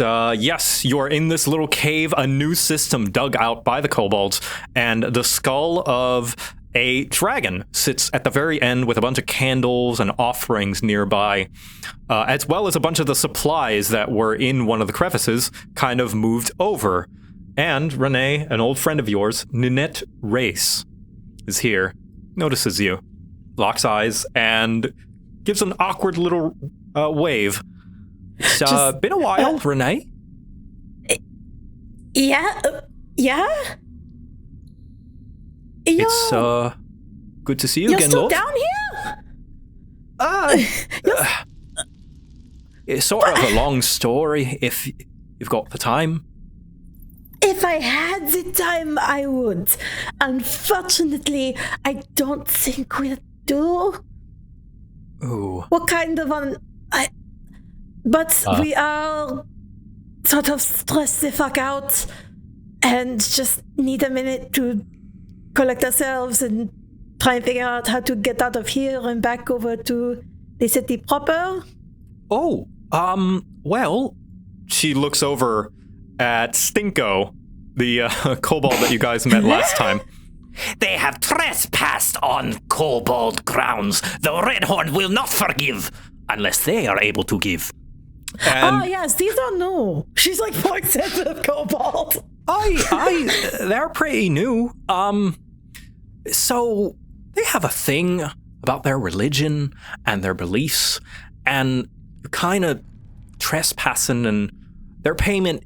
And yes, you're in this little cave, a new system dug out by the kobolds, and the skull of a dragon sits at the very end with a bunch of candles and offerings nearby, as well as a bunch of the supplies that were in one of the crevices kind of moved over. And Renee, an old friend of yours, Ninette Race, is here, notices you, locks eyes, and gives an awkward little wave. It's been a while, Renee. Yeah? It's good to see you you're again, still love. down here? It's sort of a long story, if you've got the time. If I had the time, I would. Unfortunately, I don't think we do. Ooh. What kind of But we are sort of stressed the fuck out and just need a minute to collect ourselves and try and figure out how to get out of here and back over to the city proper. Oh, well, she looks over at Stinko, the kobold that you guys met last time. They have trespassed on kobold grounds. The Redhorn will not forgive unless they are able to give. And Yes, these are new. She's like more sensitive kobold. they're pretty new. So they have a thing about their religion and their beliefs, and kind of trespassing, and their payment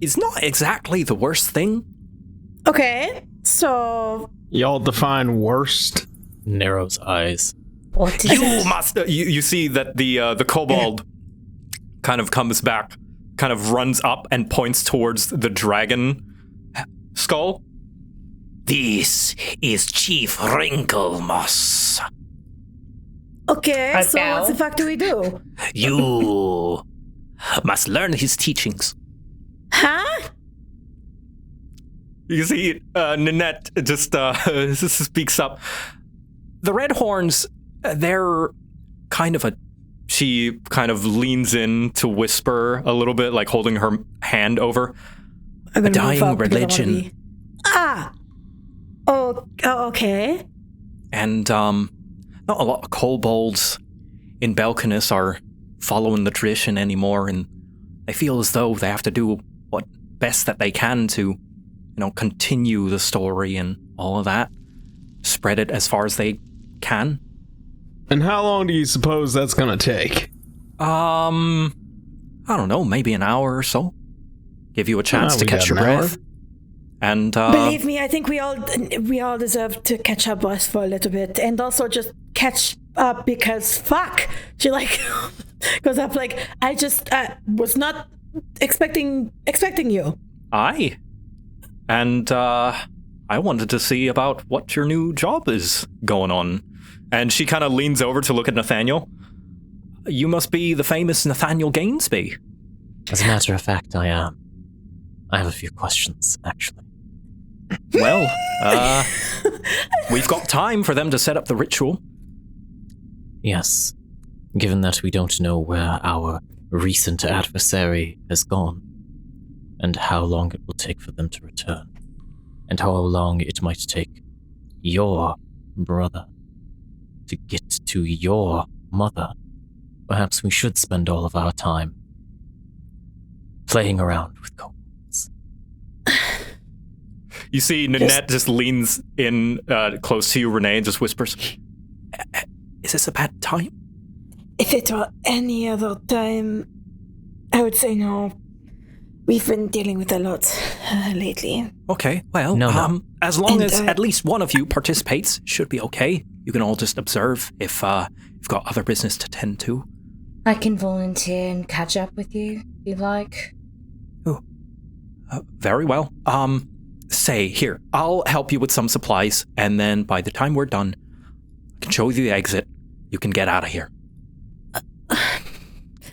is not exactly the worst thing. Okay, so Y'all define worst. Narrows eyes. what is You it? must. You see that the kobold kind of comes back, kind of runs up and points towards the dragon skull. This is Chief Wrinklemoss. Okay, so what the fuck do we do? You must learn his teachings. Huh? You see, Ninette just speaks up. The Redhorns, they're kind of she kind of leans in to whisper a little bit, like holding her hand over. I'm A gonna move dying up because I wanna religion. be- Oh, okay. And not a lot of kobolds in Belkinus are following the tradition anymore, and they feel as though they have to do what best that they can to, continue the story and all of that, spread it as far as they can. And how long do you suppose that's gonna take? I don't know, maybe an hour or so. Give you a chance to we catch got your an hour. breath. And Believe me, I think we all deserve to catch our breath for a little bit, and also just catch up because fuck. She like goes up like I just was not expecting you. aye. And I wanted to see about what your new job is going on. And she kind of leans over to look at Nathaniel. You must be the famous Nathaniel Gainsby. As a matter of fact, I am. I have a few questions, actually. Well, we've got time for them to set up the ritual. Yes. Given that we don't know where our recent adversary has gone, and how long it will take for them to return, and how long it might take your brother to get to your mother, perhaps we should spend all of our time playing around with kobolds. You see Ninette just leans in close to you, Renee, and just whispers, is this a bad time? If it were any other time, I would say no. We've been dealing with a lot lately. Okay, well, No. as long And, as at least one of you participates, should be okay. You can all just observe if you've got other business to tend to. I can volunteer and catch up with you, if you like. Very well. Say, here, I'll help you with some supplies, and then by the time we're done, I can show you the exit. You can get out of here.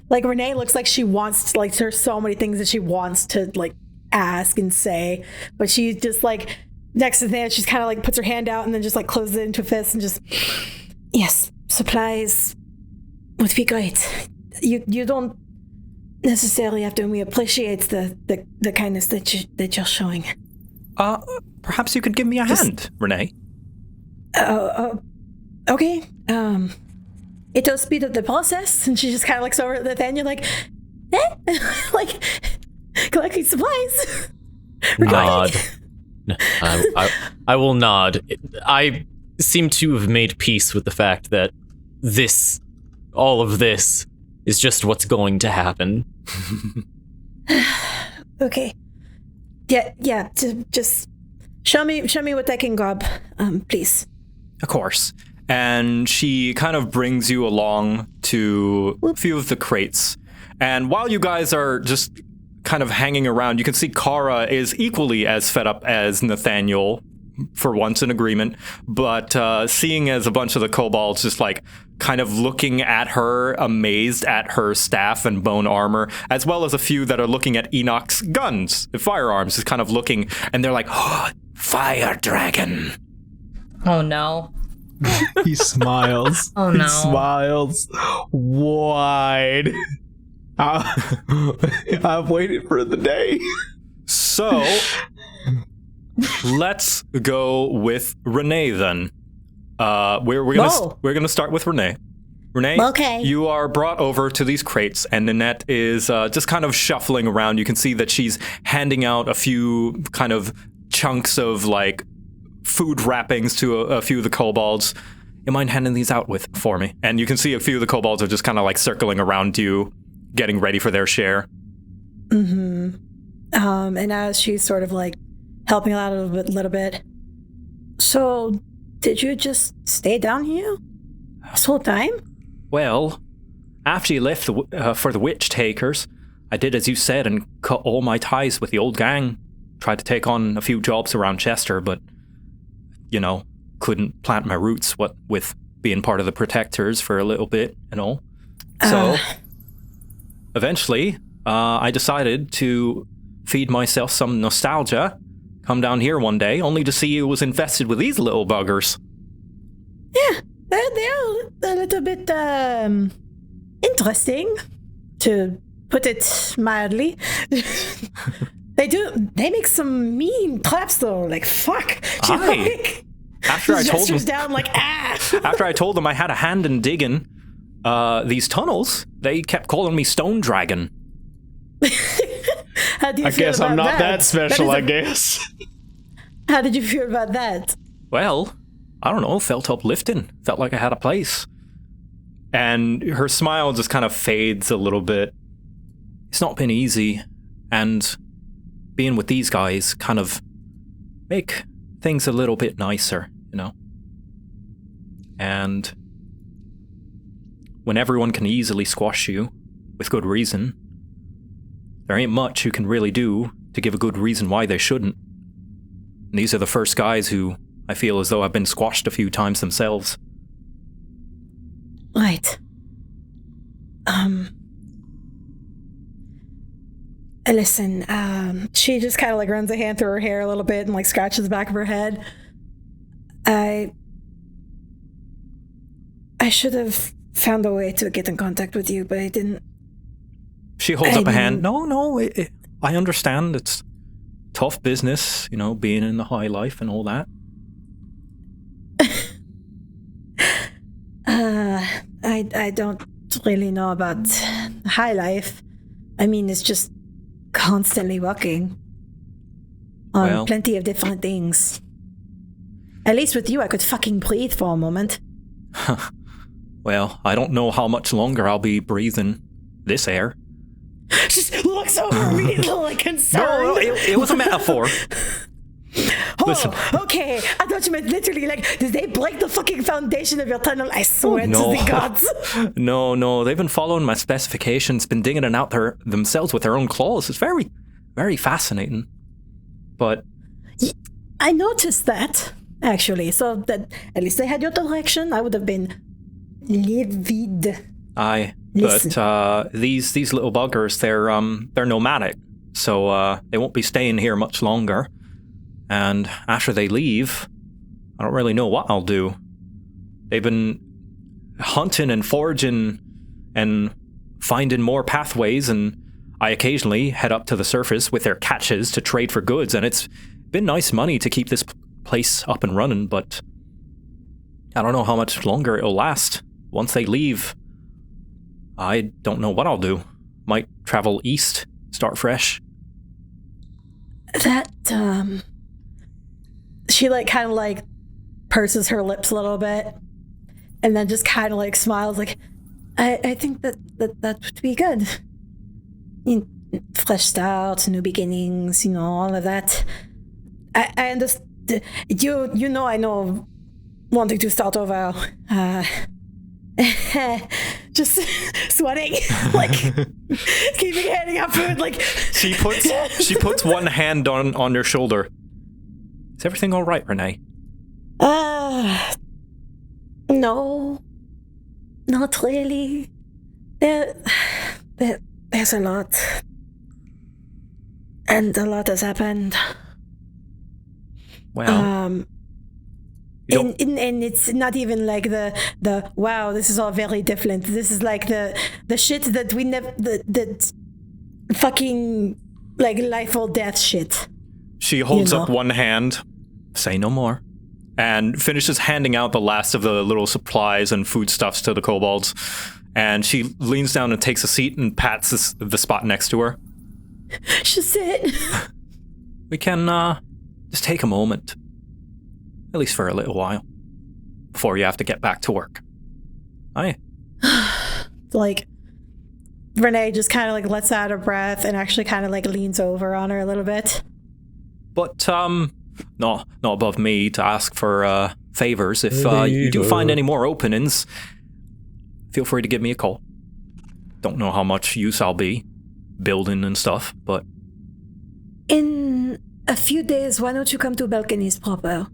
Like Renee looks like she wants to, like there's so many things that she wants to like ask and say, but she's just like next to that she's kind of like puts her hand out and then just like closes it into a fist and just yes, supplies would be great. You don't necessarily after, and we appreciate the kindness that you're showing. Perhaps you could give me a hand, Renee. Okay. It'll speed up the process. And she just kind of looks over at Nathaniel like, like, collecting supplies. Nod. I will nod. I seem to have made peace with the fact that all of this is just what's going to happen. Okay. Yeah. Just show me what I can grab, please. Of course. And she kind of brings you along to a few of the crates. And while you guys are just kind of hanging around, you can see Kara is equally as fed up as Nathaniel, for once in agreement, but seeing as a bunch of the kobolds just like kind of looking at her, amazed at her staff and bone armor, as well as a few that are looking at Enoch's guns, the firearms, is kind of looking, and they're like, oh, fire dragon. Oh no. He smiles. Oh no. He smiles wide. I've waited for the day. So, let's go with Renee then. We're gonna start with Renee. Renee, okay. You are brought over to these crates, and Nanette is just kind of shuffling around. You can see that she's handing out a few kind of chunks of like food wrappings to a few of the kobolds. You mind handing these out for me? And you can see a few of the kobolds are just kind of like circling around you, getting ready for their share. Mm-hmm. And as she's sort of like helping out a little bit. So, did you just stay down here this whole time? Well, after you left for the witch takers, I did as you said and cut all my ties with the old gang. Tried to take on a few jobs around Chester, but, couldn't plant my roots with being part of the protectors for a little bit and all. So, eventually, I decided to feed myself some nostalgia, come down here one day, only to see it was infested with these little buggers. Yeah, they're a little bit interesting, to put it mildly. They make some mean traps though, like fuck. After I told them down like After I told them I had a hand in digging these tunnels, they kept calling me Stone Dragon. How do you I feel guess about I'm not that? that special, I guess. How did you feel about that? Well, I don't know, felt uplifting. Felt like I had a place. And her smile just kind of fades a little bit. It's not been easy, and being with these guys kind of make things a little bit nicer, And when everyone can easily squash you, with good reason, there ain't much you can really do to give a good reason why they shouldn't. And these are the first guys who I feel as though have been squashed a few times themselves. Right. Listen, she just kind of like runs a hand through her hair a little bit and like scratches the back of her head. I should have found a way to get in contact with you, but I didn't. She holds up a hand. No, I understand. It's tough business, being in the high life and all that. I don't really know about high life. I mean, it's just constantly working on plenty of different things. At least with you, I could fucking breathe for a moment. Well, I don't know how much longer I'll be breathing this air. Just looks over me, like concerned. No, it was a metaphor. Listen. Okay. I thought you meant literally, like, did they break the fucking foundation of your tunnel? I swear to the gods. No. They've been following my specifications, been digging it out themselves with their own claws. It's very, very fascinating. But I noticed that, actually. So that at least they had your direction. I would have been livid. Aye. But these little buggers, they're nomadic, so they won't be staying here much longer. And after they leave, I don't really know what I'll do. They've been hunting and foraging and finding more pathways, and I occasionally head up to the surface with their catches to trade for goods, and it's been nice money to keep this place up and running, but I don't know how much longer it'll last. Once they leave, I don't know what I'll do. Might travel east, start fresh. That, she, like, kind of, like, purses her lips a little bit, and then just kind of, like, smiles, like, I think that would be good. Fresh start, new beginnings, all of that. I understand. You know I know wanting to start over. Just sweating, like keeping handing out food, like she puts one hand on your shoulder. Is everything all right, Renee? No, not really. There's a lot, and a lot has happened. Well, and it's not even like the wow, this is all very different. This is like the shit that we never the fucking like life or death shit. She holds up one hand, say no more, and finishes handing out the last of the little supplies and foodstuffs to the kobolds. And she leans down and takes a seat and pats the spot next to her. Just sit. We can just take a moment, at least for a little while, before you have to get back to work. Aye. Like, Renee just kind of like lets out a breath and actually kind of like leans over on her a little bit. But not above me to ask for favors. If you do find any more openings, feel free to give me a call. Don't know how much use I'll be building and stuff, but in a few days, why don't you come to Belkinus proper?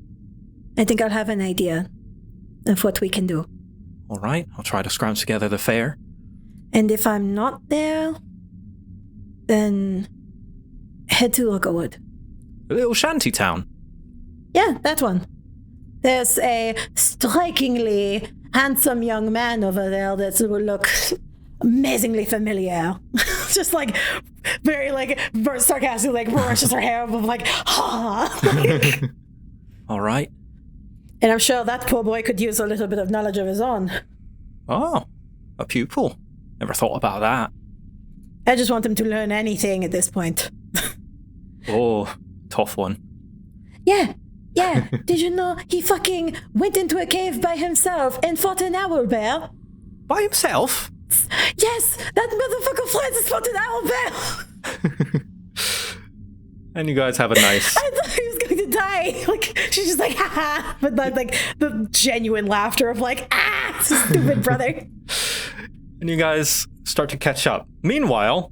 I think I'll have an idea of what we can do. All right, I'll try to scrounge together the fare. And if I'm not there, then head to Rookwood. A little shanty town. Yeah, that one. There's a strikingly handsome young man over there that will look amazingly familiar. Just like very like sarcastic, like brushes her hair, but like, ha. All right. And I'm sure that poor boy could use a little bit of knowledge of his own. Oh, a pupil. Never thought about that. I just want him to learn anything at this point. Oh, tough one. Yeah. Did you know he fucking went into a cave by himself and fought an owl bear? By himself? Yes, that motherfucker Francis fought an owl bear. And you guys have a nice... I thought he was going to die. Like, she's just like, haha. But like the genuine laughter of like, stupid brother. And you guys start to catch up. Meanwhile,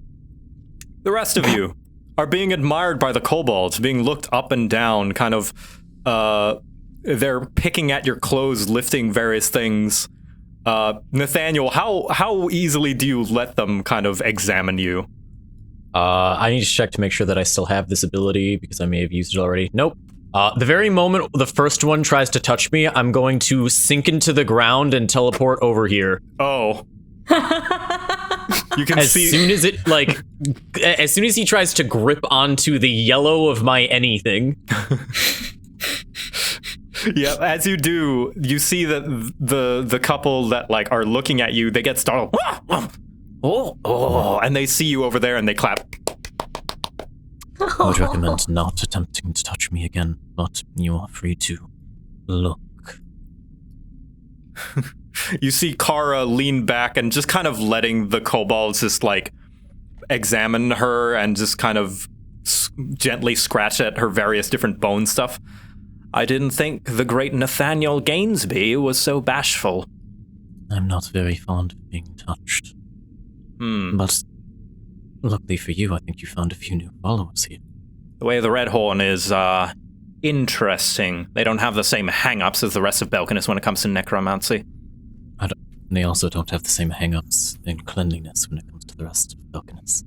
the rest of you are being admired by the kobolds, being looked up and down, kind of, they're picking at your clothes, lifting various things. Nathaniel, how easily do you let them kind of examine you? I need to check to make sure that I still have this ability because I may have used it already. Nope. The very moment the first one tries to touch me, I'm going to sink into the ground and teleport over here. Oh. You can as see... soon as it, like, as soon as he tries to grip onto the yellow of my anything. Yeah, as you do, you see that the couple that like are looking at you, they get startled. Oh, and they see you over there and they clap. I would recommend not attempting to touch me again, but you are free to look. You see Kara lean back and just kind of letting the kobolds just like examine her and just kind of gently scratch at her various different bone stuff. I didn't think the great Nathaniel Gainsby was so bashful. I'm not very fond of being touched. But luckily for you, I think you found a few new followers here. The way the Red Horn is, interesting. They don't have the same hang-ups as the rest of Belkinus when it comes to necromancy. They also don't have the same hang-ups in cleanliness when it comes to the rest of Belkinus.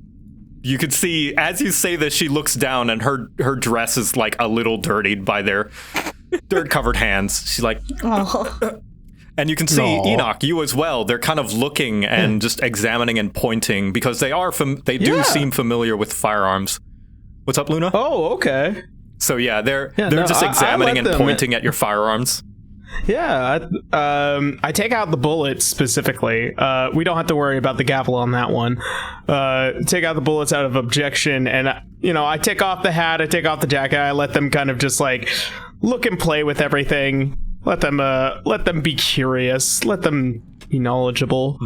You can see, as you say this, she looks down and her dress is like a little dirtied by their dirt-covered hands. She's like, And you can see Aw. Enoch, you as well. They're kind of looking and just examining and pointing because they do seem familiar with firearms. What's up, Luna? Oh, okay. So yeah, they're no, just I examining let and them- pointing at your firearms. Yeah, I take out the bullets specifically. We don't have to worry about the gavel on that one. Take out the bullets out of objection, and I take off the hat, I take off the jacket, I let them kind of just like look and play with everything. Let them be curious. Let them be knowledgeable.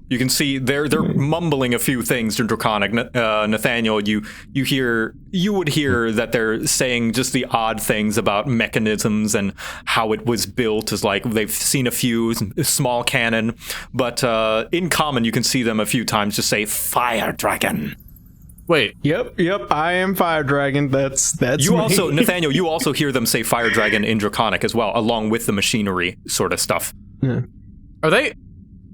You can see they're mumbling a few things in Draconic. Nathaniel, you would hear that they're saying just the odd things about mechanisms and how it was built. Is like they've seen a few small cannon, but in common you can see them a few times just say fire dragon. Wait, Yep. I am Fire Dragon. That's You me. also, Nathaniel, you also hear them say fire dragon in Draconic as well, along with the machinery sort of stuff. are they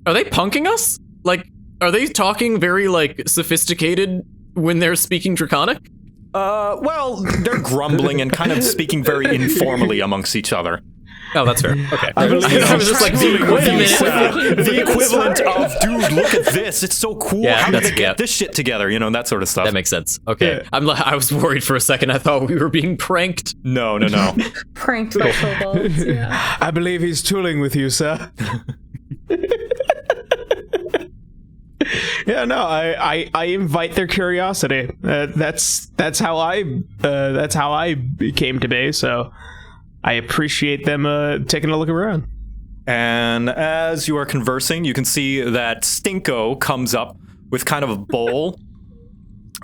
punking us? Like, are they talking very, like, sophisticated when they're speaking Draconic? Well, they're grumbling and kind of speaking very informally amongst each other. Oh, that's fair. Okay. I believe I was just like, wait a minute. The equivalent of, dude, look at this. It's so cool. Yeah, How did that's- they get yeah. this shit together? That sort of stuff. That makes sense. Okay. Yeah. I was worried for a second. I thought we were being pranked. No. Pranked by kobolds. Yeah. I believe he's tooling with you, sir. Yeah, no, I invite their curiosity. That's how I came to be. So I appreciate them taking a look around. And as you are conversing, you can see that Stinko comes up with kind of a bowl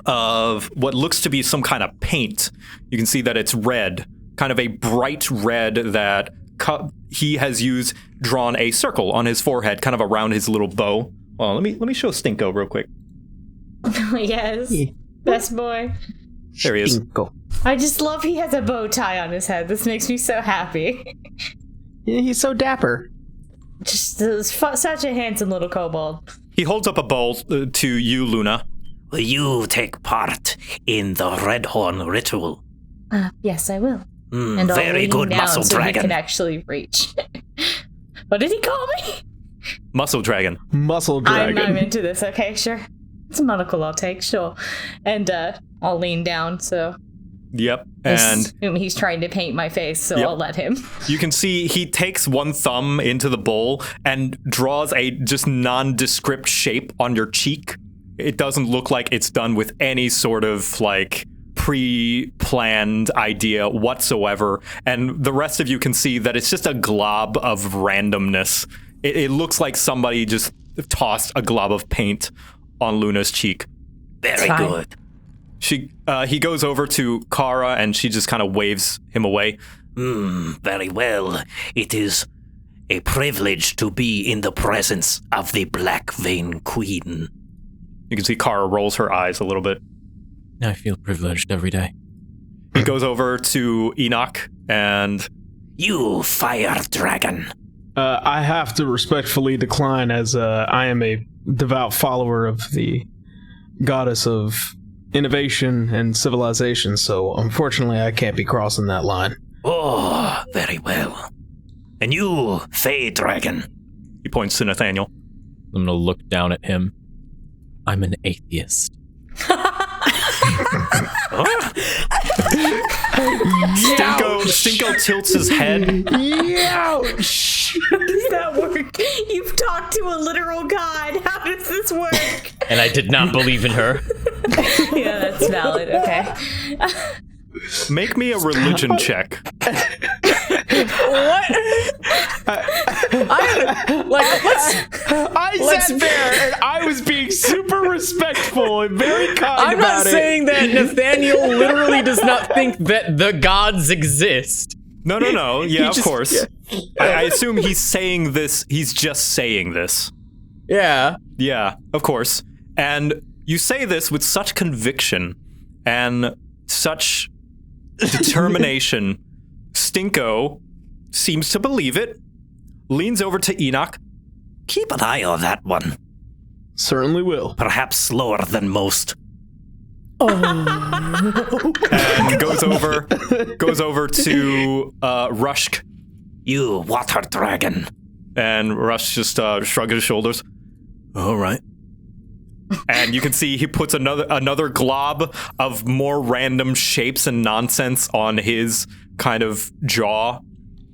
of what looks to be some kind of paint. You can see that it's red, kind of a bright red that he has drawn a circle on his forehead, kind of around his little bow. Well, let me show Stinko real quick. Yes. Best boy. There he is. Go. I just love he has a bow tie on his head. This makes me so happy. Yeah, he's so dapper. Just such a handsome little kobold. He holds up a bowl to you, Luna. Will you take part in the Red Horn ritual? Yes, I will. And I'll Very lean good, down muscle so dragon. he can actually reach. What did he call me? Muscle Dragon. Muscle dragon. I'm into this. Okay, sure. It's a monocle I'll take, sure. And I'll lean down, so Yep. I And assume he's trying to paint my face, so Yep. I'll let him. you can see he takes one thumb into the bowl and draws a just nondescript shape on your cheek. It doesn't look like it's done with any sort of like pre-planned idea whatsoever. And the rest of you can see that it's just a glob of randomness. It looks like somebody just tossed a glob of paint on Luna's cheek. Very Fine. good. He goes over to Kara and she just kind of waves him away. Very well. It is a privilege to be in the presence of the Black Vein Queen. You can see Kara rolls her eyes a little bit. I feel privileged every day. He goes over to Enoch and You fire dragon. I have to respectfully decline, as I am a devout follower of the goddess of innovation and civilization, so unfortunately I can't be crossing that line. Oh, very well. And you, Fey Dragon. he points to Nathaniel. I'm gonna look down at him. I'm an atheist. Stinko tilts his head. Ouch! Does that work? You've talked to a literal god. How does this work? And I did not believe in her. Yeah, that's valid. Okay. Make me a religion check. I sat there and I was being super respectful and very kind I'm not about it. saying that Nathaniel literally does not think that the gods exist. No. Yeah, of just- course. I assume he's saying this. He's just saying this. Yeah. Yeah, of course. And you say this with such conviction and such determination. Stinko seems to believe it, leans over to Enoch. Keep an eye on that one. Certainly will. Perhaps slower than most. And goes over to Rushk. You water dragon. And Rush just shrugs his shoulders. All right. And you can see he puts another glob of more random shapes and nonsense on his kind of jaw,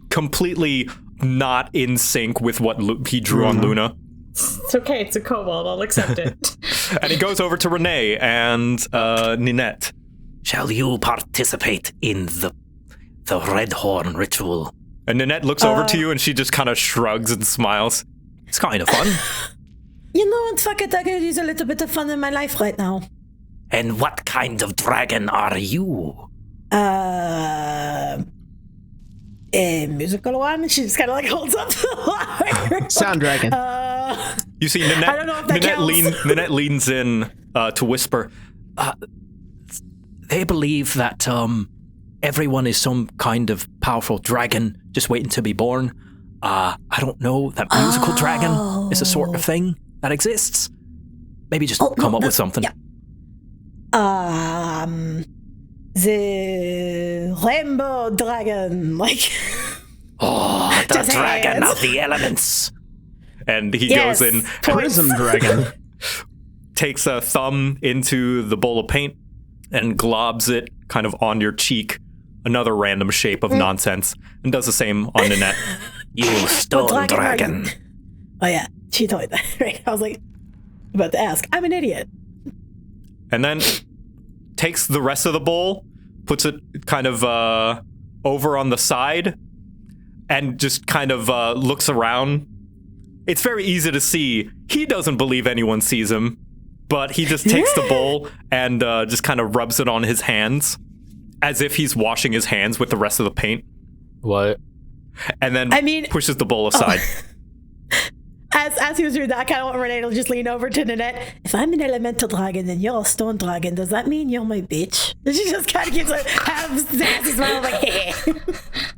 completely not in sync with what he drew on Luna. It's okay, it's a kobold, I'll accept it. And he goes over to Renee and Ninette. Shall you participate in the red horn ritual? And Ninette looks over to you and she just kind of shrugs and smiles. It's kind of fun. You know what? Fuck it. I could use a little bit of fun in my life right now. And what kind of dragon are you? A musical one. She just kind of like holds up the lyre. Sound dragon. You see Ninette, I don't know if that Ninette leans in to whisper. They believe that everyone is some kind of powerful dragon just waiting to be born. I don't know that musical dragon is a sort of thing that exists. Maybe just come up with something. Yeah. The rainbow dragon, like. Oh, the Just dragon hands. of the elements. And he Yes, goes in, Prism dragon. takes a thumb into the bowl of paint and globs it kind of on your cheek, another random shape of nonsense, and does the same on Ninette. You stone dragon are dragon. you? Oh yeah, she told me that. Right? I was like, about to ask. I'm an idiot. And then takes the rest of the bowl, puts it kind of over on the side, and just kind of looks around. It's very easy to see he doesn't believe anyone sees him, but he just takes the bowl and just kind of rubs it on his hands as if he's washing his hands with the rest of the paint, What? and then pushes the bowl aside. As he was doing that, I kind of want Renee to just lean over to Ninette. If I'm an elemental dragon and you're a stone dragon, does that mean you're my bitch? And she just kind of gives a half sassy smile, like, hey.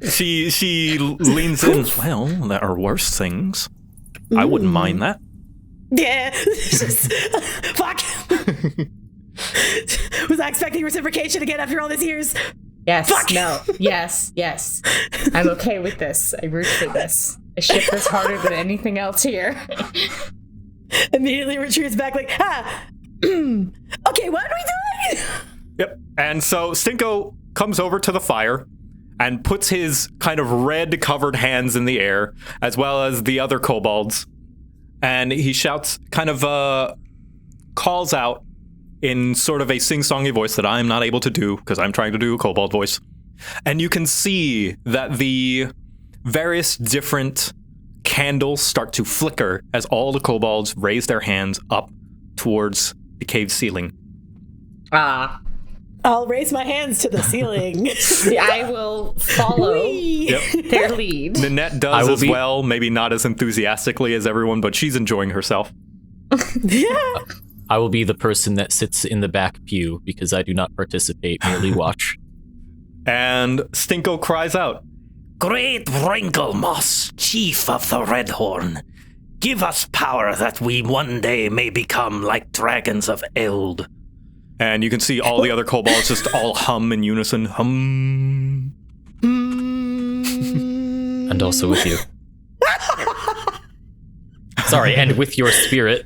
She leans in. Well, there are worse things. I wouldn't mind that. Yeah. Fuck. Was I expecting reciprocation again after all these years? Yes, Fuck. no, yes. I'm okay with this. I root for this. I ship this harder than anything else here. Immediately retreats back like, okay, what are we doing? Yep. And so Stinko comes over to the fire and puts his kind of red-covered hands in the air, as well as the other kobolds. And he shouts, kind of calls out in sort of a sing-songy voice that I'm not able to do because I'm trying to do a kobold voice. And you can see that the various different candles start to flicker as all the kobolds raise their hands up towards the cave ceiling. I'll raise my hands to the ceiling. I will follow their lead. Ninette does as well, maybe not as enthusiastically as everyone, but she's enjoying herself. Yeah. I will be the person that sits in the back pew because I do not participate, merely watch. And Stinko cries out, Great Wrinklemoss, chief of the Red Horn, give us power that we one day may become like dragons of Eld. and you can see all the other kobolds just all hum in unison. Hum. And also with you. Sorry, and with your spirit.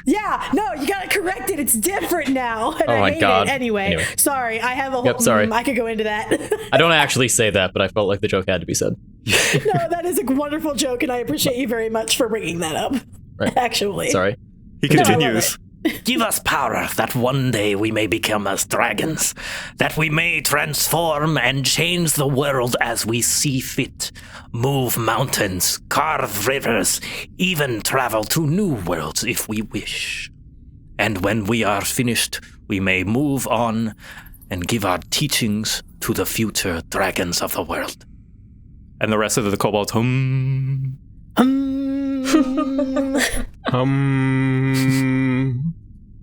Yeah, no, you gotta correct it. It's different now. And Oh my I hate God. it anyway. Anyway. Sorry, I have a whole. Yep, sorry. I could go into that. I don't actually say that, but I felt like the joke had to be said. No, that is a wonderful joke, and I appreciate you very much for bringing that up. Right. Actually. Sorry. He No, I love continues. Give us power that one day we may become as dragons, that we may transform and change the world as we see fit, move mountains, carve rivers, even travel to new worlds if we wish. And when we are finished, we may move on and give our teachings to the future dragons of the world. And the rest of the kobolds hum.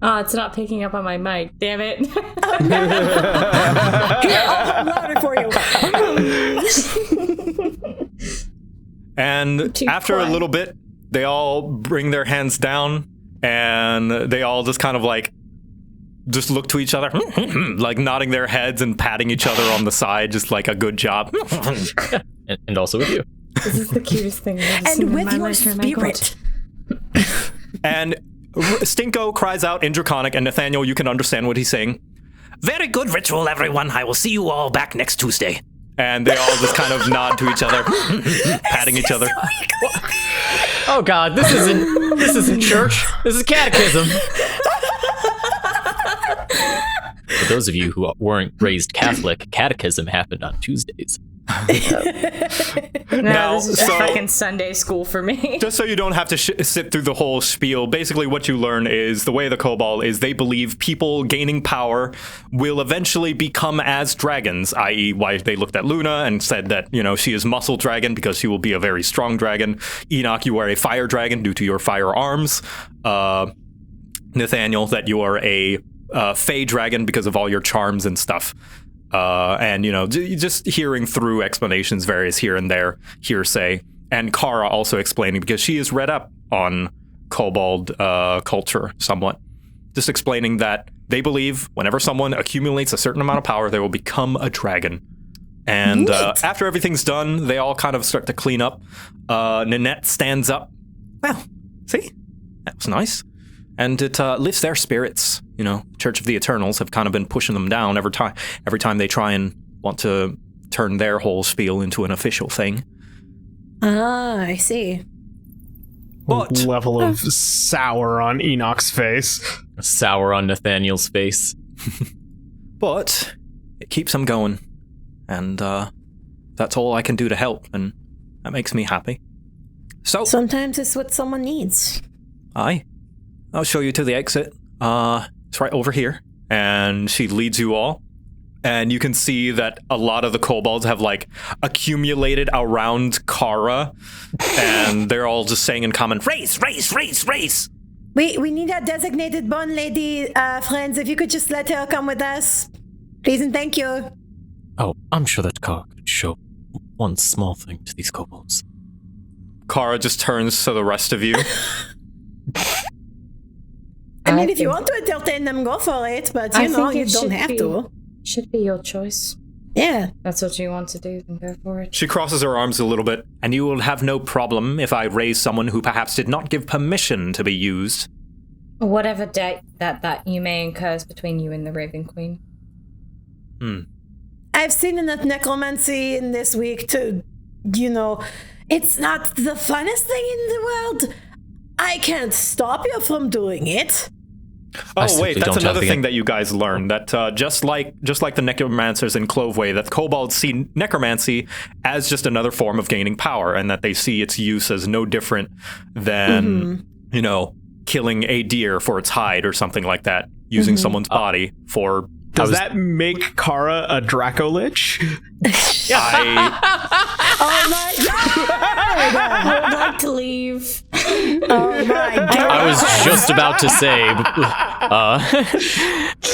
Oh, it's not picking up on my mic. Damn it. Here, I'll louder for you. And Too after a quiet. little bit, they all bring their hands down and they all just kind of like just look to each other, like nodding their heads and patting each other on the side, just like a good job. And also with you. This is the cutest thing I've ever seen And in with my your life. Oh my God. spirit. And Stinko cries out in Draconic, and Nathaniel, you can understand what he's saying. Very good ritual, everyone. I will see you all back next Tuesday. And they all just kind of nod to each other, patting each other. Oh God, this isn't church. This is catechism. For those of you who weren't raised Catholic, catechism happened on Tuesdays. No, Now, this is so- fucking Sunday school for me. Just so you don't have to sit through the whole spiel, basically what you learn is the way of the Kobold is they believe people gaining power will eventually become as dragons, i.e. why they looked at Luna and said that, she is muscle dragon because she will be a very strong dragon. Enoch, you are a fire dragon due to your firearms. Nathaniel, that you are a fey dragon because of all your charms and stuff. And just hearing through explanations, various here and there, hearsay, and Kara also explaining because she is read up on kobold culture somewhat, just explaining that they believe whenever someone accumulates a certain amount of power, they will become a dragon. And after everything's done, they all kind of start to clean up. Nanette stands up. Well, see, that was nice. And it lifts their spirits. Church of the Eternals have kind of been pushing them down every time they try and want to turn their whole spiel into an official thing. Ah, I see. But Level of sour on Enoch's face. Sour on Nathaniel's face. But it keeps them going. And that's all I can do to help, and that makes me happy. So, Sometimes it's what someone needs. I'll show you to the exit. It's right over here. And she leads you all. And you can see that a lot of the kobolds have, accumulated around Kara. And they're all just saying in common, race, race, race, race. We need a designated bond lady, friends. If you could just let her come with us. Please and thank you. Oh, I'm sure that Kara could show one small thing to these kobolds. Kara just turns to the rest of you. I mean, if you want to entertain them, go for it. But, you don't have to. Should be your choice. Yeah. That's what you want to do, then go for it. She crosses her arms a little bit. And you will have no problem if I raise someone who perhaps did not give permission to be used. Whatever debt that you may incur between you and the Raven Queen. I've seen enough necromancy in this week to, it's not the funnest thing in the world. I can't stop you from doing it. Oh wait, that's another thing that you guys learned. That just like the necromancers in Cloveway, that kobolds see necromancy as just another form of gaining power, and that they see its use as no different than killing a deer for its hide or something like that, using someone's body for. Does that make Kara a Draco-Lich? Oh my god! I would like to leave. Oh my god! I was just about to say,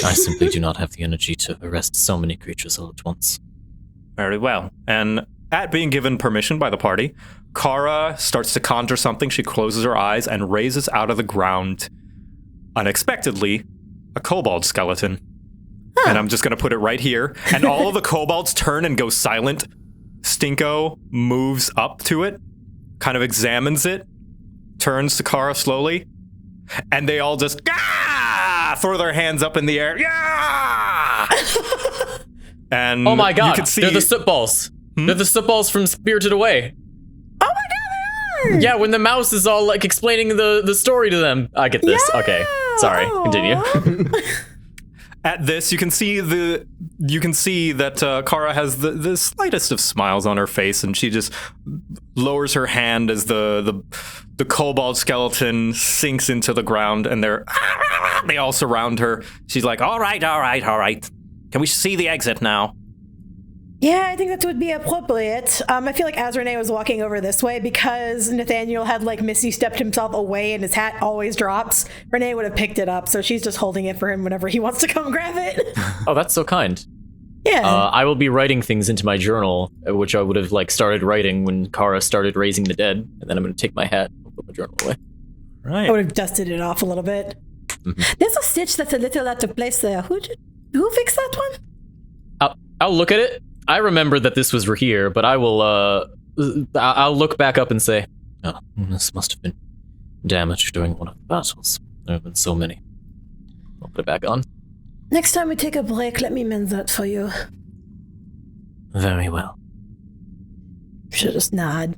I simply do not have the energy to arrest so many creatures all at once. Very well. And at being given permission by the party, Kara starts to conjure something. She closes her eyes and raises out of the ground, unexpectedly, a kobold skeleton. And I'm just going to put it right here. And all of the kobolds turn and go silent. Stinko moves up to it, kind of examines it, turns to Kara slowly, and they all just throw their hands up in the air. And Oh my god, you can see, they're the soot balls. They're the soot balls from Spirited Away. Oh my god, they are! Yeah, when the mouse is all explaining the story to them. I get this. Yeah! Okay, sorry, continue. At this, you can see that Kara has the slightest of smiles on her face, and she just lowers her hand as the kobold skeleton sinks into the ground, and they all surround her. She's like, all right. Can we see the exit now? Yeah, I think that would be appropriate. I feel like as Renee was walking over this way, because Nathaniel had Missy stepped himself away and his hat always drops, Renee would have picked it up, so she's just holding it for him whenever he wants to come grab it. Oh, that's so kind. Yeah. I will be writing things into my journal, which I would have started writing when Kara started raising the dead, and then I'm going to take my hat and put my journal away. Right. I would have dusted it off a little bit. There's a stitch that's a little out of place there. Who fixed that one? I'll look at it. I remember that this was here, but I will I'll look back up and say, oh, this must have been damaged during one of the battles. There have been so many. I'll put it back on. Next time we take a break, let me mend that for you. Very well. She'll just nod.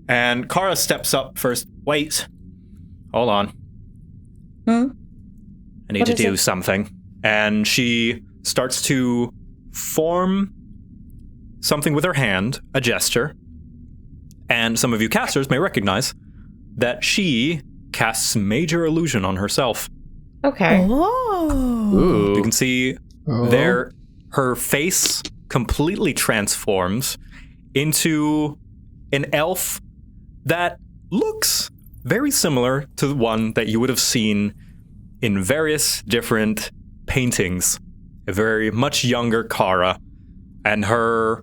And Kara steps up first. Wait. Hold on. Hmm? I need What to is do it? something. And she starts to form something with her hand, a gesture. And some of you casters may recognize that she casts Major Illusion on herself. Okay. Oh. Ooh. You can see there her face completely transforms into an elf that looks very similar to the one that you would have seen in various different paintings. A very much younger Kara, and her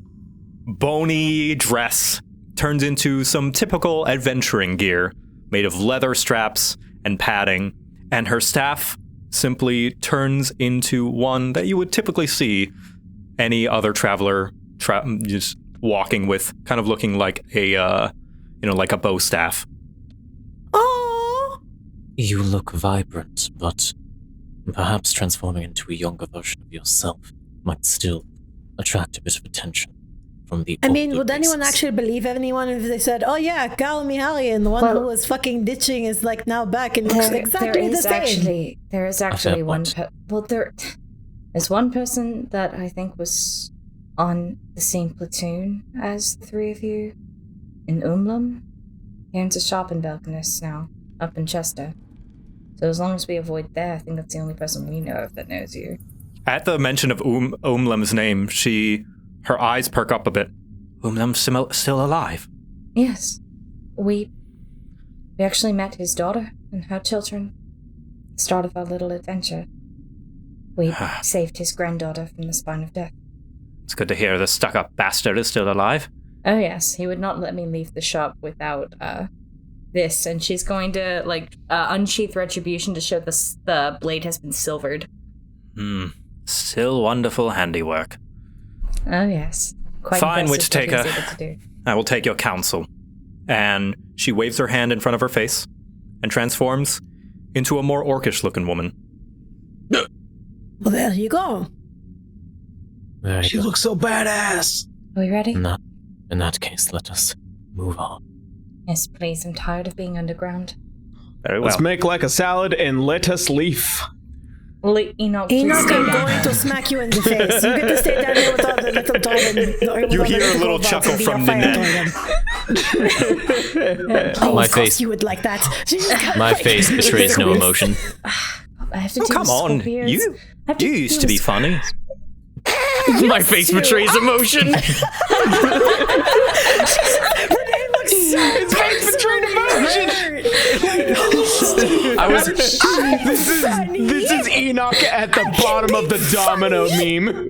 bony dress turns into some typical adventuring gear made of leather straps and padding, and her staff simply turns into one that you would typically see any other traveler just walking with, kind of looking like a like a bow staff. Oh. You look vibrant, but perhaps transforming into a younger version of yourself might still attract a bit of attention from the I mean, older would anyone races. actually believe anyone if they said, "Oh yeah, Gal Mihalian, the one Well- who was fucking ditching, is like now back and looks exactly the same"? There is fair actually one. point. There's one person that I think was on the same platoon as the three of you in Umlum. He owns a shop in Belkinus now, up in Chester. So as long as we avoid there, I think that's the only person we know of that knows you. At the mention of Umlem's name, her eyes perk up a bit. Umlem's still alive. Yes, we actually met his daughter and her children. At the start of our little adventure, we saved his granddaughter from the spine of death. It's good to hear the stuck-up bastard is still alive. Oh yes, he would not let me leave the shop without this, and she's going to unsheath retribution to show the blade has been silvered. Still wonderful handiwork. Oh yes, quite Fine, impressive what he Witch-Taker. was able to do. I will take your counsel. And she waves her hand in front of her face and transforms into a more orcish-looking woman. Well, there you go. Very She good. looks so badass. Are we ready? In that case, let us move on. Yes, please. I'm tired of being underground. Very well. Let's make like a salad and let us leave. Enoch, please Enoch, stay I'm down. going to smack you in the face. You get to stay down here with all the little dragon. You hear a little chuckle from Ninette. Oh, My of course face- you would like that. She just got My like- face betrays no emotion. I have to Oh, do come on. Scorpios. You I have to used do to be this- funny. My face betrays emotion. His face betrayed emotion. I was. This is Enoch at the bottom of the domino meme.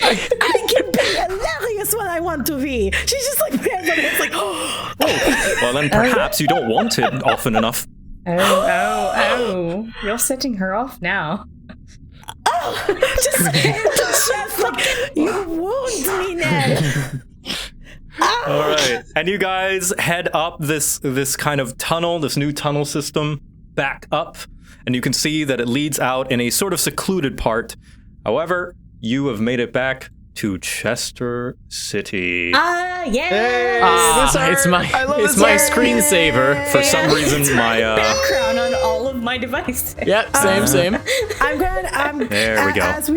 I can be hilarious when I want to be. She's just like, it's like, oh. Well, then perhaps you don't want it often enough. Oh. You're setting her off now. Just hand to chest like, you wound me, Ned. All right. And you guys head up this kind of tunnel, this new tunnel system, back up. And you can see that it leads out in a sort of secluded part. However, you have made it back to Chester City. It's my screensaver. For some reason, my Background on all of my devices. Yep, same. There we go. As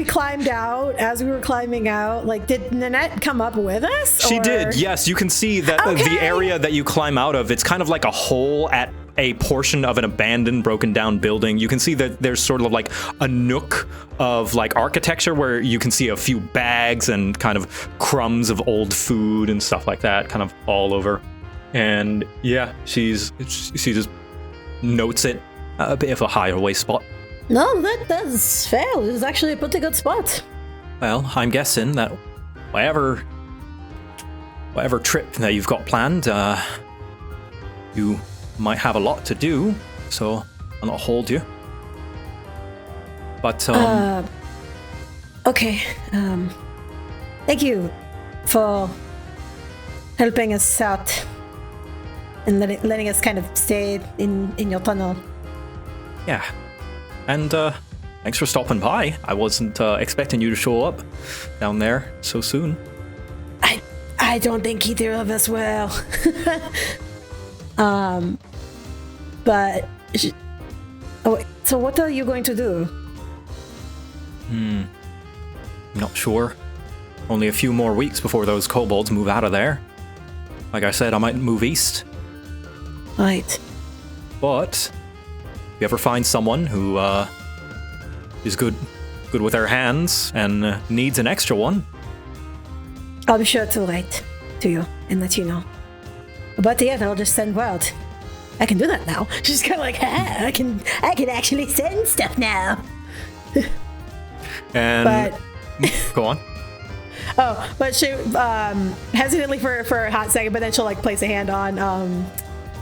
we were climbing out, like, did Nanette come up with us? She or- did, yes. You can see that Okay. the area that you climb out of, it's kind of like a hole at a portion of an abandoned, broken down building. You can see that there's sort of like a nook of like architecture where you can see a few bags and kind of crumbs of old food and stuff like that kind of all over. And yeah, she just notes it a bit of a hideaway spot. No, that's fair. It was actually a pretty good spot. Well, I'm guessing that whatever trip that you've got planned, you might have a lot to do, so I'll not hold you. But, Okay. Thank you for helping us out and letting us kind of stay in your tunnel. Yeah. And thanks for stopping by. I wasn't expecting you to show up down there so soon. I don't think either of us will. But so what are you going to do? Not sure. Only a few more weeks before those kobolds move out of there. Like I said, I might move east. Right. But if you ever find someone who is good with their hands and needs an extra one, I'll be sure to write to you and let you know. But yeah, I'll just send word. I can do that now. She's kind of like, I can actually send stuff now. and go on. Oh, but she hesitantly for a hot second, but then she'll like place a hand on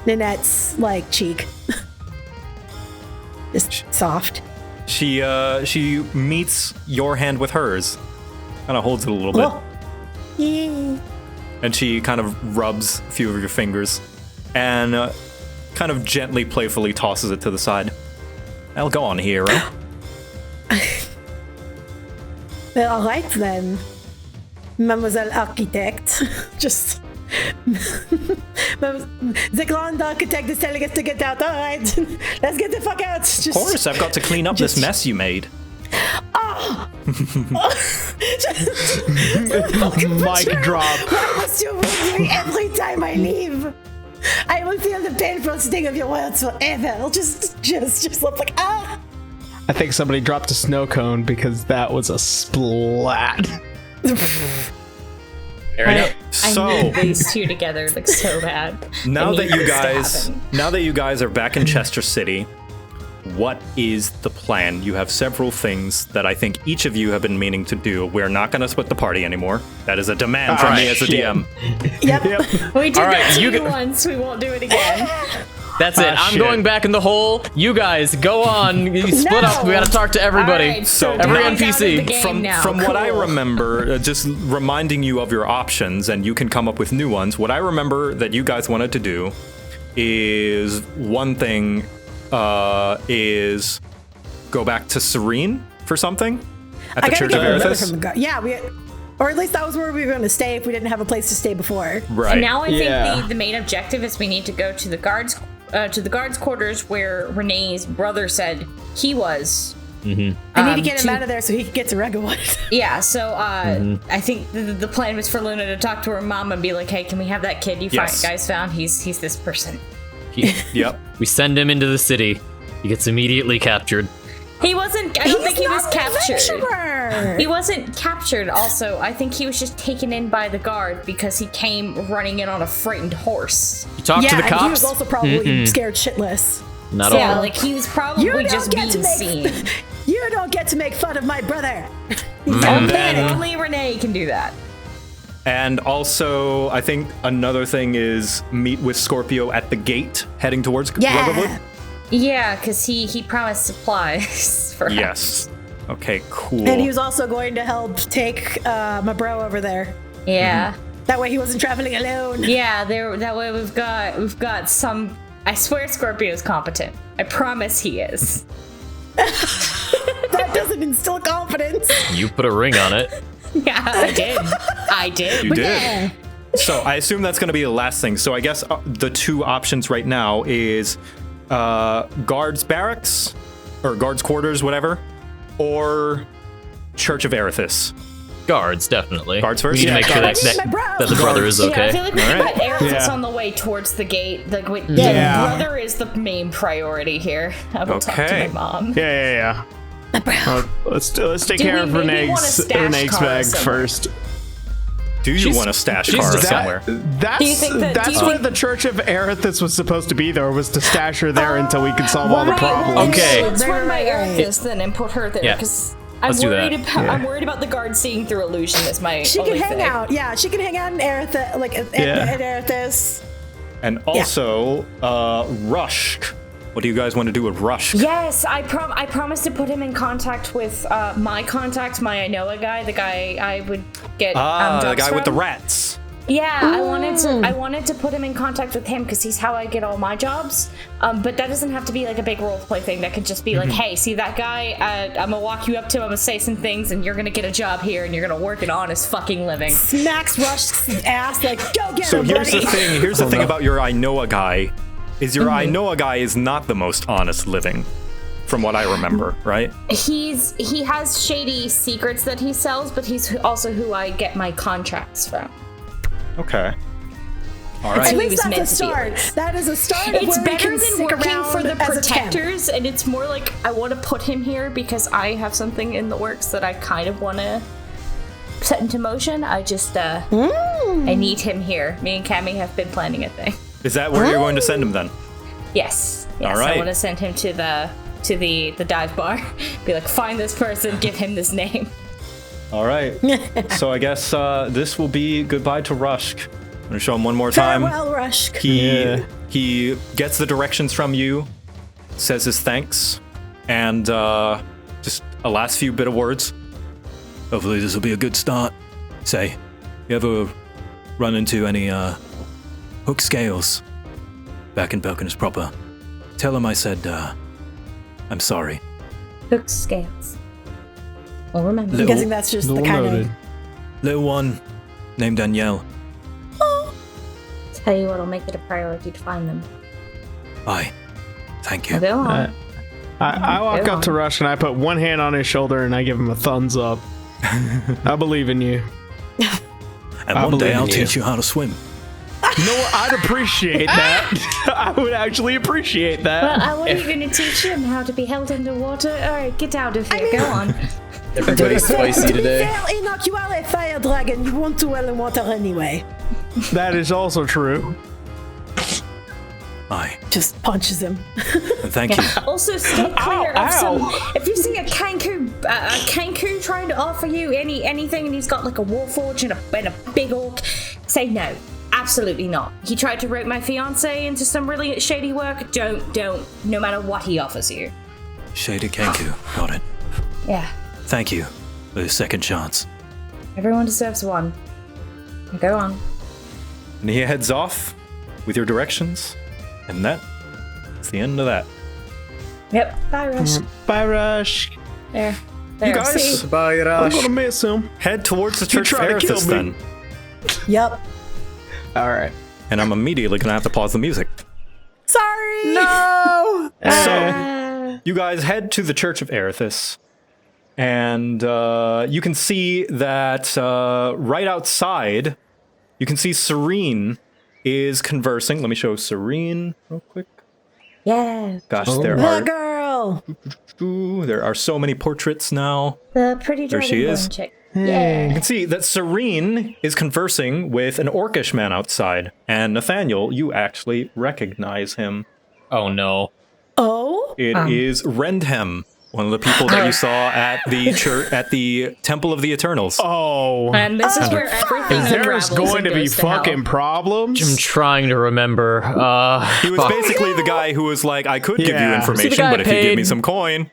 Ninette's like cheek, just soft. She meets your hand with hers, kind of holds it a little bit, Yeah. and she kind of rubs a few of your fingers, and kind of gently, playfully tosses it to the side. I'll go on, hero. Well, all right then, Mademoiselle Architect. Just the Grand Architect is telling us to get out. All right, let's get the fuck out. Just, Of course, I've got to clean up this mess you made. Mic drop. Why must you wound me every time I leave? I will feel the painful sting of your words forever. Just look like I think somebody dropped a snow cone because that was a splat. I So need these two together like so bad. now I that need you this to guys, happen. now that you guys are back in Chester City, what is the plan? You have several things that I think each of you have been meaning to do. We're not going to split the party anymore. That is a demand from me as a DM. Yep. We did All right, that to you you go- once. We won't do it again. That's it. I'm shit. going back in the hole. You guys, go on. You split up. We gotta talk to everybody. All right, so Every Donnie's out of NPC. the game From now. what I Cool. remember, just reminding you of your options, and you can come up with new ones. What I remember that you guys wanted to do is one thing is go back to Serene for something at I the gotta Church get of a letter Erithus. from the guard. Yeah, or at least that was where we were going to stay if we didn't have a place to stay before. Right. And now I Yeah. think the main objective is we need to go to the guards quarters where Renee's brother said he was. I need to get him out of there so he can get to Regawood. Yeah, so I think the plan was for Luna to talk to her mom and be like, "Hey, can we have that kid you Yes. guys found? He's this person." Yep. We send him into the city. He gets immediately captured. He wasn't. I don't think he was captured. Sure. He wasn't captured. Also, I think he was just taken in by the guard because he came running in on a frightened horse. You talk to the and cops. he was also probably scared shitless. Not Yeah, all. like he was probably You just don't get being to seen. make. You don't get to make fun of my brother. Only Renee can do that. And also, I think another thing is meet with Scorpio at the gate heading towards Ruggerwood. Yeah, because he promised supplies for us. Yes. Okay, cool. And he was also going to help take my bro over there. Yeah. That way he wasn't traveling alone. Yeah, that way we've got some. I swear Scorpio's competent. I promise he is. That doesn't instill confidence. You put a ring on it. Yeah, I did. You did. Yeah. So I assume that's going to be the last thing. So I guess the two options right now is guards barracks or guards quarters, whatever, or Church of Erithus. Guards, definitely. Guards first? We need to Yeah, make sure guards. that My bro. that the brother is Yeah, I okay. feel like we should Alright. put Erithus Yeah. on the way towards the gate. Like, wait, Yeah. brother is the main priority here. I will talk to Okay. my mom. Yeah. Let's take Do care we of maybe want a stash Renee's car bag somewhere? first. Do you want a stash car that- somewhere? Do you That's think that- do that's you where think- the Church of Erithus was supposed to be, though, was to stash her there until we could solve all the right. problems. Okay. Let's run by Right. Erithus then and put her there Yeah. because I'm Let's do that. worried about I'm worried about the guard seeing through illusion. Is my She only can hang thing. out. Yeah, she can hang out in Erithus, like at Erithus. And also, Rush. What do you guys want to do with Rush? Yes, I promised to put him in contact with my contact, my Inoa guy, the guy I would get The drugs guy with the from. rats. Yeah, I wanted to put him in contact with him because he's how I get all my jobs. But that doesn't have to be like a big roleplay thing. That could just be like, hey, see that guy? I'm gonna walk you up to him, I'm gonna say some things, and you're gonna get a job here, and you're gonna work an honest fucking living. Smacks Rush's ass like, go get him, here's buddy. the thing. Here's the thing about your I know a guy. Is your I know a guy is not the most honest living, from what I remember, right? He has shady secrets that he sells, but he's also who I get my contracts from. Okay. All right. At least was that's a meant to be start. like. That is a start. It's of where better we can than stick working around for the as a temp. protectors, and it's more like I want to put him here because I have something in the works that I kind of want to set into motion. I just I need him here. Me and Cammy have been planning a thing. Is that where you're going to send him then? Yes. All right. I want to send him to the dive bar. Be like, find this person, give him this name. All right. So I guess this will be goodbye to Rushk. I'm gonna show him one more time. Farewell, Rush. He gets the directions from you, says his thanks, and just a last few bit of words. Hopefully this will be a good start. Say, you ever run into any hook scales back in Belkinus proper? Tell him I said I'm sorry. Hook scales. I'll remember. I'm guessing that's just the kind of... Little one named Danielle. Tell you what, I'll make it a priority to find them. Aye. Thank you. I'll go on. I walk up to Rush and I put one hand on his shoulder and I give him a thumbs up. I believe in you. And one day I'll teach you how to swim. No, I'd appreciate that. I would actually appreciate that. Well, I wasn't going to teach him how to be held underwater. All right, get out of here. Go on. Everybody's spicy today. Fair enough, you are a fire dragon. You won't do well in water anyway. That is also true. Aye. Just punches him. And thank you. Also, stay clear of some. If you see a kanku trying to offer you anything, and he's got like a warforge and a big orc, say no. Absolutely not. He tried to rope my fiance into some really shady work. Don't. No matter what he offers you. Shady Kenku. Got it. Yeah. Thank you for the second chance. Everyone deserves one. Go on. And he heads off with your directions, and that's the end of that. Yep. Bye, Rush. Bye, Rush. There. You guys See? Bye, I'm Rush. gonna miss him. head towards the Church of tried to kill Erithus me. then. Yep. All right. And I'm immediately gonna have to pause the music. Sorry. No. So you guys head to the Church of Erithus, and you can see that right outside, you can see Serene is conversing. Let me show Serene real quick. Yeah. Gosh, The girl. there are so many portraits now. The pretty There she dragonborn is. chick. You Yeah. can see that Serene is conversing with an orcish man outside, and Nathaniel, you actually recognize him. Oh no. Oh? It is Rendhem, one of the people that you saw at the church, at the Temple of the Eternals. Oh. And this is where everything There's unravels going and to be goes to hell. fucking problems. I'm trying to remember. He was basically the guy who was like, I could give you Yeah. information, See, the guy but if you give paid- me some coin.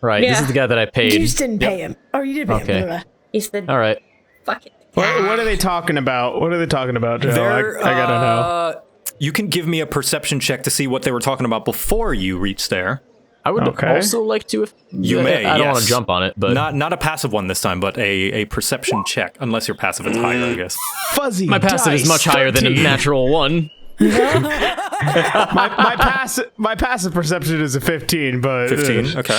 Right, this Yeah. is the guy that I You paid. just didn't pay him. Or you did pay Okay. him. He's the All right. fucking. What are they talking about? What are they talking about, Joe? I gotta know. You can give me a perception check to see what they were talking about before you reach there. I would Okay. also like to, if You may, I don't want yes. to jump on it, but Not a passive one this time, but a perception check, unless your passive is higher, I guess. Fuzzy. my passive is dice, much higher than a 13. natural one. My passive perception is a 15, but 15, okay.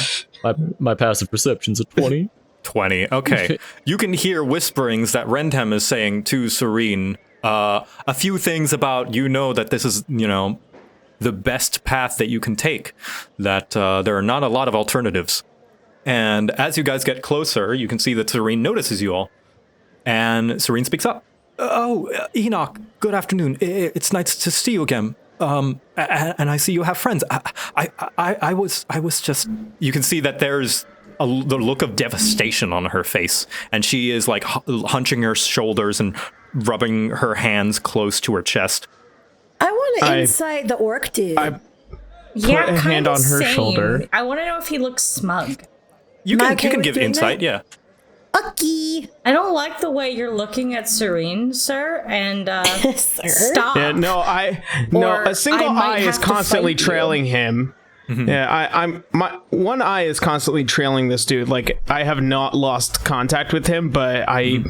My passive perception's a 20. 20, okay. You can hear whisperings that Rendhem is saying to Serene, a few things about, that this is, the best path that you can take, that there are not a lot of alternatives. And as you guys get closer, you can see that Serene notices you all. And Serene speaks up. Oh, Enoch, good afternoon. It's nice to see you again. And I see you have friends. I was just... You can see that there's the look of devastation on her face. And she is like hunching her shoulders and rubbing her hands close to her chest. I want to insight the orc dude. I Yeah, put a hand kinda on her same. shoulder. I want to know if he looks smug. You Am I can okay with give doing insight, that? yeah. Okay. I don't like the way you're looking at Serene, sir, and Sir? stop. Yeah, a single I might eye is have to constantly fight you. trailing him. Yeah, my one eye is constantly trailing this dude. Like, I have not lost contact with him, but I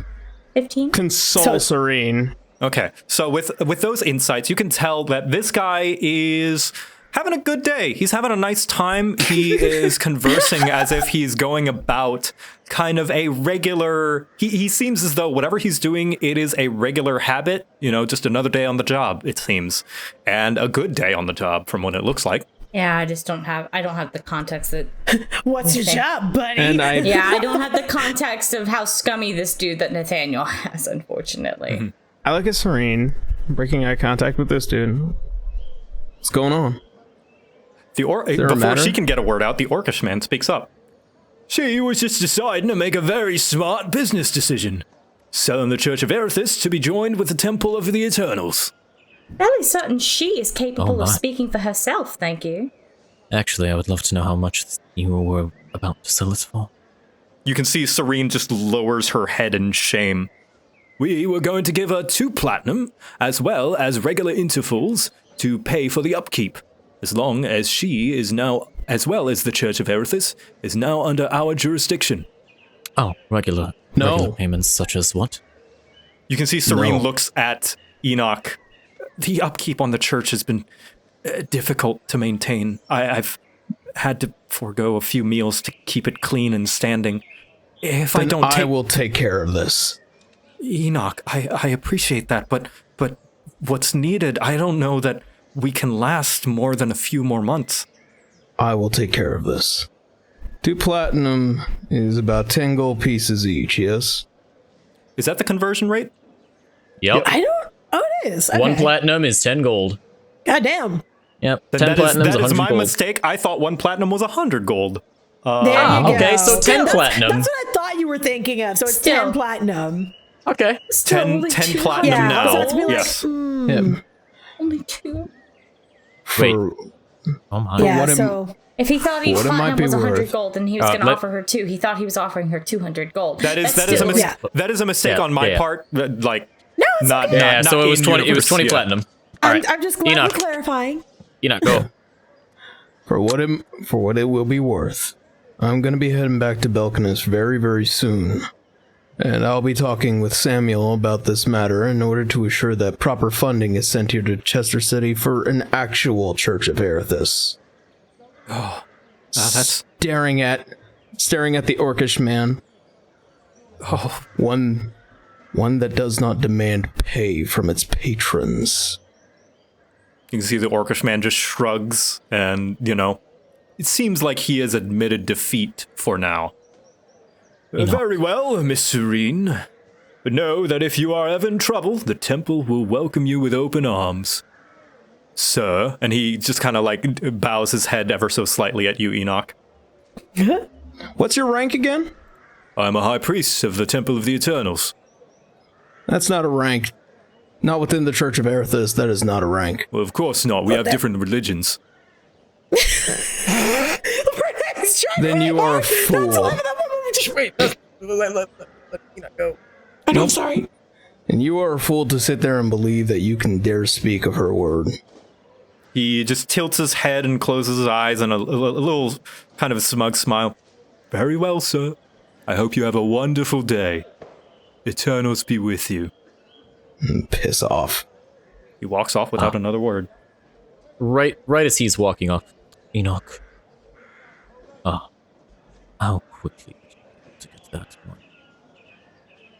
15? console Serene. Okay, so with those insights, you can tell that this guy is having a good day. He's having a nice time. He is conversing as if he's going about kind of a regular... He seems as though whatever he's doing, it is a regular habit. You know, just another day on the job, it seems. And a good day on the job, from what it looks like. Yeah, I just don't have the context that... What's your job, buddy? And I don't have the context of how scummy this dude that Nathaniel has, unfortunately. I look at Serene, breaking eye contact with this dude. What's going on? Before she can get a word out, the Orcish man speaks up. She was just deciding to make a very smart business decision. Selling the Church of Erithus to be joined with the Temple of the Eternals. Fairly certain she is capable of my. speaking for herself, thank you. Actually, I would love to know how much you were about to sell it for. You can see Serene just lowers her head in shame. We were going to give her 2 platinum, as well as regular intervals, to pay for the upkeep. As long as she is now, as well as the Church of Erithus, is now under our jurisdiction. Oh, regular payments such as what? You can see Serene looks at Enoch. The upkeep on the church has been difficult to maintain. I've had to forego a few meals to keep it clean and standing. If I will take care of this. Enoch, I appreciate that, but what's needed, I don't know that we can last more than a few more months. I will take care of this. 2 platinum is about 10 gold pieces each, yes? Is that the conversion rate? Yep. I don't. Oh, it is. Okay. 1 platinum is 10 gold. God damn. Yep. Then 10 platinum is that 100 is my gold. mistake. I thought 1 platinum was 100 gold. There you go. Okay, so 10 platinum. That's what I thought you were thinking of. So it's Still. 10 platinum. Okay. Still 10 only 10 200 platinum Yeah, I now. was about to be like, Yes. Yeah. Only 2. Wait. Oh my. Yeah, what so If he thought each What it might platinum be was 100 worth. gold, then he was going to let- offer her 2. He thought he was offering her 200 gold. That is That's a still- mistake. Yeah. That is a mistake Yeah, on my yeah. part. Like, no, it's not, okay. not, Yeah, not so it was in 20. It was universe, 20 yeah. platinum. All right. I'm just glad Enoch. we're clarifying. Enoch, go. For what it will be worth, I'm going to be heading back to Belkinus very, very soon. And I'll be talking with Samuel about this matter in order to assure that proper funding is sent here to Chester City for an actual Church of Erithus. That's Staring at the Orcish man. One that does not demand pay from its patrons. You can see the Orcish man just shrugs, and it seems like he has admitted defeat for now. Very well, Miss Serene. But know that if you are ever in trouble, the temple will welcome you with open arms. Sir, and he just kind of like bows his head ever so slightly at you, Enoch. What's your rank again? I'm a high priest of the Temple of the Eternals. That's not a rank. Not within the Church of Erithus, that is not a rank. Well, of course not. We have different religions. Then you are a fool. Wait. Let go. I'm sorry. And you are a fool to sit there and believe that you can dare speak of her word. He just tilts his head and closes his eyes and a little kind of smug smile. Very well, sir. I hope you have a wonderful day. Eternals be with you. Piss off. He walks off without another word. Right as he's walking off, Enoch. How quickly to get to that one?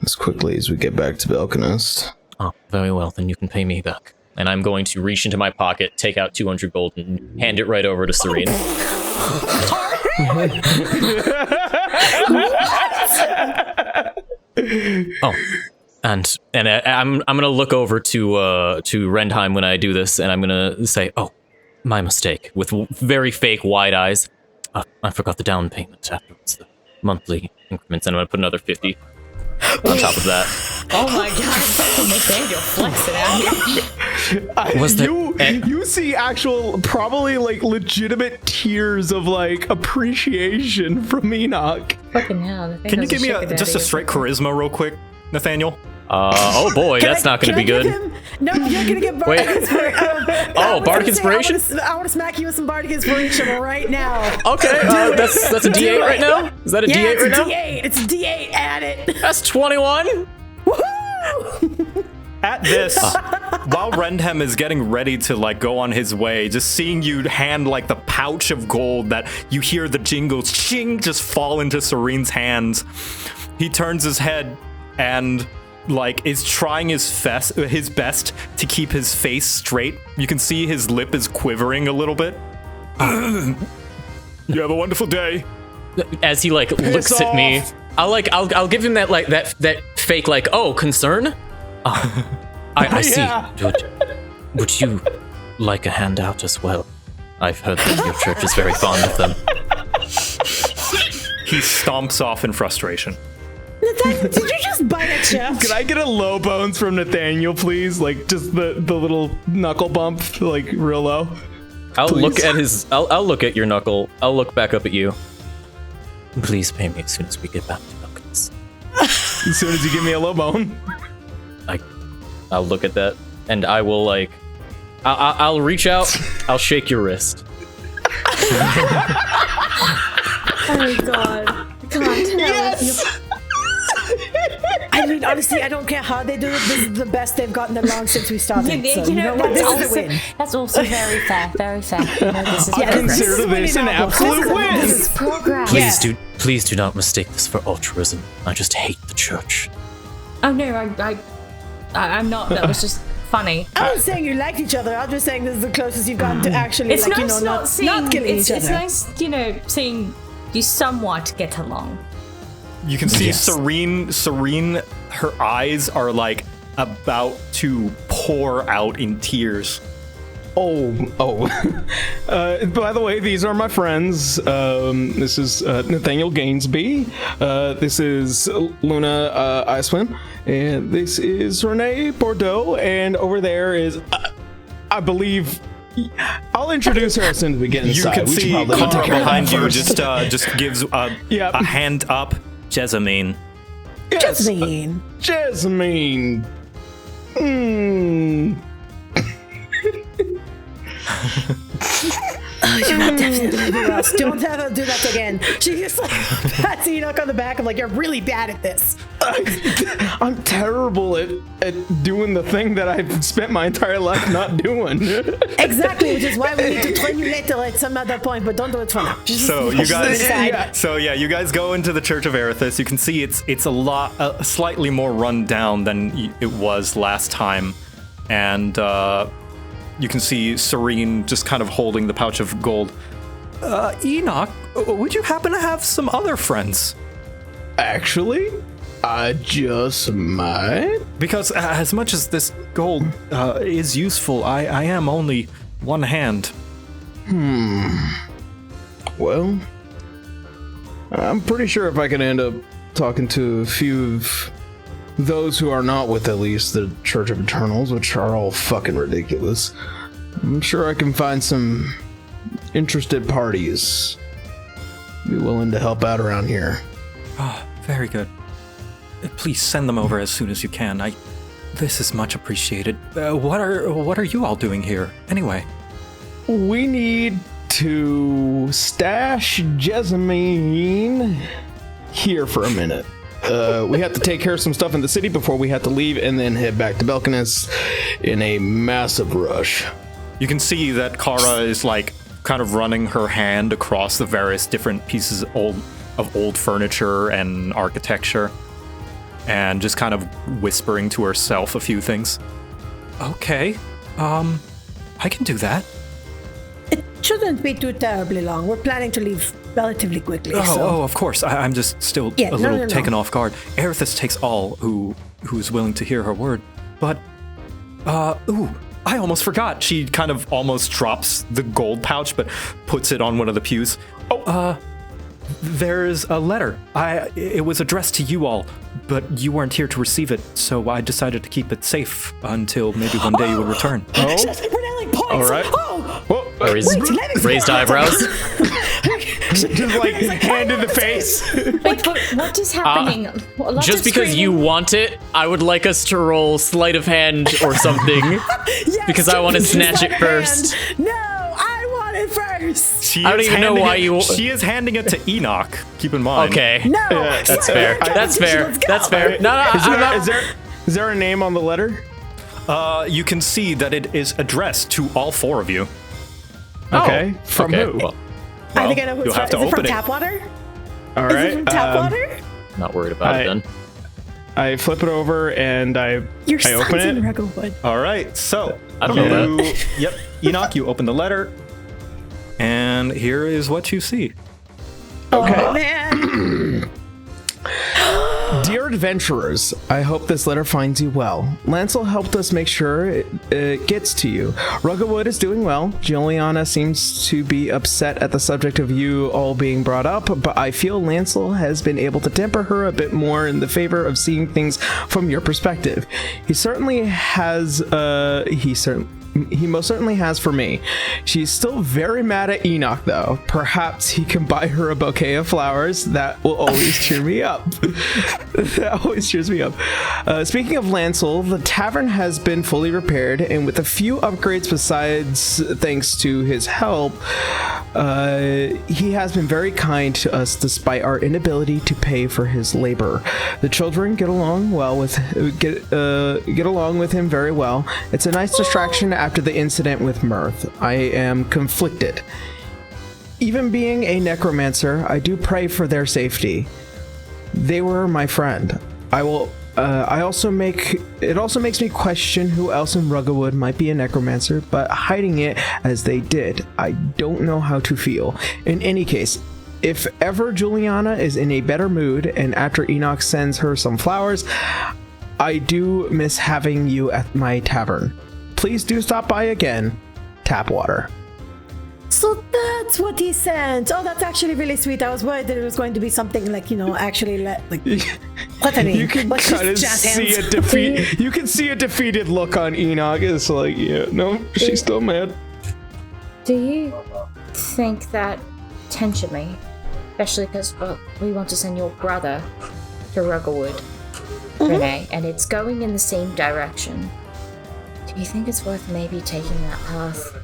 As quickly as we get back to Belkinus. Oh, very well, then you can pay me back. And I'm going to reach into my pocket, take out 200 gold, and hand it right over to Serene. And I'm gonna look over to Rendheim when I do this, and I'm gonna say, "Oh, my mistake." With very fake wide eyes, I forgot the down payment afterwards, the monthly increments, and I'm gonna put another 50 on top of that. Oh my god, Nathaniel flexing out here. You see actual, probably like legitimate tears of like appreciation from Enoch. Fucking hell. Can you give me just a straight charisma real quick, Nathaniel? Oh boy, that's not going to be good. No, you're going to get Bardic Inspiration. Bardic Inspiration? I want to smack you with some Bardic Inspiration right now. Okay, that's a D8 right now? Is that a D8 right now? It's a D8, add it. That's 21. Woohoo! At this, while Rendhem is getting ready to like go on his way, just seeing you hand like the pouch of gold that you hear the jingles ching just fall into Serene's hands, he turns his head and like is trying his best to keep his face straight. You can see his lip is quivering a little bit. You have a wonderful day. As he like looks at me, I'll give him that fake like, oh, concern. I see. Yeah. Would you like a handout as well? I've heard that your church is very fond of them. He stomps off in frustration. Nathaniel, did you just bite a chest? Can I get a low bones from Nathaniel, please? Like just the little knuckle bump, like real low. I'll look at your knuckle. I'll look back up at you. Please pay me as soon as we get back to Belkinus. As soon as you give me a low bone. I'll look at that, and I will like, I'll reach out, I'll shake your wrist. Oh my god. Come on, yes! I mean, honestly, I don't care how they do it. This is the best they've gotten along since we started. So, you know what? This is a win. That's also very fair. Very fair. You know, this is I consider this an absolute win. This is progress. Please do not mistake this for altruism. I just hate the church. Oh no, I'm not. That was just funny. I wasn't saying you liked each other. I'm just saying this is the closest you've gotten to actually, It's like, nice not killing each other. It's nice, seeing you somewhat get along. You can see Serene, her eyes are like about to pour out in tears. Oh. By the way, these are my friends. This is Nathaniel Gainsby. This is Luna Icewind. And this is Renee Bordeaux. And over there is, I believe, I'll introduce her as soon as we get inside. You can see Cara behind you just gives a hand up. Jessamine. Yes, Jasmine. Jasmine. Oh, you will definitely do us. Don't ever do that again. She just like pats Enoch on the back. I'm like, you're really bad at this. I'm terrible at doing the thing that I've spent my entire life not doing. Exactly, which is why we need to train you later at some other point, but don't do it for now. So you guys go into the Church of Erithus. You can see it's a slightly more run down than it was last time, and you can see Serene just kind of holding the pouch of gold. Enoch, would you happen to have some other friends? Actually, I just might. Because as much as this gold is useful, I am only one hand. Well, I'm pretty sure if I can end up talking to a few of those who are not with at least the Church of Eternals, which are all fucking ridiculous, I'm sure I can find some interested parties be willing to help out around here. Oh, very good. Please send them over as soon as you can. This is much appreciated. What are you all doing here, anyway? We need to stash Jessamine here for a minute. We have to take care of some stuff in the city before we have to leave and then head back to Belkinus in a massive rush. You can see that Cara is like kind of running her hand across the various different pieces of old furniture and architecture and just kind of whispering to herself a few things. Okay, I can do that. It shouldn't be too terribly long. We're planning to leave relatively quickly. Oh, of course. I'm just still a little taken off guard. Erithus takes all who's willing to hear her word. But, I almost forgot. She kind of almost drops the gold pouch, but puts it on one of the pews. There's a letter. It was addressed to you all, but you weren't here to receive it, so I decided to keep it safe until maybe one day you would return. We're nailing points. All right. Raised eyebrows. Just like hand in the face. Wait, what is happening? Just because you want it, I would like us to roll sleight of hand or something. Yes, because I want to snatch it hand. first. No, I want it first. I don't even know why you. She is handing it to Enoch. Keep in mind. Okay. No, That's fair. That's fair. That's fair. No, I'm not. Is there a name on the letter? You can see that it is addressed to all four of you. Okay. From okay. who? Well, I think I know who's you'll have to Is it from open it. Tapwater? All Is right. it from Tapwater? not worried about it then. I flip it over and I Your I open son's in it. Rugglewood. All right, so I don't know that. Yep, Enoch, you open the letter, and here is what you see. Okay. Oh, man. Dear adventurers, I hope this letter finds you well. Lancel helped us make sure it gets to you. Rugglewood is doing well. Juliana seems to be upset at the subject of you all being brought up, but I feel Lancel has been able to temper her a bit more in the favor of seeing things from your perspective. He certainly has, he most certainly has for me. She's still very mad at Enoch, though. Perhaps he can buy her a bouquet of flowers. That will always cheer me up. That always cheers me up. Speaking of Lancel, the tavern has been fully repaired, and with a few upgrades besides, thanks to his help, he has been very kind to us despite our inability to pay for his labor. The children get along well with get along with him very well. It's a nice distraction after the incident with Mirth. I am conflicted. Even being a necromancer, I do pray for their safety. They were my friend. It also makes me question who else in Rugglewood might be a necromancer, but hiding it as they did, I don't know how to feel. In any case, if ever Juliana is in a better mood and after Enoch sends her some flowers, I do miss having you at my tavern. Please do stop by again. Tapwater. So that's what he sent. Oh, that's actually really sweet. I was worried that it was going to be something like, actually gluttony. You can kind of see a defeat. You can see a defeated look on Enoch. It's like, yeah, no, she's still mad. Do you think that potentially, especially because we want to send your brother to Rugglewood, Renee, and it's going in the same direction, do you think it's worth maybe taking that path?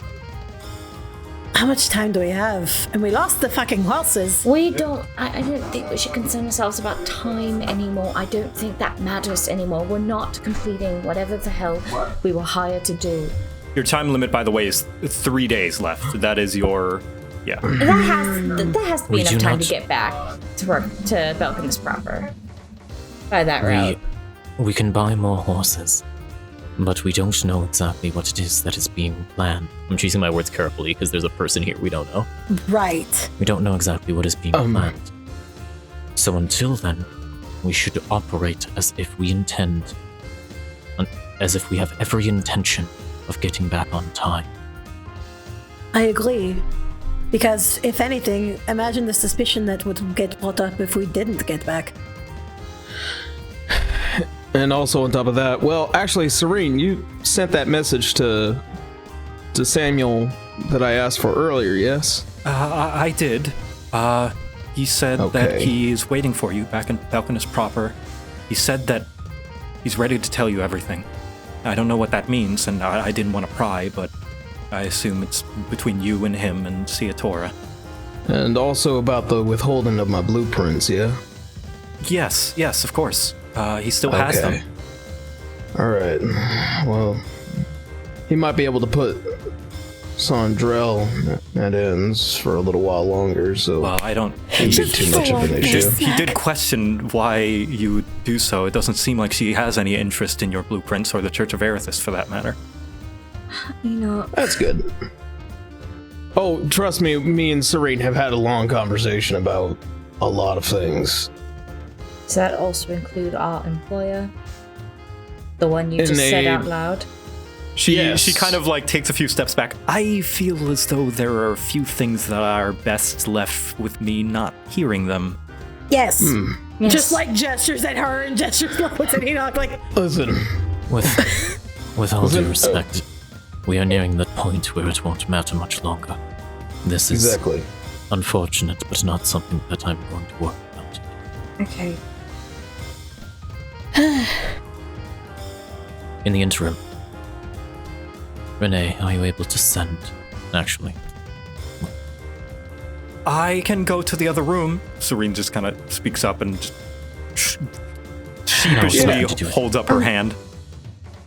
How much time do we have? And we lost the fucking horses. I don't think we should concern ourselves about time anymore. I don't think that matters anymore. We're not completing whatever the hell we were hired to do. Your time limit, by the way, is 3 days left. That is your, yeah. That has to be enough time to get back to Belkinus proper by that route. We can buy more horses, but we don't know exactly what it is that is being planned. I'm choosing my words carefully because there's a person here we don't know. Right. We don't know exactly what is being planned. So until then, we should operate as if we have every intention of getting back on time. I agree. Because if anything, imagine the suspicion that would get brought up if we didn't get back. And also on top of that, well, actually, Serene, you sent that message to Samuel that I asked for earlier, yes? I did. He said that he is waiting for you back in Belkinus proper. He said that he's ready to tell you everything. I don't know what that means, and I didn't want to pry, but I assume it's between you and him and Ciatora. And also about the withholding of my blueprints, yeah? Yes, of course. He still has them. Alright. Well, he might be able to put Sondrel at ends for a little while longer, so... Well, I don't... Shouldn't be too much of an issue. He did question why you would do so. It doesn't seem like she has any interest in your blueprints or the Church of Erithus, for that matter. That's good. Oh, trust me, me and Serene have had a long conversation about a lot of things. Does that also include our employer? The one you just said out loud? She kind of like takes a few steps back. I feel as though there are a few things that are best left with me not hearing them. Yes. Yes. Just like gestures at her and gestures looks at Enoch like, Listen. With all due respect, we are nearing that point where it won't matter much longer. This is Exactly. unfortunate, but not something that I'm going to worry about. Okay. In the interim, Renee, are you able to send, actually? I can go to the other room. Serene just kind of speaks up and sheepishly holds up her hand.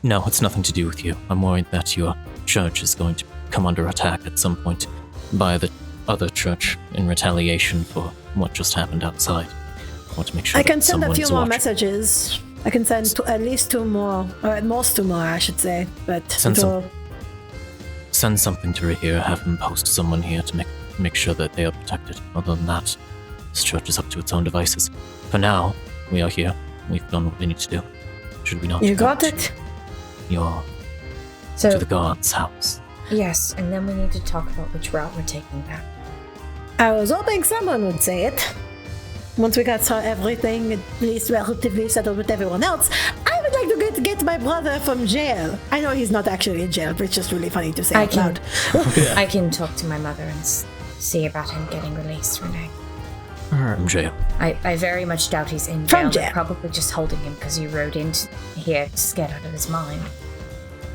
No, it's nothing to do with you. I'm worried that your church is going to come under attack at some point by the other church in retaliation for what just happened outside. I want to make sure I can that send a someone few is more watching. messages. I can send at least 2 more, or at most 2 more, I should say. But Send it'll- Send something to Rahir, have him post someone here to make sure that they are protected. Other than that, this church is up to its own devices. For now, we are here. We've done what we need to do. Should we not? You go got to it? So, to the guard's house. yes, and then we need to talk about which route we're taking back. I was hoping someone would say it. Once we got everything at least relatively settled with everyone else, I would like to get my brother from jail. I know he's not actually in jail, but it's just really funny to say out loud. I can talk to my mother and see about him getting released, Renee. From jail. I very much doubt he's in From jail. jail. They're probably just holding him because he rode into here to get out of his mind.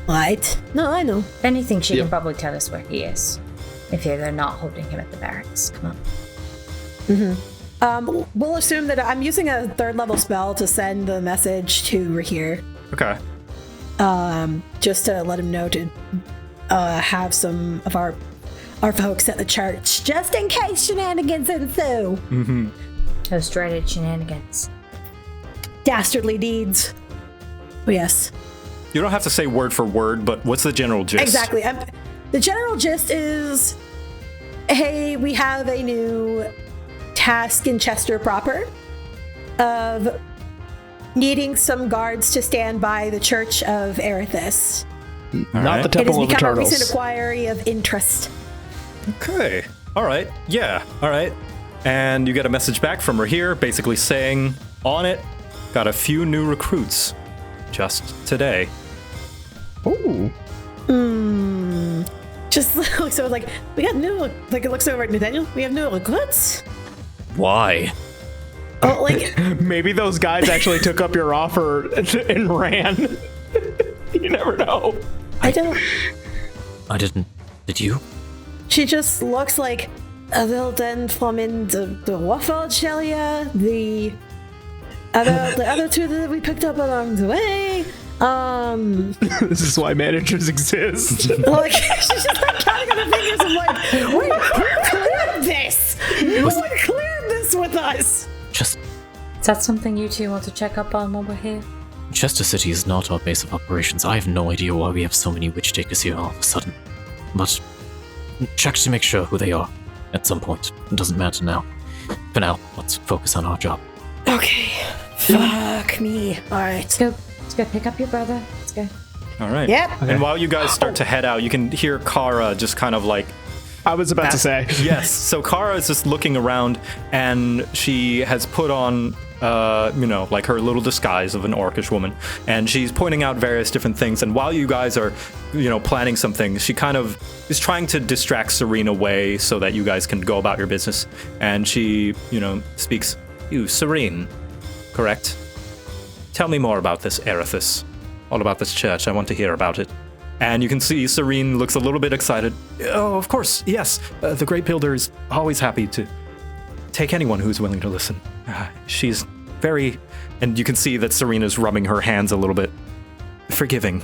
Right? No, I know. If anything, she can probably tell us where he is. If they're not holding him at the barracks. Come on. We'll assume that I'm using a 3rd level spell to send the message to Rahir. Okay. Just to let him know to have some of our folks at the church, just in case shenanigans ensue. Those dreaded shenanigans. Dastardly deeds. Oh, yes. You don't have to say word for word, but what's the general gist? Exactly. The general gist is, hey, we have a new task in Chester proper of needing some guards to stand by the Church of Erithus. Not the It has Temple of become a Eternals. recent inquiry of interest. Okay. All right. Yeah. All right. And you get a message back from Rahir basically saying, on it, got a few new recruits just today. Ooh. Just looks over like, we got new, like it looks over at Nathaniel, we have new recruits? Why? Oh, like, Maybe those guys actually took up your offer and ran. You never know. I don't, I didn't. Did you? she just looks like, well then from in the Warforged area, the other 2 that we picked up along the way, This is why managers exist. like, she's just like counting on her fingers and like, wait, who cleared this? No one cleared this with us. Just Is that something you two want to check up on while we're here? Chester City is not our base of operations. I have no idea why we have so many witch takers here all of a sudden. But check to make sure who they are at some point. It doesn't matter now. For now, let's focus on our job. Okay. Fuck me. Alright. Let's go pick up your brother. Let's go. All right. Yep. And while you guys start to head out, you can hear Kara just kind of like, I was about to say. yes. So Kara is just looking around, and she has put on, like her little disguise of an orcish woman, and she's pointing out various different things. And while you guys are, planning some things, she kind of is trying to distract Serene away so that you guys can go about your business. And she, speaks, "You, Serene, correct? Tell me more about this Erithus. All about this church. I want to hear about it." And you can see Serene looks a little bit excited. "Oh, of course, yes. The Great Builder is always happy to take anyone who's willing to listen. She's very..." And you can see that Serene is rubbing her hands a little bit. "Forgiving."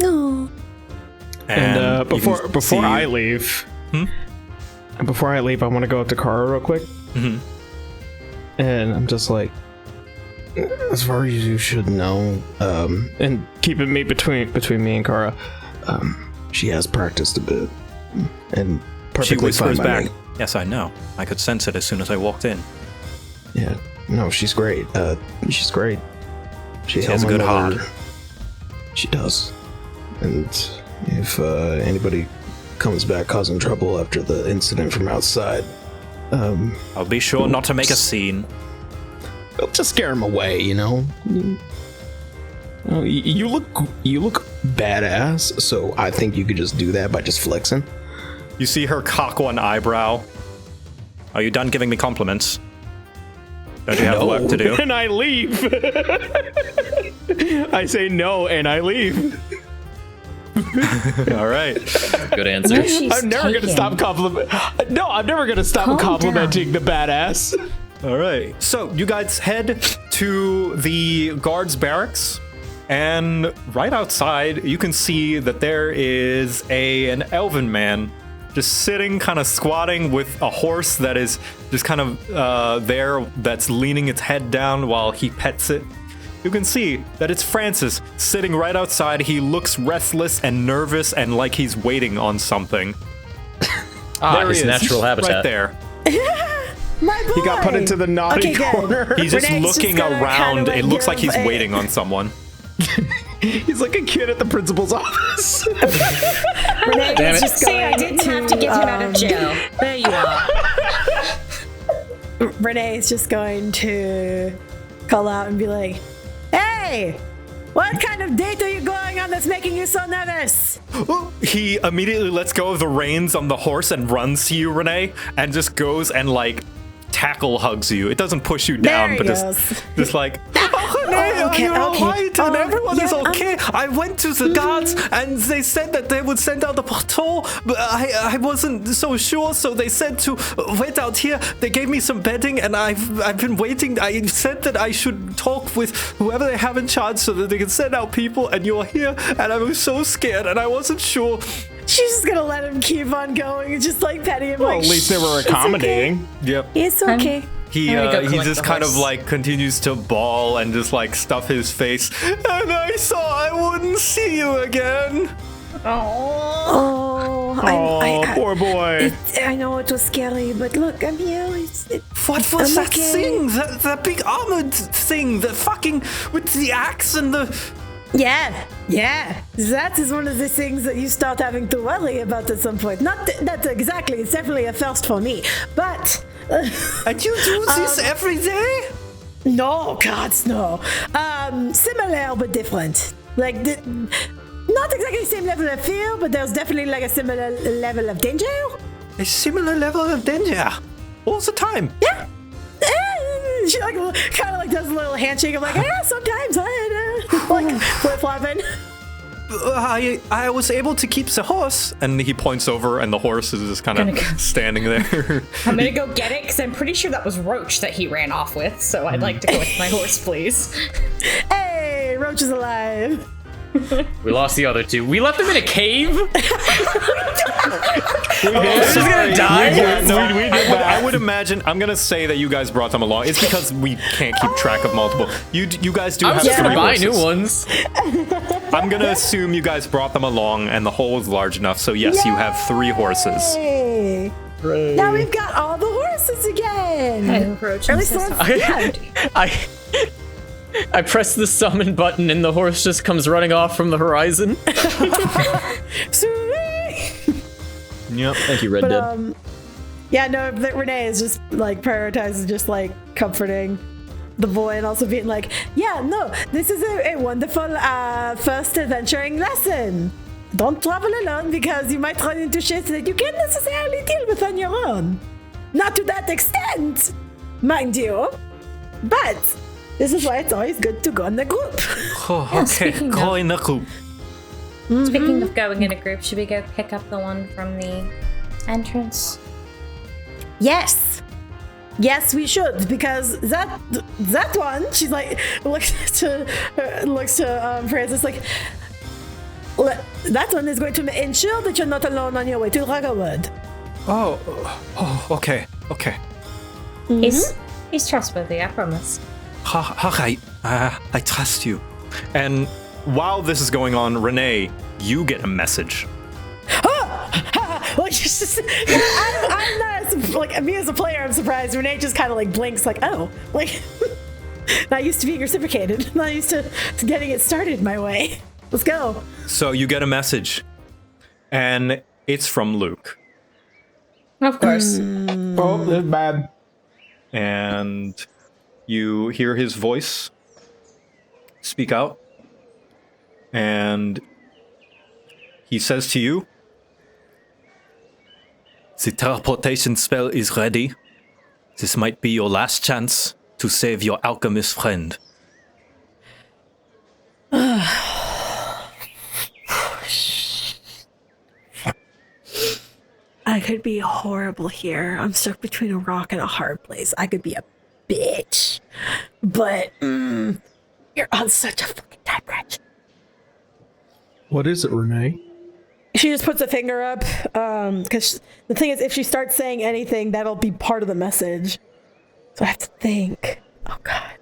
No. And you can before see- I leave, before I leave, I want to go up to Kara real quick. Mhm. And I'm just like, as far as you should know, and keep it between me and Kara, she has practiced a bit, and She perfectly fine whispers by back, me. "Yes, I know. I could sense it as soon as I walked in." Yeah, no, she's great. She's great. She has a good heart. She does. And if anybody comes back causing trouble after the incident from outside, I'll be sure not to make a scene. we'll just scare them away, you know? You look badass, so I think you could just do that by just flexing. You see her cock one eyebrow. Are you done giving me compliments? Don't you have work to do? And I leave. I say no, and I leave. All right. Good answer. I'm never gonna stop complimenting the badass. All right. So you guys head to the guards' barracks, and right outside you can see that there is an elven man just sitting, kind of squatting with a horse that is just kind of there, that's leaning its head down while he pets it. You can see that it's Francis sitting right outside. He looks restless and nervous and like he's waiting on something. There his he is, natural habitat. right there. My boy! He got put into the naughty Okay, good. corner. He's just Renee's looking just gonna around. kind of It looks like he's give waiting on someone. He's like a kid at the principal's office. Renee Damn is it. just See, I going didn't have to get him out of jail. There you are. Renee is just going to call out and be like, "Hey, what kind of date are you going on that's making you so nervous?" He immediately lets go of the reins on the horse and runs to you, Renee, and just goes and like tackle hugs you. It doesn't push you down, There but he just like, "Oh, Renee, okay, are you okay. alright? And everyone is yeah, okay. I went to the guards and they said that they would send out a patrol, but I wasn't so sure, so they said to wait out here. They gave me some bedding and I've been waiting. I said that I should talk with whoever they have in charge so that they can send out people, and you're here, and I was so scared and I wasn't sure." She's just gonna let him keep on going, just like petting him. Well, like, at least they were accommodating. Yep. It's okay. He I'm gonna go he collect just the kind of horse. like continues to bawl and just like stuff his face. And I thought I wouldn't see you again. Oh, Poor boy. I know it was scary, but look, I'm here. What was I'm that okay. thing? The big armored thing, the fucking with the axe and the. Yeah. That is one of the things that you start having to worry about at some point. Not that exactly. It's definitely a first for me, but. And you do this every day? No, gods, no. Similar but different. Like, not exactly the same level of fear, but there's definitely like a similar level of danger. A similar level of danger all the time. Yeah. She like kind of like does a little handshake. I'm like, sometimes I like flip flopping. I was able to keep the horse, and he points over, and the horse is just kind of standing there. I'm gonna go get it because I'm pretty sure that was Roach that he ran off with. So I'd like to go with my horse, please. Hey, Roach is alive. We lost the other two. We left them in a cave? Sorry. just gonna die? I would imagine. I'm gonna say that you guys brought them along. It's because we can't keep track of multiple. You guys do I have was just three gonna buy horses. new ones. I'm gonna assume you guys brought them along, and the hole is large enough. So yes, you have 3 horses. Hey. Now we've got all the horses again. And Roach At least insists one- on- yeah. I press the summon button and the horse just comes running off from the horizon. Sweet. Yep. Thank you, Red But Dead. yeah, no, but Renee is just like prioritizing just like comforting the boy and also being like, yeah, no, this is a wonderful first adventuring lesson. Don't travel alone because you might run into shit that you can't necessarily deal with on your own. Not to that extent, mind you, but this is why it's always good to go in the group. Oh, okay. speaking of- Go in the coop. Speaking of going in a group, should we go pick up the one from the entrance? Yes, we should, because that one, she's like looks to Francis like, that one is going to ensure that you're not alone on your way to Raggerwood. Oh, okay. He's trustworthy, I promise. Alright, I trust you. And while this is going on, Renee, you get a message. Like, I'm not like me as a player. I'm surprised. Renee just kind of like blinks, like, oh, like not used to being reciprocated. Not used to getting it started my way. Let's go. So you get a message, and it's from Luke. Of course. Oh, that's bad. And you hear his voice speak out, and he says to you, "The teleportation spell is ready. This might be your last chance to save your alchemist friend." I could be horrible here. I'm stuck between a rock and a hard place. I could be a bitch. But, you're on such a fucking tight stretch. What is it, Renee? She just puts a finger up, because the thing is, if she starts saying anything, that'll be part of the message. So I have to think. Oh, God.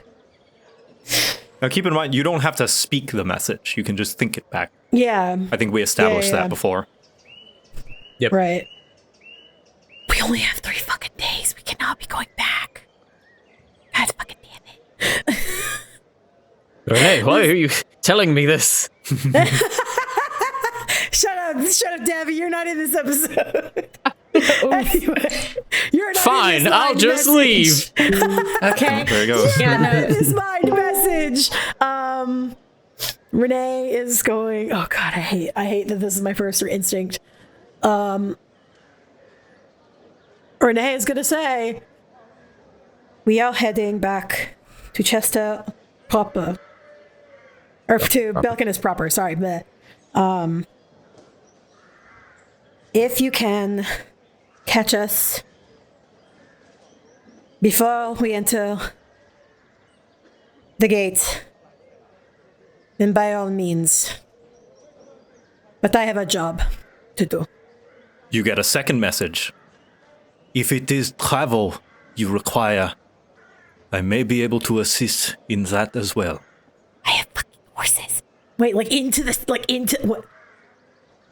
Now keep in mind, you don't have to speak the message. You can just think it back. Yeah. I think we established Yeah. that before. Right. We only have 3 fucking days. We cannot be going back. God fucking damn it. Renee, why are you telling me this? Shut up, Davy. You're not in this episode. Anyway, you're not Fine, in this I'll mind just message. Okay. There you go. Yeah, no. This mind message. Renee is going. Oh God, I hate that this is my first instinct. Renee is gonna say, "We are heading back to Chester proper, or to Belkinus proper." Sorry, but if you can catch us before we enter the gate, then by all means. But I have a job to do. You get a second message. "If it is travel you require, I may be able to assist in that as well." I have fucking horses. Wait, into what?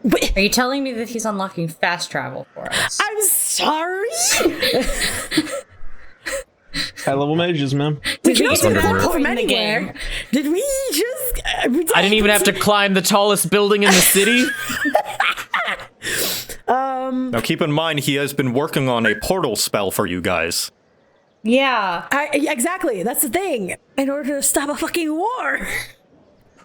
Wait, Are you telling me that he's unlocking fast travel for us? I'm sorry. High level mages, man. We can we also get to that teleport point from in the anywhere. game? Did we just? I didn't even have to climb the tallest building in the city. Now keep in mind, he has been working on a portal spell for you guys. Yeah. Exactly. That's the thing. In order to stop a fucking war.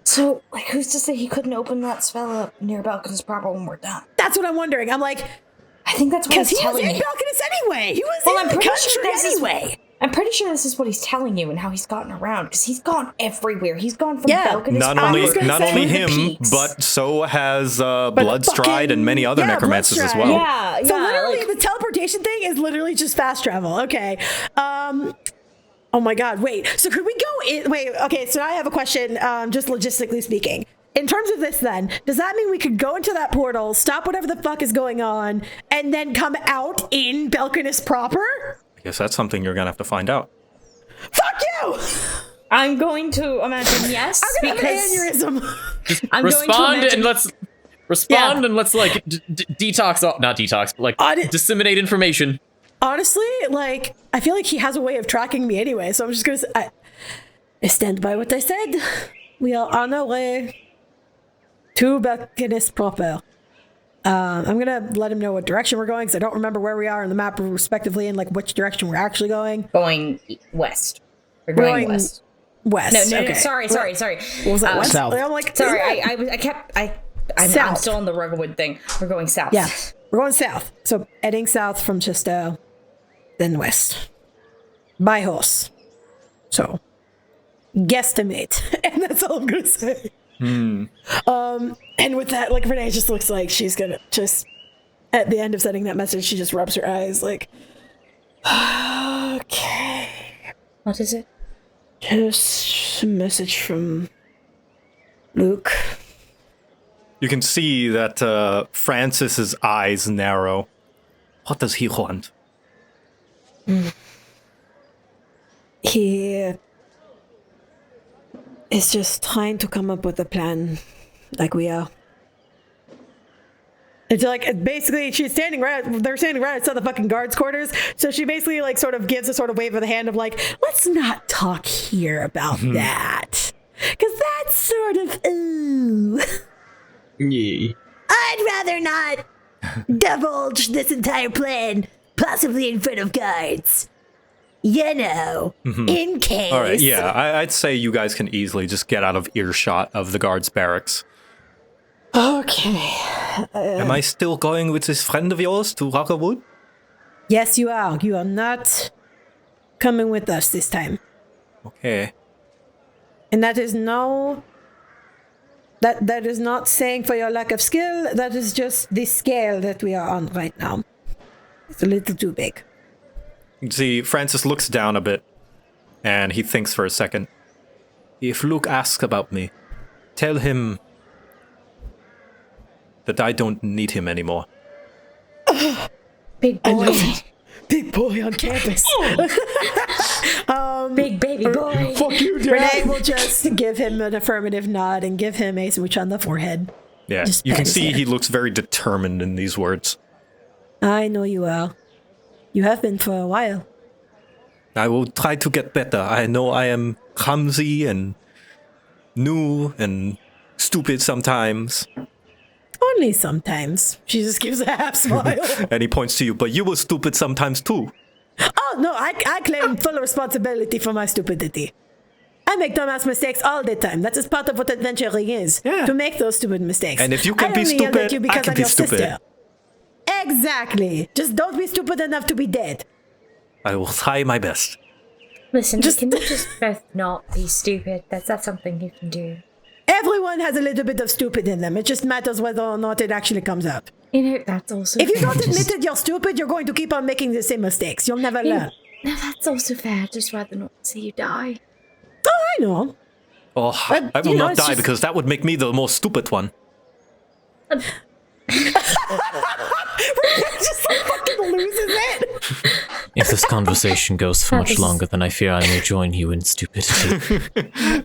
So, like, who's to say he couldn't open that spell up near Belkinus proper when we're done? That's what I'm wondering. I'm like, I think that's what because he's he was telling in me. Belkinus anyway. He was Well, in I'm the pretty country sure this is- anyway. I'm pretty sure this is what he's telling you and how he's gotten around, because he's gone everywhere. He's gone from Yeah. Belkinus Not proper only was gonna not say- only to the him, peaks. but so has Bloodstride and many other necromancers as Bloodstride. well. Yeah, So yeah, literally, like- the teleportation thing is literally just fast travel. Okay. Oh my God. Wait. So could we go in? Wait. Okay. So I have a question. Just logistically speaking, in terms of this, then does that mean we could go into that portal, stop whatever the fuck is going on, and then come out in Belkinus proper? I guess that's something you're gonna have to find out. Fuck you! I'm going to imagine yes, I'm gonna because have an aneurysm. I'm Respond going to imagine and let's respond Yeah. and let's like detox. Not detox, but like Audit- disseminate information. Honestly, like, I feel like he has a way of tracking me anyway, so I'm just gonna say, I stand by what I said. We are on our way to Belkinus proper. I'm gonna let him know what direction we're going, because I don't remember where we are on the map respectively and like which direction we're actually going. going west. We're going west. West. No, okay. sorry. What was that? West? South. I'm like, Sorry, yeah. I'm South. still on the Ruggerwood thing. We're going south. Yeah, we're going south. So heading south from Chester, then west. By horse. So, guesstimate. And that's all I'm gonna say. And with that, like, Renee just looks like she's gonna just, at the end of sending that message, she just rubs her eyes like, okay. What is it? Just a message from Luke. You can see that Francis's eyes narrow. What does he want? He is just trying to come up with a plan, like we are. It's like, basically, they're standing right outside the fucking guards' quarters, so she basically, like, sort of gives a sort of wave of the hand of, like, let's not talk here about that. Because that's sort of, ooh. Yeah. I'd rather not divulge this entire plan, possibly in front of guards. You know, in case. All right, yeah, I'd say you guys can easily just get out of earshot of the guards' barracks. Okay. Am I still going with this friend of yours to Rockwood? Yes, you are. You are not coming with us this time. Okay. And that is that is not saying for your lack of skill. That is just the scale that we are on right now. It's a little too big. See, Francis looks down a bit, and he thinks for a second. If Luke asks about me, tell him that I don't need him anymore. Big boy. Big boy on campus. Big baby boy. Fuck you, Dad. Renee will just give him an affirmative nod and give him a smooch on the forehead. Yeah, Just you pat can his see hair. he looks very determined in these words. I know you are. You have been for a while. I will try to get better. I know I am clumsy and new and stupid sometimes. Only sometimes. She just gives a half smile. And he points to you, but you were stupid sometimes too. Oh, no, I claim full responsibility for my stupidity. I make dumbass mistakes all the time. That is part of what adventuring is. Yeah. To make those stupid mistakes. And if you can I be only yelled at stupid, you I because can of be your stupid. sister. Exactly. Just don't be stupid enough to be dead. I will try my best. Listen, can you just both not be stupid? That's something you can do. Everyone has a little bit of stupid in them. It just matters whether or not it actually comes out. You know, that's also If you fair. don't admit that you're stupid, you're going to keep on making the same mistakes. You'll never learn. No, that's also fair. I'd just rather not see you die. Oh, I know. Oh, But, I will you know, not it's die just- because that would make me the more stupid one. Just fucking loses it. If this conversation goes for much This is- longer, then I fear I may join you in stupidity.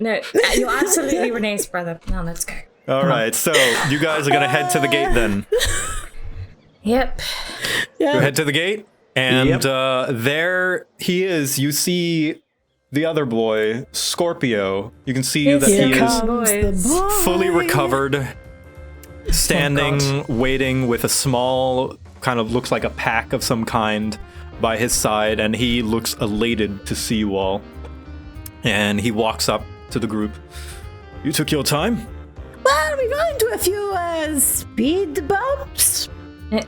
No, you're absolutely Renee's brother. Now let's go. All right, so you guys are going to head to the gate then. Yep. You head to the gate, and there he is. You see the other boy, Scorpio. You can see that he Here is comes the boy. fully recovered, standing, waiting with a small, kind of looks like a pack of some kind by his side, and he looks elated to see you all. And he walks up to the group. You took your time? Well, we ran into a few speed bumps,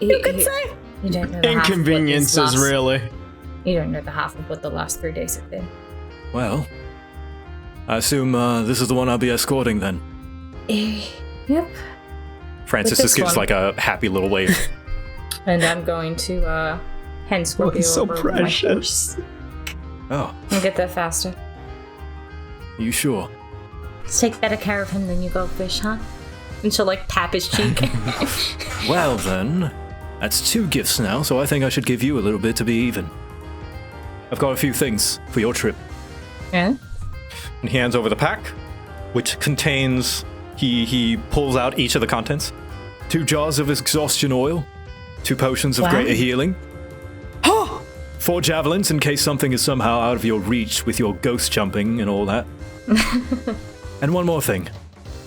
you could say. You don't know the Inconveniences, half of what really. You don't know the half of what the last 3 days have been. Well, I assume this is the one I'll be escorting then. Yep. Francis With just this gives one. like a happy little wave. And I'm going to hand Scorpio it's so over with precious. my horse. Oh, And get there faster. you sure? Let's take better care of him than you goldfish, huh? And she'll like tap his cheek. Well then, that's 2 gifts now, so I think I should give you a little bit to be even. I've got a few things for your trip. Yeah? And he hands over the pack, which contains, he pulls out each of the contents. 2 jars of exhaustion oil, 2 potions of Wow. greater healing, 4 javelins in case something is somehow out of your reach with your ghost jumping and all that. And one more thing,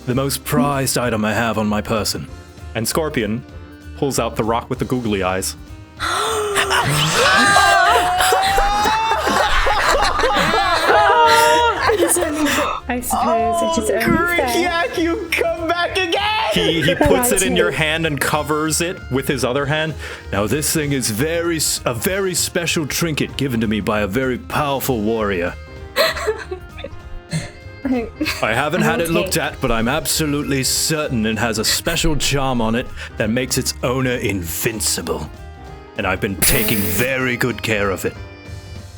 the most prized item I have on my person. And Scorpion pulls out the rock with the googly eyes. I suppose it is only fair. Yak, you come back again! He puts it in your hand and covers it with his other hand. Now this thing is a very special trinket given to me by a very powerful warrior. I haven't had it looked at, but I'm absolutely certain it has a special charm on it that makes its owner invincible. And I've been taking very good care of it.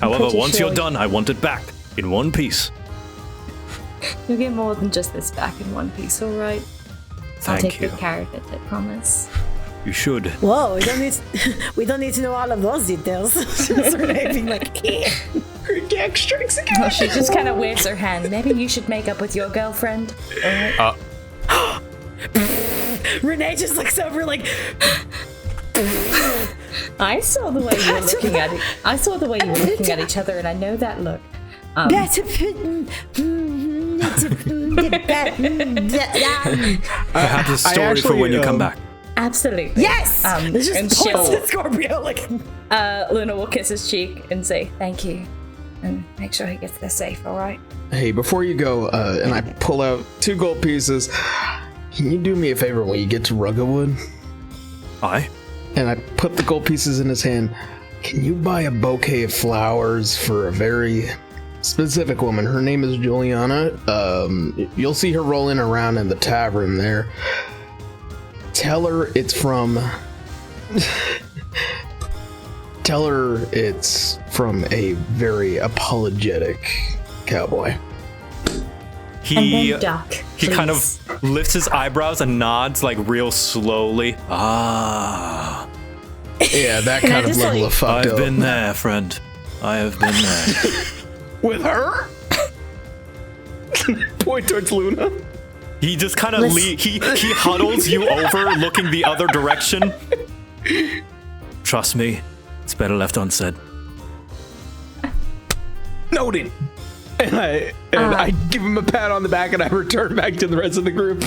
However, pretty once sure you're done, I want it back in one piece. You'll get more than just this back in one piece, alright? I'll Thank take you. good care of it, I promise. You should. Whoa, we don't need to know all of those details. Just Renee being like, Yak strikes again! Well, she just kind of waves her hand. Maybe you should make up with your girlfriend. Alright? Renee just looks over like, I saw the way you were looking at it. I saw the way you were looking at each other, and I know that look. that's a I have a story for when you come back. Absolutely. Yes! And she'll, Scorpio, like... Luna will kiss his cheek and say thank you, and make sure he gets there safe. All right. Hey, before you go, and I pull out 2 gold pieces, can you do me a favor when you get to Ruggedwood? Aye. And I put the gold pieces in his hand. Can you buy a bouquet of flowers for a very specific woman? Her name is Juliana. You'll see her rolling around in the tavern there. Tell her it's from... Tell her it's from a very apologetic cowboy. He And then duck, he kind please. of lifts his eyebrows and nods like real slowly. Ah, Yeah, that kind of just, level like- of fucked I've up. been there, friend. I have been there. With her? Point towards Luna. He just kind of he huddles you over, looking the other direction. Trust me, it's better left unsaid. Noted. And I give him a pat on the back and I return back to the rest of the group.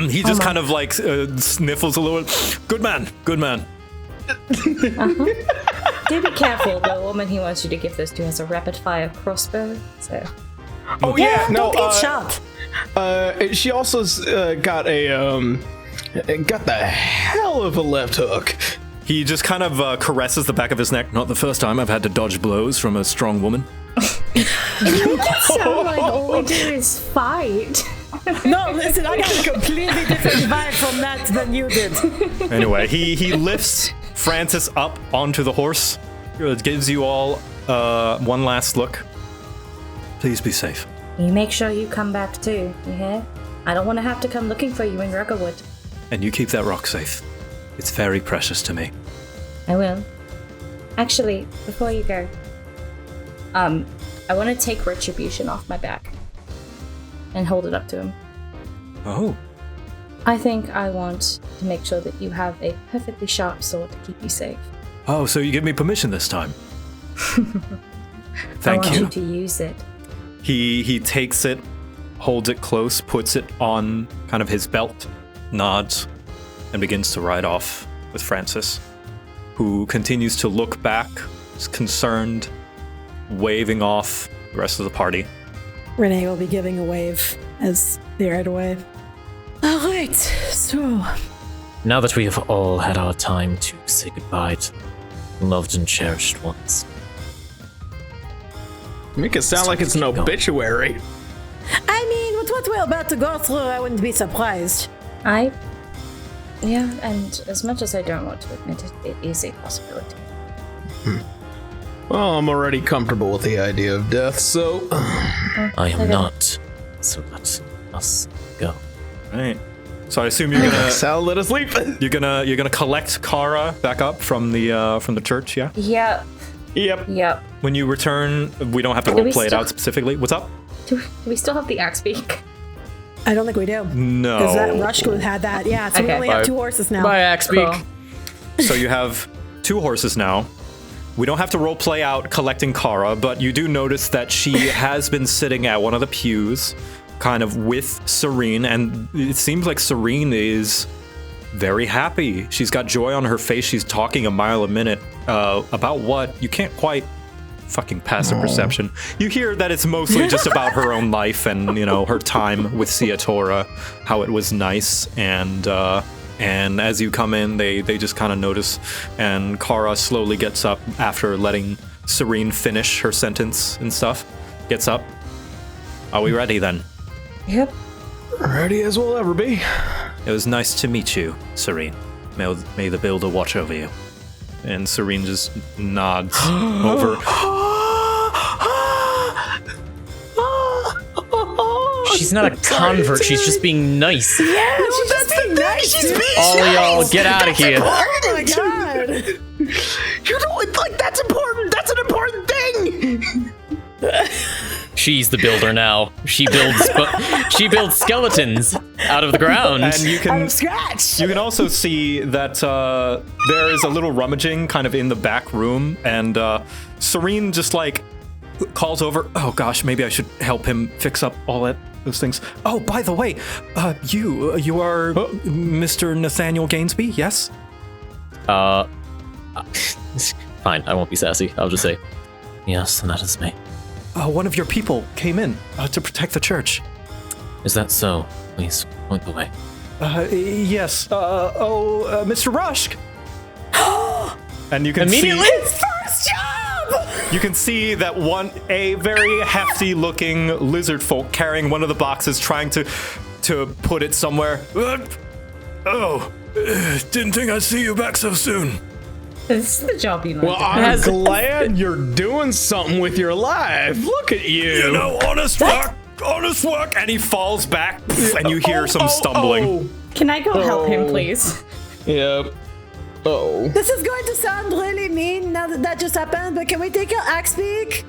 He just kind of like sniffles a little. Good man, good man. Do be careful. The woman he wants you to give this to has a rapid fire crossbow. So Oh yeah, no. Don't get shot. She also got the hell of a left hook. He just kind of caresses the back of his neck. Not the first time I've had to dodge blows from a strong woman. sound like all we do is fight. No, listen, I got a completely different vibe from that than you did. Anyway, he lifts Francis up onto the horse. It gives you all one last look. Please be safe. You make sure you come back too. You hear? I don't want to have to come looking for you in Ruggedwood. And you keep that rock safe. It's very precious to me. I will. Actually, before you go, I want to take retribution off my back and hold it up to him. Oh. I think I want to make sure that you have a perfectly sharp sword to keep you safe. Oh, so you give me permission this time. I Thank want you. you to use it. He takes it, holds it close, puts it on kind of his belt, nods, and begins to ride off with Francis, who continues to look back, is concerned, waving off the rest of the party. Renee will be giving a wave as they ride away. All right, so Now that we have all had our time to say goodbye to loved and cherished ones, Make it sound like it's an obituary. I mean, with what we're about to go through, I wouldn't be surprised. Yeah, and as much as I don't want to admit it, it is a possibility. Well, I'm already comfortable with the idea of death, so I am not. So let us go. All right. So I assume you're gonna Sal, let us sleep. you're gonna collect Kara back up from the church, yeah? Yeah. Yep. When you return, we don't have to Do we role play it still- out specifically. What's up? Do we still have the axe beak? I don't think we do. No. Because that Rushko had that. Yeah, so we Okay. only have 2 horses now. Axebeak. Cool. So you have 2 horses now. We don't have to role play out collecting Kara, but you do notice that she has been sitting at one of the pews, kind of with Serene, and it seems like Serene is very happy. She's got joy on her face. She's talking a mile a minute about what you can't quite fucking passive perception. You hear that it's mostly just about her own life and, you know, her time with Ciatora, how it was nice, and as you come in, they just kind of notice, and Kara slowly gets up after letting Serene finish her sentence and stuff. Gets up. Are we ready then? Yep. Ready as we'll ever be. It was nice to meet you, Serene. May the Builder watch over you. And Serene just nods over. She's not a convert, she's just being nice. Yeah, no, that's the thing. She's being All y'all, get out of here. Oh my god. You know, it's like that's important. That's an important thing. She's the builder now. She builds skeletons out of the ground. And you Out can of scratch. you can also see that there is a little rummaging kind of in the back room, and Serene just like calls over. Oh gosh, maybe I should help him fix up those things. Oh, by the way, you are Mr. Nathaniel Gainsby, yes? Fine, I won't be sassy. I'll just say, yes, and that is me. One of your people came in to protect the church. Is that so? Please, point the way. Yes. Mr. Rushk. And you can Immediately? see First job! you can see that a very hefty-looking lizard folk carrying one of the boxes, trying to put it somewhere. Didn't think I'd see you back so soon. This is the job you know. Well, I'm glad you're doing something with your life. Look at you. You know, honest work. And he falls back, and you hear some stumbling. Can I go help him, please? Yep. Oh. This is going to sound really mean now that just happened, but can we take your axe peek?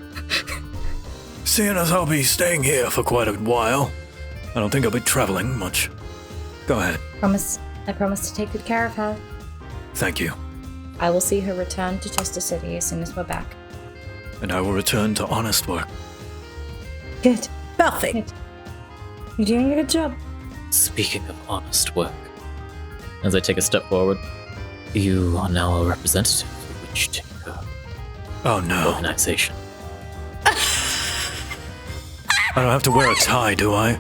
Seeing as I'll be staying here for quite a while, I don't think I'll be traveling much. Go ahead. I promise to take good care of her. Thank you. I will see her return to Chester City as soon as we're back. And I will return to honest work. Good. Perfect. You're doing a good job. Speaking of honest work, as I take a step forward, you are now a representative of Witch Tinker Oh no. organization. I don't have to wear a tie, do I?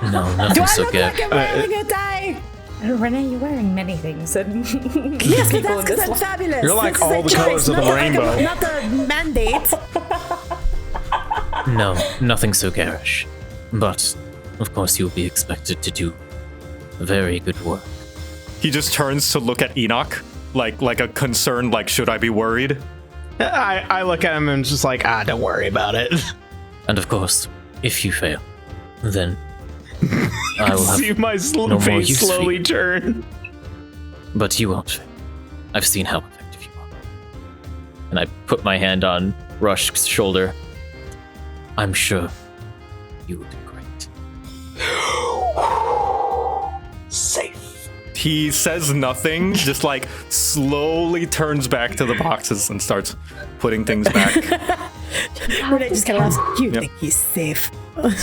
No, Do nothing I so look good. like I'm wearing a tie? Renee, you're wearing many things. And Yes, but people that's in because this I'm life. fabulous. You're like This is all a the choice, colors of the not like rainbow. not a mandate. No, nothing so garish. But, of course, you'll be expected to do very good work. He just turns to look at Enoch, like a concern, like, should I be worried? I look at him and just like, don't worry about it. And of course, if you fail, then I will See have... my no more face use for slowly you. turn. But you won't fail. I've seen how effective you are. And I put my hand on Rush's shoulder. I'm sure you will do great. Safe. He says nothing, just like slowly turns back to the boxes and starts putting things back. Renee just kind of laughs. You think he's safe?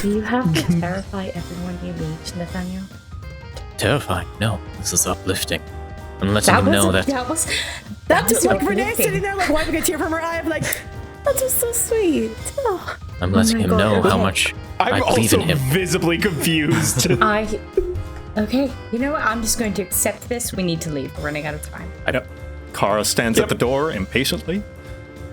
Do you have to terrify everyone you meet, Nathaniel? Terrifying? No, this is uplifting. I'm letting him know that... That's just like uplifting. Renee sitting there, like wiping a tear from her eye. I'm like, that's just so sweet. Oh. I'm letting my him God. know how much I I'm believe also in him. visibly confused. Okay, you know what? I'm just going to accept this. We need to leave. We're running out of time. I don't. Kara stands at the door impatiently.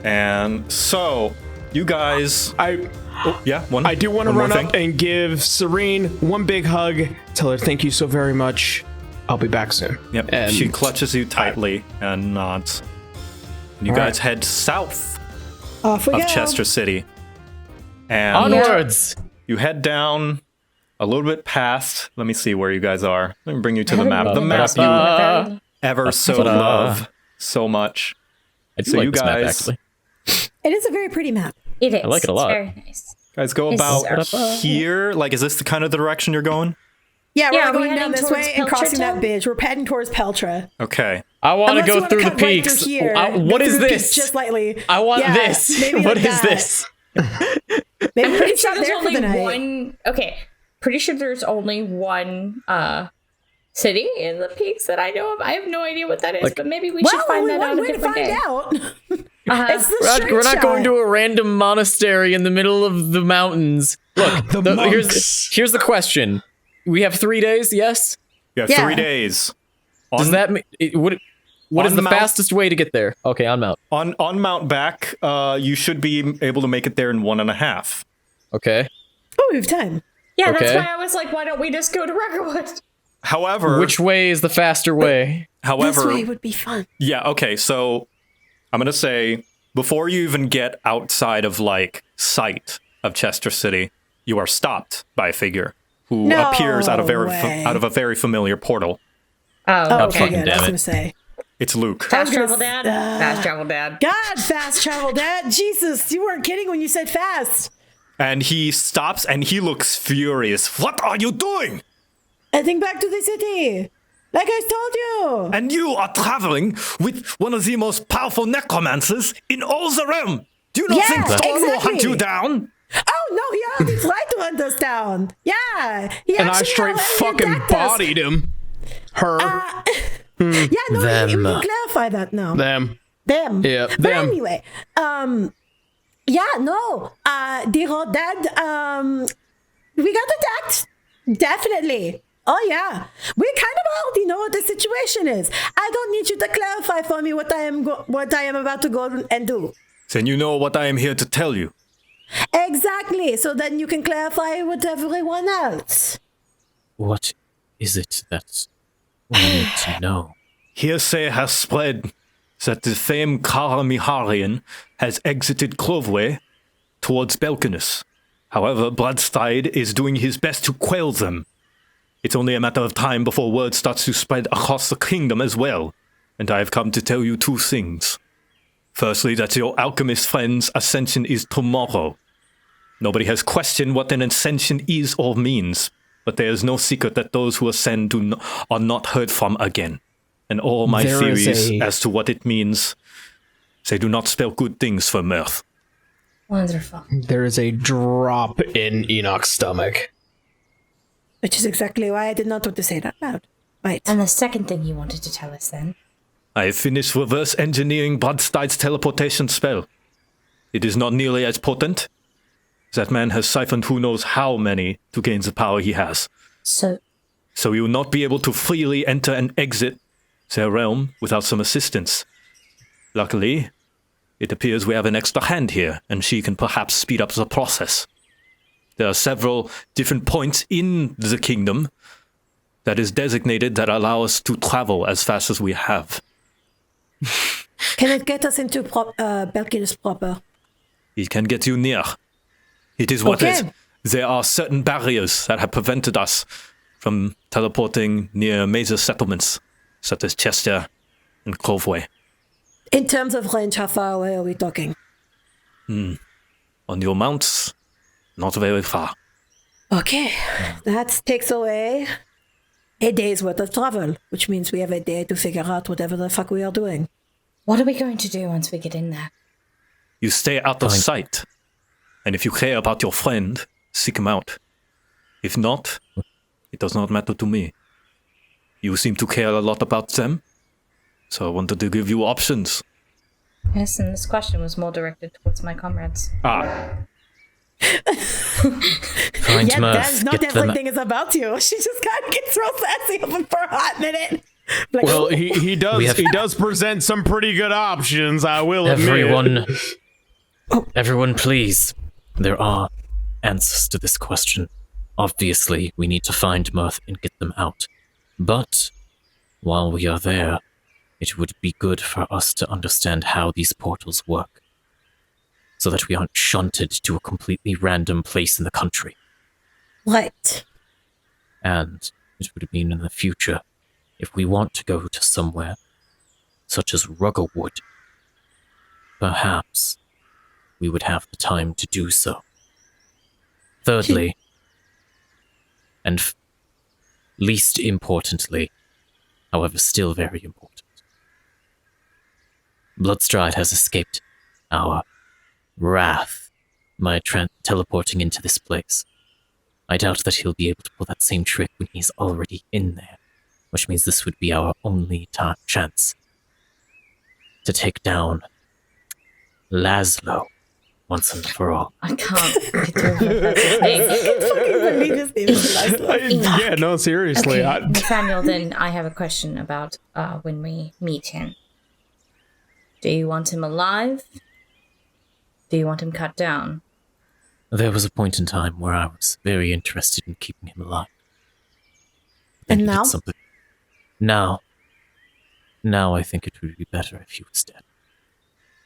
And so, you guys... I I do want to run up and give Serene one big hug. Tell her thank you so very much. I'll be back soon. Yep. And She clutches you tightly and nods. You guys head south Off we of go. Chester City. And Onwards! you head down a little bit past. Let me see where you guys are. Let me bring you to the map. The map you ever so love so much. I do So like you this map, guys- actually. It is a very pretty map. It is. I like it a lot. It's very nice. Guys, go This is about our- here. Like, is this the kind of the direction you're going? Yeah, Yeah, we're are we going down heading this towards way and Peltra crossing that Town? bridge. We're heading towards Peltra. Okay. I want to Unless you go wanna through the cut right peaks. through here, What go is through the this? peaks just slightly. I want Yeah, this. maybe What like is that. this? Maybe I'm we pretty can sure stop there's there for the only night. one. Okay, pretty sure there's only one city in the peaks that I know of. I have no idea what that is, but maybe we should find that out a way to different find day. out. It's the We're not straight going shot. to a random monastery in the middle of the mountains. Look, monks. here's the question. We have 3 days, yes? You have Yeah. 3 days. Does that mean... What is on the Mount- fastest way to get there? Okay, on Mount. On Mount Back, you should be able to make it there in 1.5. Okay. Oh, we have time. Yeah, that's Okay. why I was like, why don't we just go to Reckerwood? However, Which way is the faster way? This way would be fun. yeah, okay, so I'm going to say before you even get outside of like sight of Chester City, you are stopped by a figure who No appears out of way. out of a very familiar portal. Oh, Oh, okay. okay, good. I was damn going it. to say. It's Luke. Fast gonna travel, Dad. Fast travel, Dad. God, fast travel, Dad. Jesus, you weren't kidding when you said fast. And he stops and he looks furious. What are you doing? Heading back to the city. Like I told you. And you are traveling with one of the most powerful necromancers in all the realm. Do you not Yeah, think Thorn will hunt exactly. you down? Oh no, he already tried to hunt us down. Yeah, he And I actually straight already fucking attacked us. bodied him. Her. Yeah, no, Them. we can clarify that now. Them. Them. Yeah, But them. anyway, yeah, no, they're all dead. We got attacked. Definitely. Oh yeah, we kind of already know what the situation is. I don't need you to clarify for me what I am about to go and do. Then you know what I am here to tell you. Exactly. So then you can clarify with everyone else. What is it that we need to know? Hearsay has spread that the famed Kara Miharian has exited Cloveway towards Belkinus. However, Bloodstride is doing his best to quell them. It's only a matter of time before word starts to spread across the kingdom as well. And I have come to tell you 2 things. Firstly, that your alchemist friend's ascension is tomorrow. Nobody has questioned what an ascension is or means, but there is no secret that those who ascend are not heard from again. And all my There is theories a- as to what it means, they do not spell good things for Mirth. Wonderful. There is a drop in Enoch's stomach. Which is exactly why I did not want to say that loud. Right. And the second thing you wanted to tell us then? I have finished reverse engineering Bloodstride's teleportation spell. It is not nearly as potent. That man has siphoned who knows how many to gain the power he has. So, So you will not be able to freely enter and exit their realm without some assistance. Luckily, it appears we have an extra hand here, and she can perhaps speed up the process. There are several different points in the kingdom that is designated that allow us to travel as fast as we have. Can it get us into Belkinus proper? It can get you near. It is what Okay. is. There are certain barriers that have prevented us from teleporting near major settlements, such as Chester and Cloveway. In terms of range, how far away are we talking? On your mounts, not very far. Okay, that takes away a day's worth of travel, which means we have a day to figure out whatever the fuck we are doing. what are we going to do once we get in there? You stay out of Fine. sight. And if you care about your friend, seek him out. If not, it does not matter to me. You seem to care a lot about them, so I wanted to give you options. Yes, and this question was more directed towards my comrades. Find Yeah, Mirth, that's not get them. everything is about you. She just kind of gets real sassy for a hot minute. Like, Well, he does We have- he does present some pretty good options, I will admit. Everyone, please. There are answers to this question. Obviously, we need to find Mirth and get them out. But while we are there, it would be good for us to understand how these portals work, so that we aren't shunted to a completely random place in the country. right. And it would mean in the future, if we want to go to somewhere, such as Ruggerwood, perhaps we would have the time to do so. Thirdly, and least importantly, however still very important, Bloodstride has escaped our wrath by teleporting into this place. I doubt that he'll be able to pull that same trick when he's already in there, which means this would be our only chance to take down Laszlo once and for all. I can't get over that name. I believe his name is Laszlo. Yeah, no, seriously. Okay, Nathaniel, then I have a question about when we meet him. Do you want him alive? Do you want him cut down? There was a point in time where I was very interested in keeping him alive. And he did now? something. Now I think it would be better if he was dead.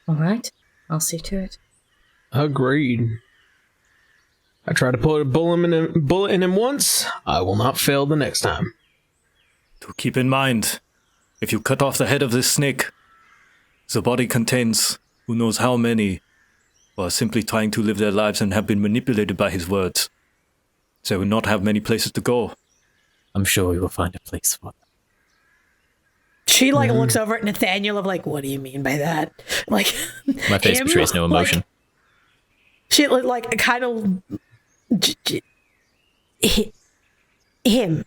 All right, I'll see to it. Agreed. I tried to put a bullet in him once. I will not fail the next time. To keep in mind, if you cut off the head of this snake, the body contains who knows how many who are simply trying to live their lives and have been manipulated by his words. They will not have many places to go. I'm sure we will find a place for them. She looks over at Nathaniel of like, what do you mean by that? Like My face him, betrays no emotion. She like kind of him.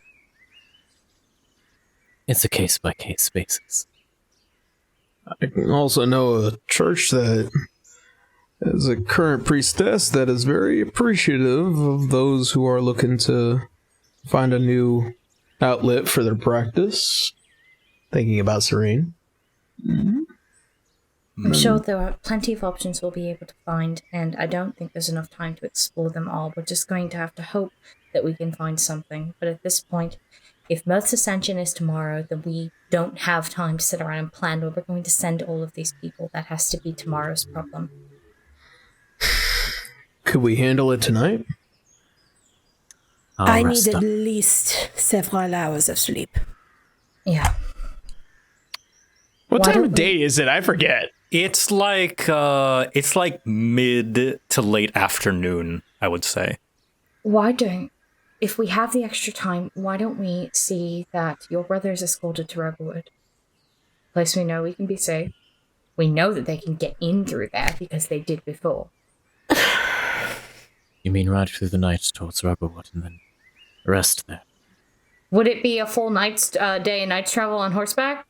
It's a case-by-case basis. I can also know a church that has a current priestess that is very appreciative of those who are looking to find a new outlet for their practice. Thinking about Serene. I'm sure there are plenty of options we'll be able to find, and I don't think there's enough time to explore them all. We're just going to have to hope that we can find something. But at this point, if Mirth's Ascension is tomorrow, then we don't have time to sit around and plan where we're going to send all of these people. That has to be tomorrow's problem. Could we handle it tonight? I need at least several hours of sleep. Yeah. What time of day is it? I forget. It's like mid to late afternoon, I would say. If we have the extra time, why don't we see that your brother is escorted to Rebelwood? Place we know we can be safe. We know that they can get in through there because they did before. You mean ride through the night towards Rebelwood and then rest there? Would it be a full night's day and night travel on horseback?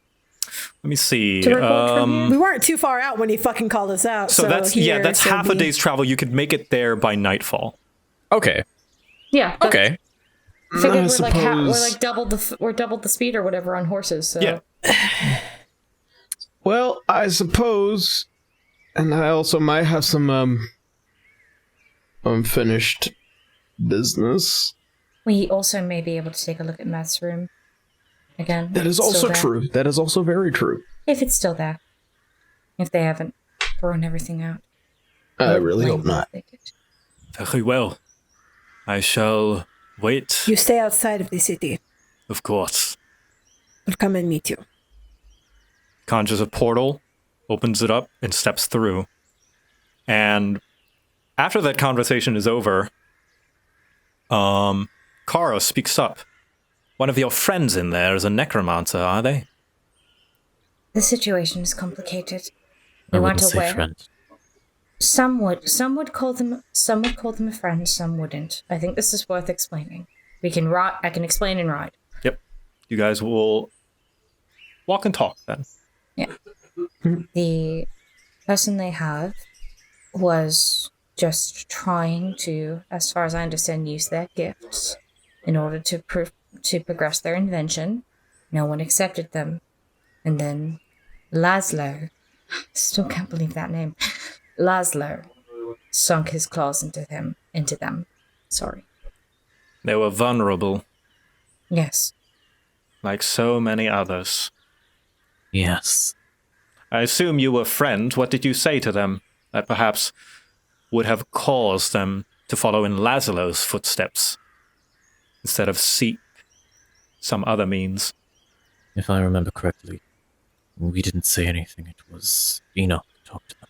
Let me see. We weren't too far out when he fucking called us out. So that's half a day's travel. You could make it there by nightfall. Okay. Yeah. Okay. Figured we're double the speed or whatever on horses. So. Yeah. Well, I suppose, and I also might have some unfinished business. We also may be able to take a look at Matt's room again. That is also true. That is also very true. If it's still there. If they haven't thrown everything out. I really hope not. Very well. I shall wait. You stay outside of the city. Of course. We'll come and meet you. Conjures a portal, opens it up, and steps through. And after that conversation is over, Kara speaks up. One of your friends in there is a necromancer, are they? The situation is complicated. I We wouldn't want say away. friend. Some would call them a friend, some wouldn't. I think this is worth explaining. I can explain and ride. Yep. You guys will walk and talk then. Yeah. The person they have was just trying to, as far as I understand, use their gifts in order to progress their invention. No one accepted them. And then Laszlo, still can't believe that name, Laszlo sunk his claws into them. Sorry. They were vulnerable, Yes. like so many others. Yes. I assume you were friends. What did you say to them that perhaps would have caused them to follow in Laszlo's footsteps instead of seek some other means? If I remember correctly, we didn't say anything. It was Enoch who talked to them.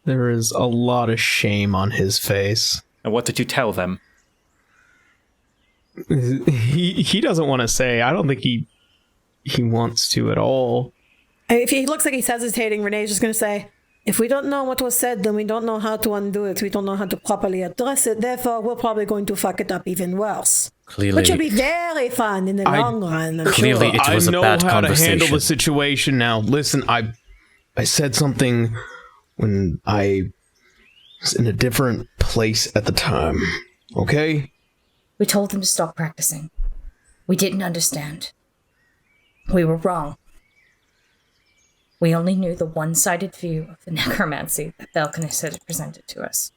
There is a lot of shame on his face. And what did you tell them? He doesn't want to say. I don't think he wants to at all. If he looks like he's hesitating, Renee's just going to say, if we don't know what was said, then we don't know how to undo it. We don't know how to properly address it. Therefore, we're probably going to fuck it up even worse. Clearly, Which will be very fun in the long run. I'm Clearly sure. it was I a know bad how to handle conversation. the situation now. Listen, I said something when I was in a different place at the time. Okay? We told them to stop practicing. We didn't understand. We were wrong. We only knew the one-sided view of the necromancy that Belkinus had presented to us.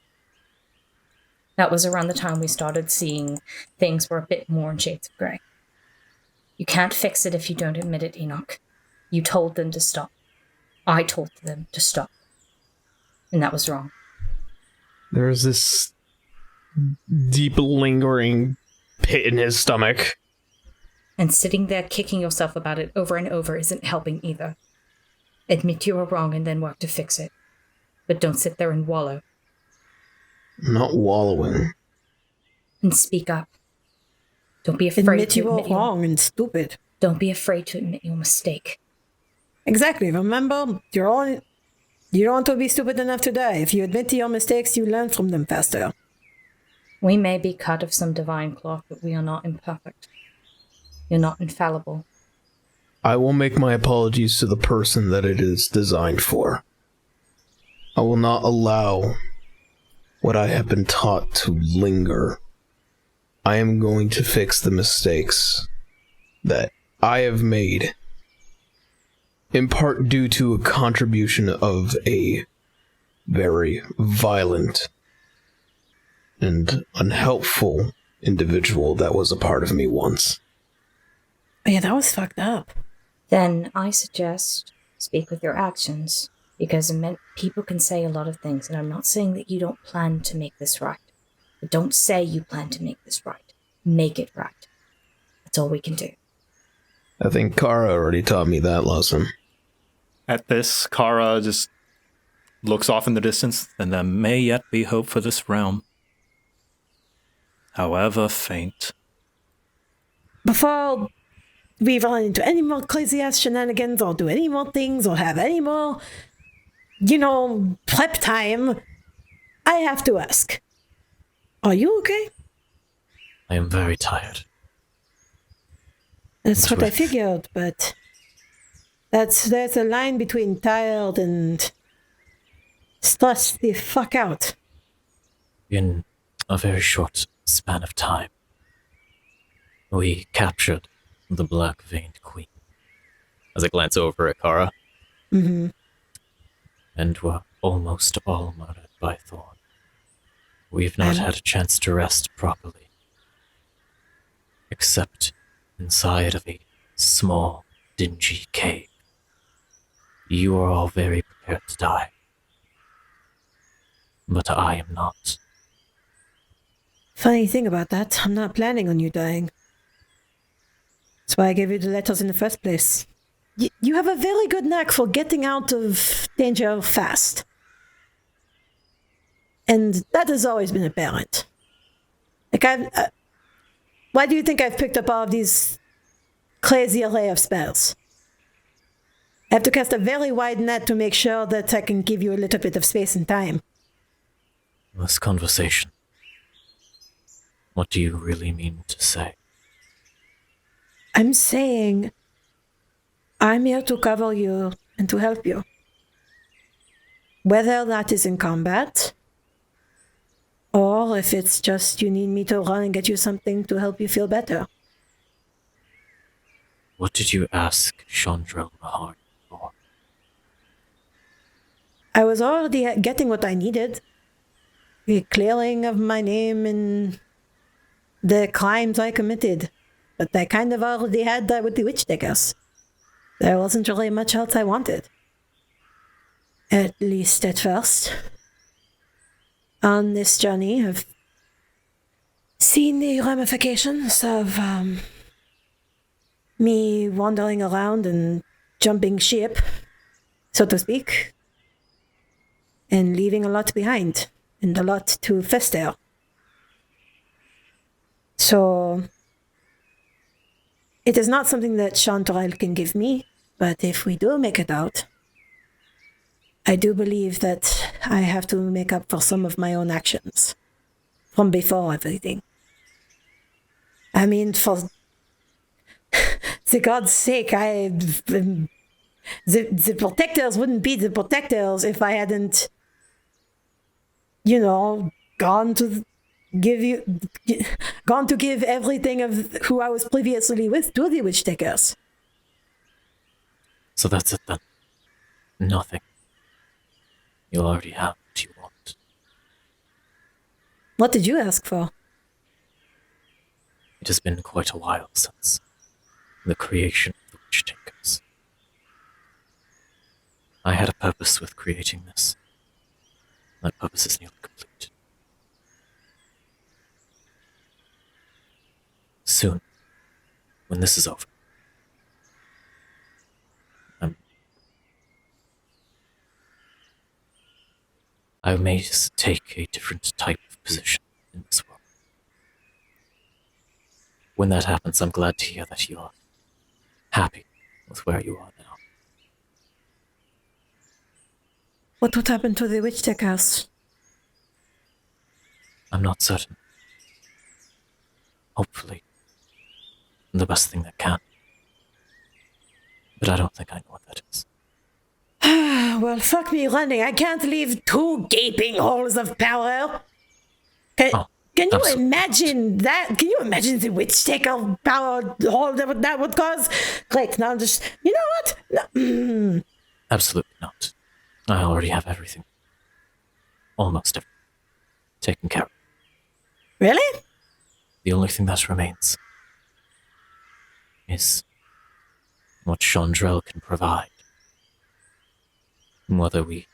That was around the time we started seeing things were a bit more in shades of grey. You can't fix it if you don't admit it, Enoch. You told them to stop. I told them to stop. And that was wrong. There's this deep lingering pit in his stomach. And sitting there kicking yourself about it over and over isn't helping either. Admit you were wrong and then work to fix it. But don't sit there and wallow. I'm not wallowing. And speak up. Don't be afraid Admit to you were admit your... wrong and stupid. Don't be afraid to admit your mistake. Exactly. Remember, you're all You don't want to be stupid enough to die. If you admit to your mistakes, you learn from them faster. We may be cut of some divine cloth, but we are not imperfect. You're not infallible. I will make my apologies to the person that it is designed for. I will not allow what I have been taught to linger. I am going to fix the mistakes that I have made, in part due to a contribution of a very violent and unhelpful individual that was a part of me once. Yeah, that was fucked up. Then I suggest speak with your actions, because people can say a lot of things, and I'm not saying that you don't plan to make this right. But don't say you plan to make this right. Make it right. That's all we can do. I think Kara already taught me that lesson. At this, Kara just looks off in the distance, and there may yet be hope for this realm. However faint. Before we run into any more crazy-ass shenanigans or do any more things or have any more, prep time, I have to ask. Are you okay? I am very tired. That's what I figured, but there's a line between tired and stressed the fuck out. In a very short span of time, we captured the Black-Veined Queen. As I glance over at Kara. Mm-hmm. And were almost all murdered by Thorn. We've not had a chance to rest properly. Except inside of a small, dingy cave. You are all very prepared to die. But I am not. Funny thing about that, I'm not planning on you dying. That's why I gave you the letters in the first place. You have a very good knack for getting out of danger fast. And that has always been apparent. Why do you think I've picked up all of these crazy array of spells? I have to cast a very wide net to make sure that I can give you a little bit of space and time. This conversation. What do you really mean to say? I'm saying I'm here to cover you and to help you. Whether that is in combat, or if it's just you need me to run and get you something to help you feel better. What did you ask Chandrel Mahar for? I was already getting what I needed. The clearing of my name and the crimes I committed. But I kind of already had that with the witch diggers. There wasn't really much else I wanted. At least at first. On this journey, I've seen the ramifications of me wandering around and jumping ship, so to speak, and leaving a lot behind, and a lot to fester. So, it is not something that Chantal can give me, but if we do make it out, I do believe that I have to make up for some of my own actions from before everything. I mean, for the God's sake, the protectors wouldn't be the protectors if I hadn't, gone to give everything of who I was previously with to the witch takers. So that's it then. Nothing. You'll already have what you want. What did you ask for? It has been quite a while since the creation of the Witch Tinkers. I had a purpose with creating this. That purpose is nearly complete. Soon, when this is over, I may take a different type of position in this world. When that happens, I'm glad to hear that you are happy with where you are now. What would happen to the witch tech house? I'm not certain. Hopefully. The best thing that can. But I don't think I know what that is. Well, fuck me running. I can't leave 2 gaping holes of power. Can you absolutely. imagine that? Can you imagine the witch tech of power hole that would cause? Great, now just, you know what? No. Absolutely not. I already have everything. Almost everything. Taken care of. Really? The only thing that remains is what Chandrel can provide. Whether we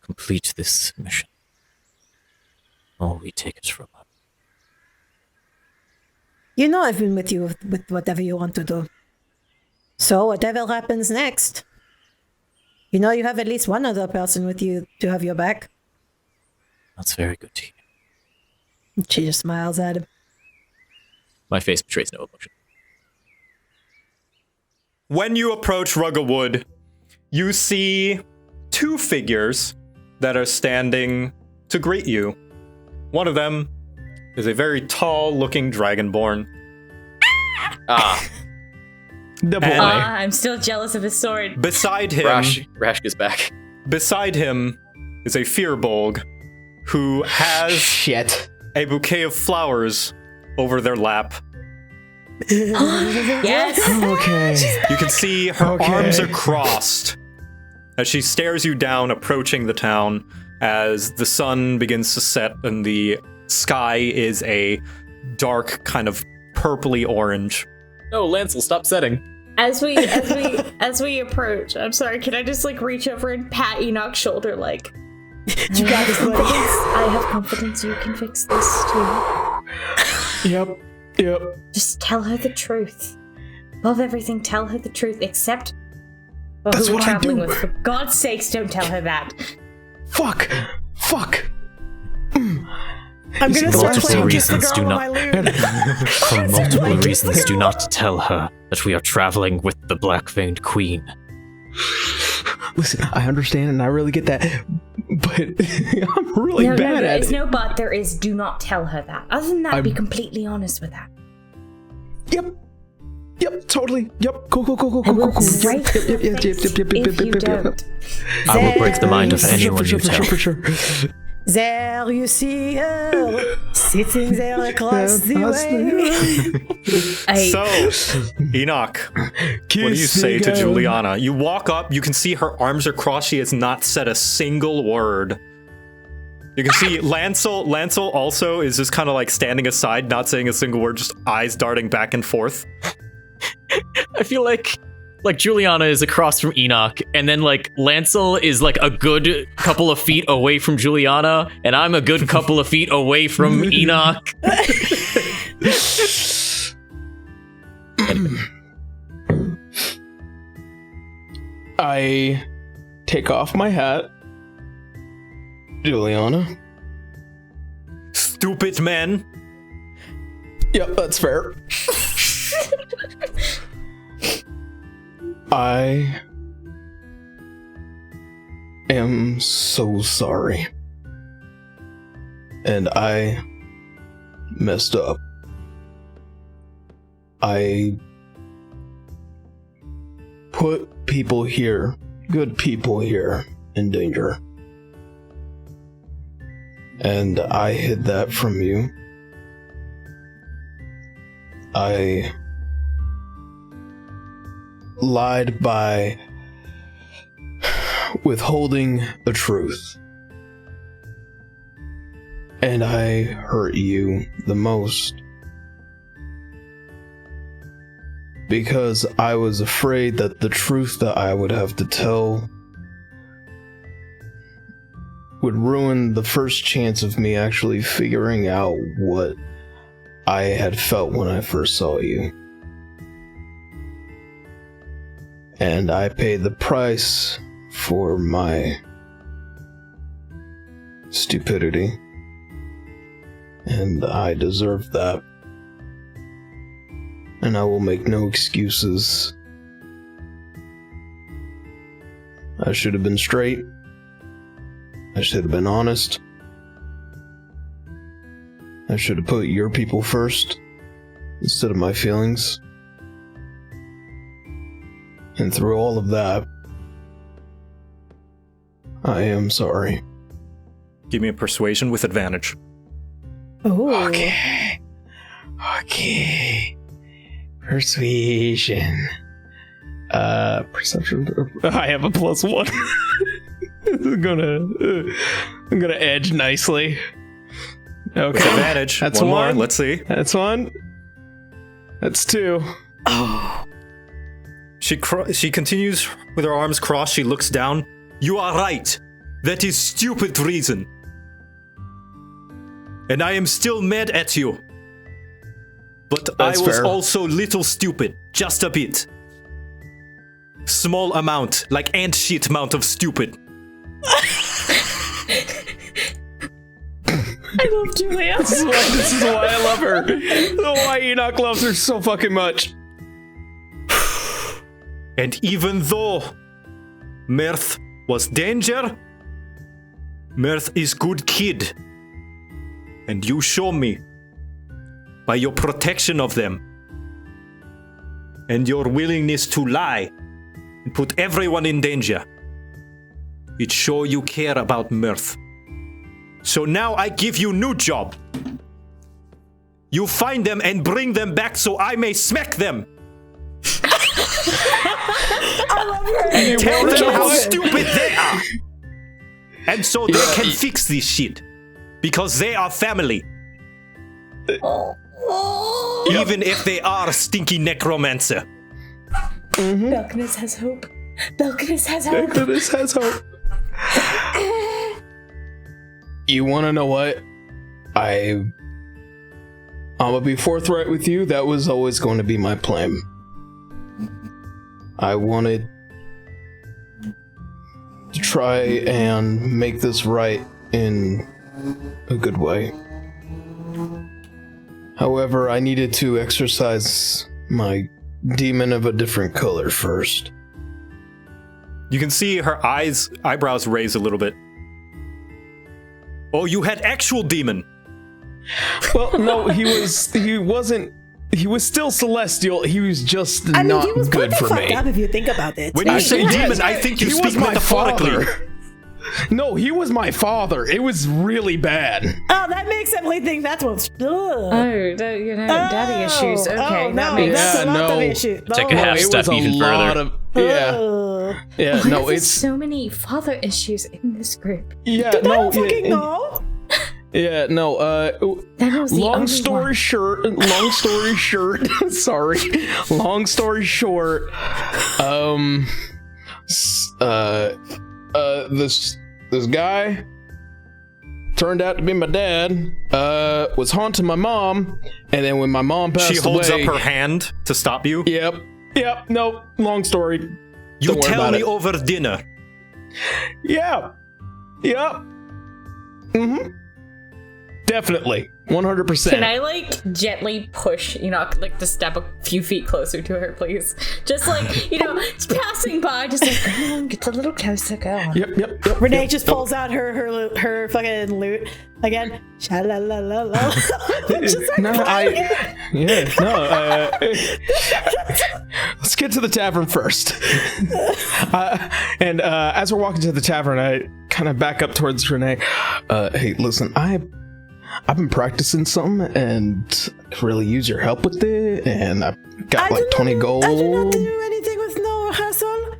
complete this mission or we take it from her. You know I've been with you with whatever you want to do. So whatever happens next, you know you have at least one other person with you to have your back. That's very good to hear. She just smiles at him. My face betrays no emotion. When you approach Rugglewood, you see 2 figures that are standing to greet you. One of them is a very tall-looking dragonborn. The boy. And I'm still jealous of his sword. beside him, Rash goes back. beside him is a Fearbolg who has Shit. a bouquet of flowers over their lap. Yes. Okay. You can see her Okay. arms are crossed as she stares you down, approaching the town as the sun begins to set and the sky is a dark kind of purpley orange. No, Lancel, stop setting. As we approach, I'm sorry, can I just like reach over and pat Enoch's shoulder like You got this, buddy. I have confidence you can fix this too. Yep. Just tell her the truth. Above everything, tell her the truth, except for That's who we're what I traveling do. with. For God's sakes, don't tell her that. Fuck. I'm gonna start multiple playing Kiss the reasons Girl do on not- my lute. For multiple reasons, do not tell her that we are traveling with the Black-Veined Queen. Listen, I understand and I really get that, but I'm really No, bad there at is it. no but. There is. Do not tell her that. Other than that, be completely honest with that. Yep, totally. Yep, cool. I will break Yep, your yep, face if you don't. I will break the mind of For anyone you tell. For sure. There you see her, sitting there across the way. So, Enoch, what do you say to Juliana? You walk up, you can see her arms are crossed, she has not said a single word. You can see Lancel also is just kind of like standing aside, not saying a single word, just eyes darting back and forth. I feel like Juliana is across from Enoch, and then like Lancel is like a good couple of feet away from Juliana, and I'm a good couple of feet away from Enoch. I take off my hat. Juliana. Stupid man. Yep, that's fair. I am so sorry. And I messed up. I put people here, good people here, in danger. And I hid that from you. I lied by withholding the truth. And I hurt you the most. Because I was afraid that the truth that I would have to tell would ruin the first chance of me actually figuring out what I had felt when I first saw you. And I paid the price for my stupidity. And I deserve that. And I will make no excuses. I should have been straight I should have been honest. I should have put your people first instead of my feelings. And through all of that, I am sorry. Give me a persuasion with advantage. Ooh. Okay. Persuasion. Perception. I have a +1. I'm gonna edge nicely. Okay. With advantage. That's one more. one. Let's see. That's 1. That's 2. She continues with her arms crossed. She looks down. You are right. That is stupid reason. And I am still mad at you. But That's I was fair. also little stupid. Just a bit. Small amount. Like ant shit amount of stupid. I love Julia. This is why I love her. This is why Enoch loves her so fucking much. And even though Mirth was danger, Mirth is good kid. And you show me by your protection of them and your willingness to lie and put everyone in danger. It show you care about Mirth. So now I give you new job. You find them and bring them back so I may smack them. I love her. And tell them how stupid they are. And so they can fix this shit. Because they are family. Even if they are stinky necromancer. Belkinus has hope. Belkinus has hope. Belkinus has hope. You want to know what? I'm gonna be forthright with you. That was always going to be my plan. I wanted to try and make this right in a good way. However, I needed to exercise my demon of a different color first. You can see her eyebrows raise a little bit. Oh, you had actual demon. Well, no, he was still celestial. He was just I mean, not he was good pretty for fucked me. up if you think about it. When you say demon, I think you He speak was my metaphorically. father. No, he was my father. It was really bad. Oh, that makes Emily think that's what's. Oh, daddy issues. Okay, oh, that no, makes that's Yeah, a lot of no. issues. Take a No. half It step was a even lot further. of Ugh. no, There's it's so many father issues in this group. Yeah, I no, don't fucking know. yeah, no. That was the Long only story one. short. Sorry. Long story short. This guy turned out to be my dad. Was haunting my mom, and then when my mom passed She holds away, up her hand to stop you. Yep. No, long story. You Don't worry tell about me it. over dinner. Yeah. Yep. Definitely. 100%. Can I gently push to step a few feet closer to her, please? Just just passing by, just come on, get a little closer, go on. Yep. Renee just pulls out her fucking loot again. Sha-la-la-la-la. Just let's get to the tavern first. And as we're walking to the tavern, I kind of back up towards Renee. Hey, listen, I've been practicing something and I could really use your help with it, and I've got 20 gold. I do not do anything with no hassle.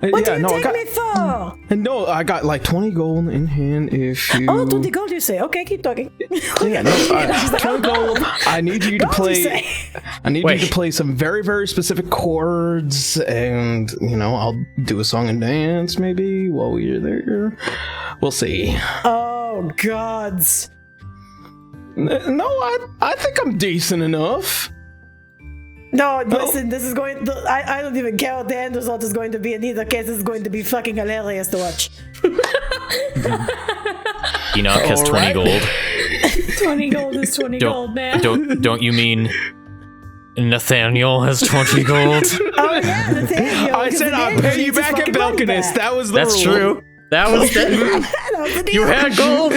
What do you take me for? No, I got 20 gold in hand if you... Oh, 20 gold you say. Okay, keep talking. Yeah, no, 20 gold. I need you to Gold, you say. I need you to play some very, very specific chords, and, I'll do a song and dance maybe while we're there. We'll see. Oh, gods. No, I think I'm decent enough. No, listen, this is going... I don't even care what the end result is going to be. In either case, it's going to be fucking hilarious to watch. Enoch has 20 gold. 20 gold is 20 gold, man. Don't you mean Nathaniel has 20 gold? Oh, yeah, Nathaniel. I said I'll pay you back at Belkinus. That was the That's rule. true. That was You had gold.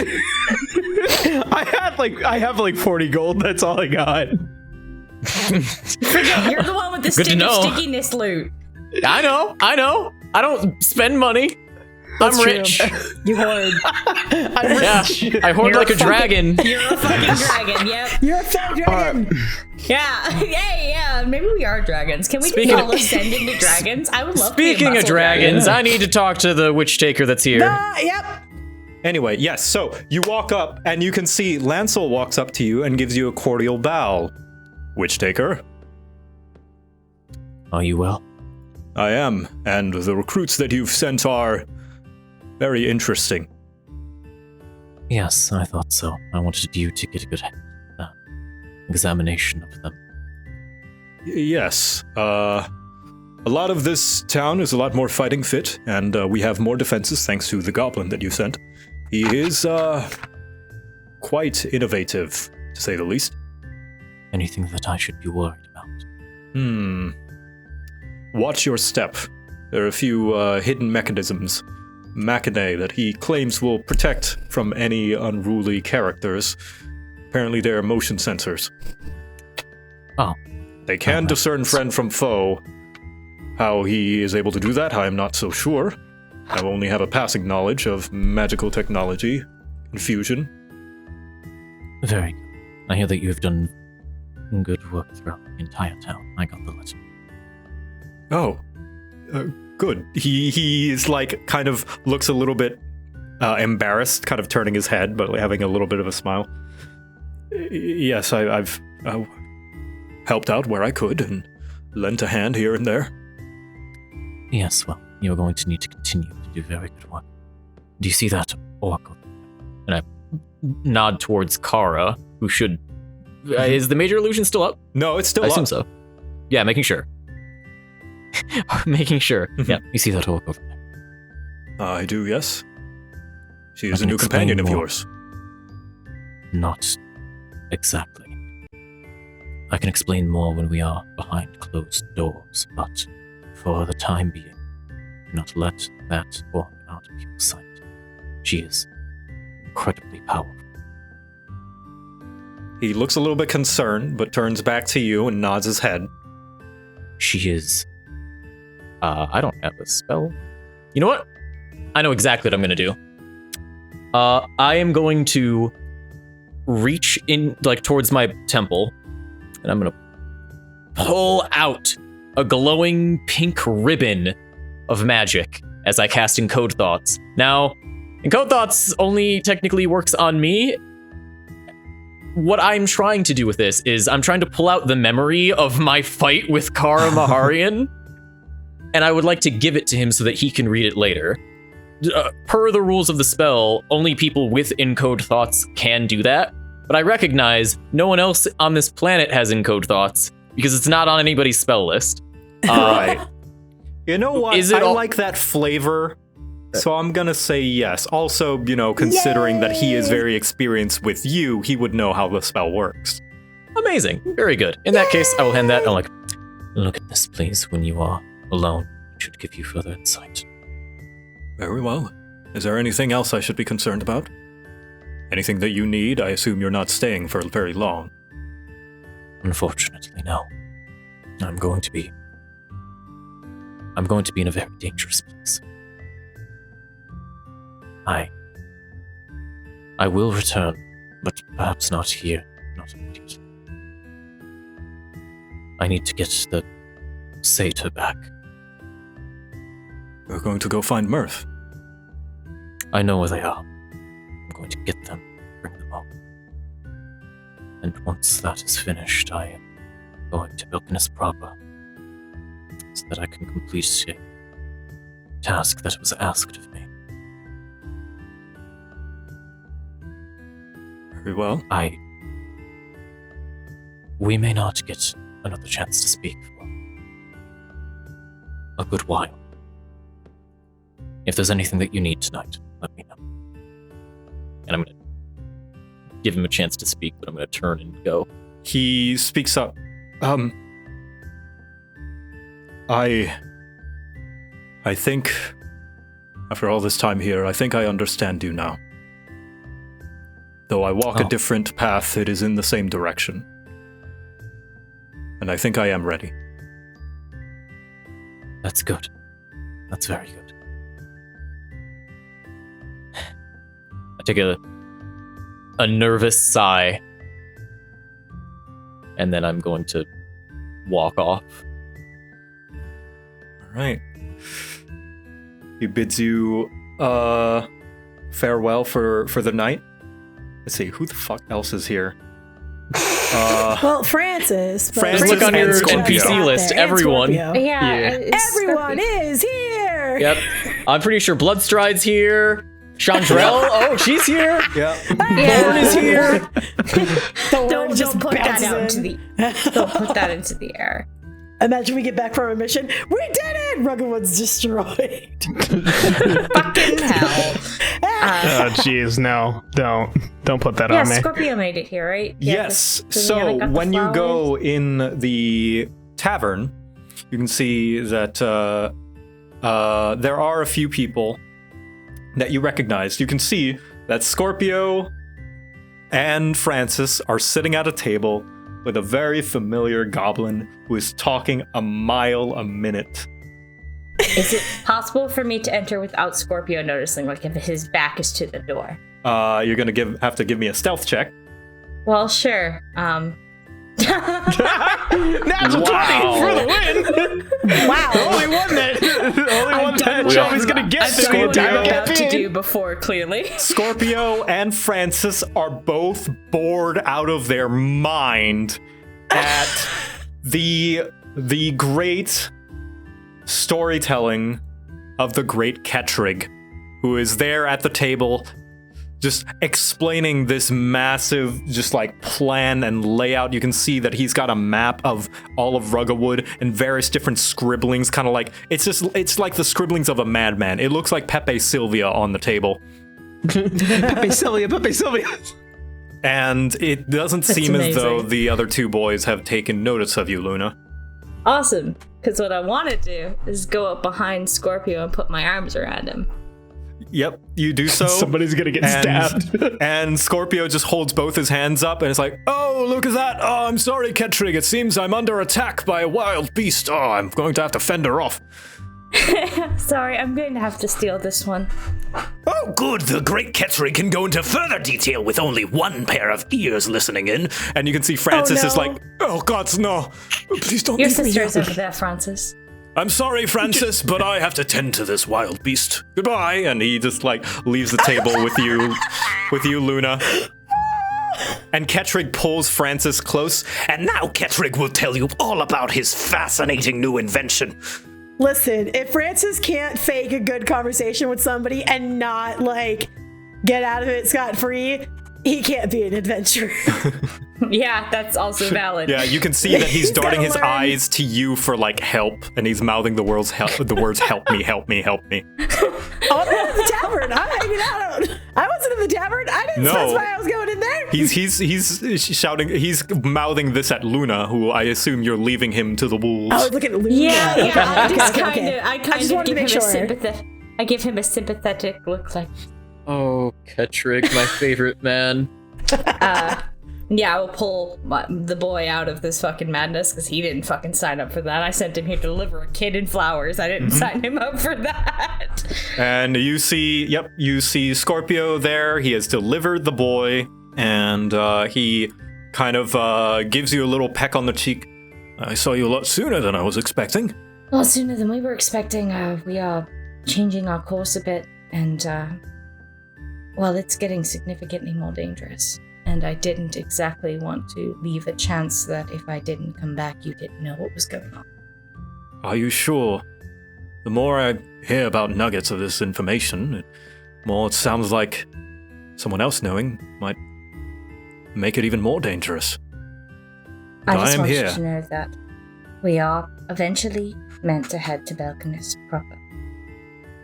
I have like 40 gold. That's all I got. Forget, you're the one with the Good to know. stickiness loot. I know. I don't spend money. I'm rich. You hoard. I'm Yeah, rich. I hoard like a dragon. You're a fucking dragon, yep. You're a fat dragon. Yeah, yeah. Maybe we are dragons. Can we Speaking just of- all ascend into dragons? I would love to be a Speaking of muscle dragons, dragon. I need to talk to the witch taker that's here. Yep. Anyway, yes, so you walk up and you can see Lancel walks up to you and gives you a cordial bow. Witch Taker? Are you well? I am, and the recruits that you've sent are very interesting. Yes, I thought so. I wanted you to get a good examination of them. Yes, a lot of this town is a lot more fighting fit, and we have more defenses thanks to the goblin that you sent. He is, quite innovative, to say the least. Anything that I should be worried about? Watch your step. There are a few hidden mechanisms, machinae, that he claims will protect from any unruly characters. Apparently they're motion sensors. Oh. They can discern friend from foe. How he is able to do that, I am not so sure. I only have a passing knowledge of magical technology and fusion. Very good. I hear that you have done good work throughout the entire town. I got the letter. Oh, good. He is like, kind of looks a little bit embarrassed, kind of turning his head, but having a little bit of a smile. Yes, I've helped out where I could and lent a hand here and there. Yes, well, you are going to need to continue to do very good work. Do you see that oracle? And I nod towards Kara, who should... is the major illusion still up? No, it's still I up. assume so. Yeah, making sure. Making sure. Yeah, you see that oracle over there? I do, yes. She I is a can new explain companion of more. yours. Not exactly. I can explain more when we are behind closed doors, but for the time being, do not let that walk out of your sight. She is incredibly powerful. He looks a little bit concerned, but turns back to you and nods his head. She is... I don't have a spell. You know what? I know exactly what I'm going to do. I am going to reach in, like, towards my temple, and I'm going to pull out a glowing pink ribbon of magic as I cast Encode Thoughts. Now, Encode Thoughts only technically works on me. What I'm trying to do with this is I'm trying to pull out the memory of my fight with Kara Maharian, and I would like to give it to him so that he can read it later. Per the rules of the spell, only people with Encode Thoughts can do that, but I recognize no one else on this planet has Encode Thoughts because it's not on anybody's spell list. Right. You know what? Is it I all- like that flavor, so I'm gonna say yes. Also, you know, considering that he is very experienced with you, he would know how the spell works. Amazing. Very good. In that case, I will hand that. I'm like, look at this, please, when you are alone. It should give you further insight. Very well. Is there anything else I should be concerned about? Anything that you need? I assume you're not staying for very long. Unfortunately, no. I'm going to be in a very dangerous place. I will return, but perhaps not here, not immediately. I need to get the satyr back. We're going to go find Mirth. I know where they are. I'm going to get them, bring them home. And once that is finished, I am going to Belkinus proper, so that I can complete a task that was asked of me. Very well. We may not get another chance to speak for a good while. If there's anything that you need tonight, let me know. And I'm going to give him a chance to speak, but I'm going to turn and go. He speaks up. I think After all this time here, I think I understand you now. Though I walk a different path, it is in the same direction. And I think I am ready. That's good. That's very good. I take a nervous sigh. And then I'm going to walk off. All right. He bids you farewell for the night. Let's see, who the fuck else is here? Well, Francis. but Francis Just look on and your Scorpio. NPC list. And Everyone. Scorpio. Everyone Scorpio. is here. Yep. I'm pretty sure Bloodstride's here. Chandrell. Oh, she's here. Yeah. Thorn is here. Thorn just Don't put that bounces out in. into the. Don't put that into the air. Imagine we get back from our mission. We did it! Ruggedwood's destroyed. Fucking hell. Oh, jeez, no, don't put that Yeah, on me. Scorpio made it here, right? Yeah, Yes. does So Leanna got the when you flowers? go in the tavern, you can see that there are a few people that you recognize. You can see that Scorpio and Francis are sitting at a table with a very familiar goblin who is talking a mile a minute. Is it possible for me to enter without Scorpio noticing, like if his back is to the door? You're gonna have to give me a stealth check. Well, sure. Natural 20 for the win. Wow. The only one that Shelby's gonna get I've this done what I'm entire about to campaign. do before, clearly. Scorpio and Francis are both bored out of their mind at the great storytelling of the great Ketrig, who is there at the table just explaining this massive just like plan and layout. You can see that he's got a map of all of Ruggedwood and various different scribblings, kind of like it's like the scribblings of a madman. It looks like Pepe Sylvia on the table. Pepe Sylvia. And it doesn't seem as though amazing. the other two boys have taken notice of you, Luna. Awesome. Because what I want to do is go up behind Scorpio and put my arms around him. Yep, you do so. Somebody's gonna get stabbed. And Scorpio just holds both his hands up and it's like, oh, look at that. Oh, I'm sorry, Ketrig. It seems I'm under attack by a wild beast. Oh, I'm going to have to fend her off. Sorry, I'm going to have to steal this one. Oh, good. The great Ketrig can go into further detail with only one pair of ears listening in. And you can see Francis no. is like, oh, God, no. Please don't Your leave me sister here. is over there, Francis. I'm sorry, Francis, but I have to tend to this wild beast. Goodbye. And he just like leaves the table with you, Luna. And Ketrig pulls Francis close. And now Ketrig will tell you all about his fascinating new invention. Listen, if Francis can't fake a good conversation with somebody and not, like, get out of it scot-free, he can't be an adventurer. Yeah, that's also valid. Yeah, you can see that he's He's darting gotta his learn. eyes to you for like help, and he's mouthing the words help me, help me, help me. Oh, I'm in the tavern. I'm hanging out. I wasn't in the tavern. I didn't No. specify I was going in there. He's shouting, he's mouthing this at Luna, who I assume you're leaving him to the wolves. I was looking at Luna. Yeah, I just Okay. I just kind of wanted to give him make sure. a sympathetic. I give him a sympathetic look, like, Oh, Ketrig, my favorite man. yeah, I will pull the boy out of this fucking madness because he didn't fucking sign up for that. I sent him here to deliver a kid and flowers. I didn't sign him up for that. And you see Scorpio there. He has delivered the boy, and he kind of gives you a little peck on the cheek. I saw you a lot sooner than I was expecting. Well, sooner than we were expecting. We are changing our course a bit, and well, it's getting significantly more dangerous. And I didn't exactly want to leave a chance that if I didn't come back, you didn't know what was going on. Are you sure? The more I hear about nuggets of this information, the more it sounds like someone else knowing might make it even more dangerous. But I just am want here. you to know that we are eventually meant to head to Belkinus proper.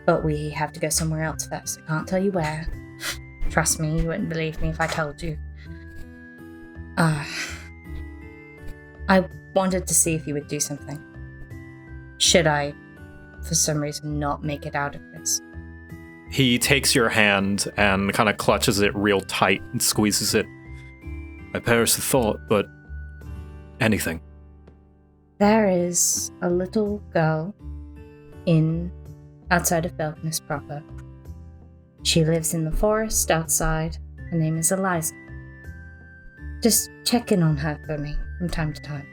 But we have to go somewhere else first. I can't tell you where. Trust me, you wouldn't believe me if I told you. I wanted to see if you would do something. Should I, for some reason, not make it out of this? He takes your hand and kind of clutches it real tight and squeezes it. I perish the thought, but anything. There is a little girl outside of Belkinus proper. She lives in the forest outside. Her name is Eliza. Just check in on her for me from time to time.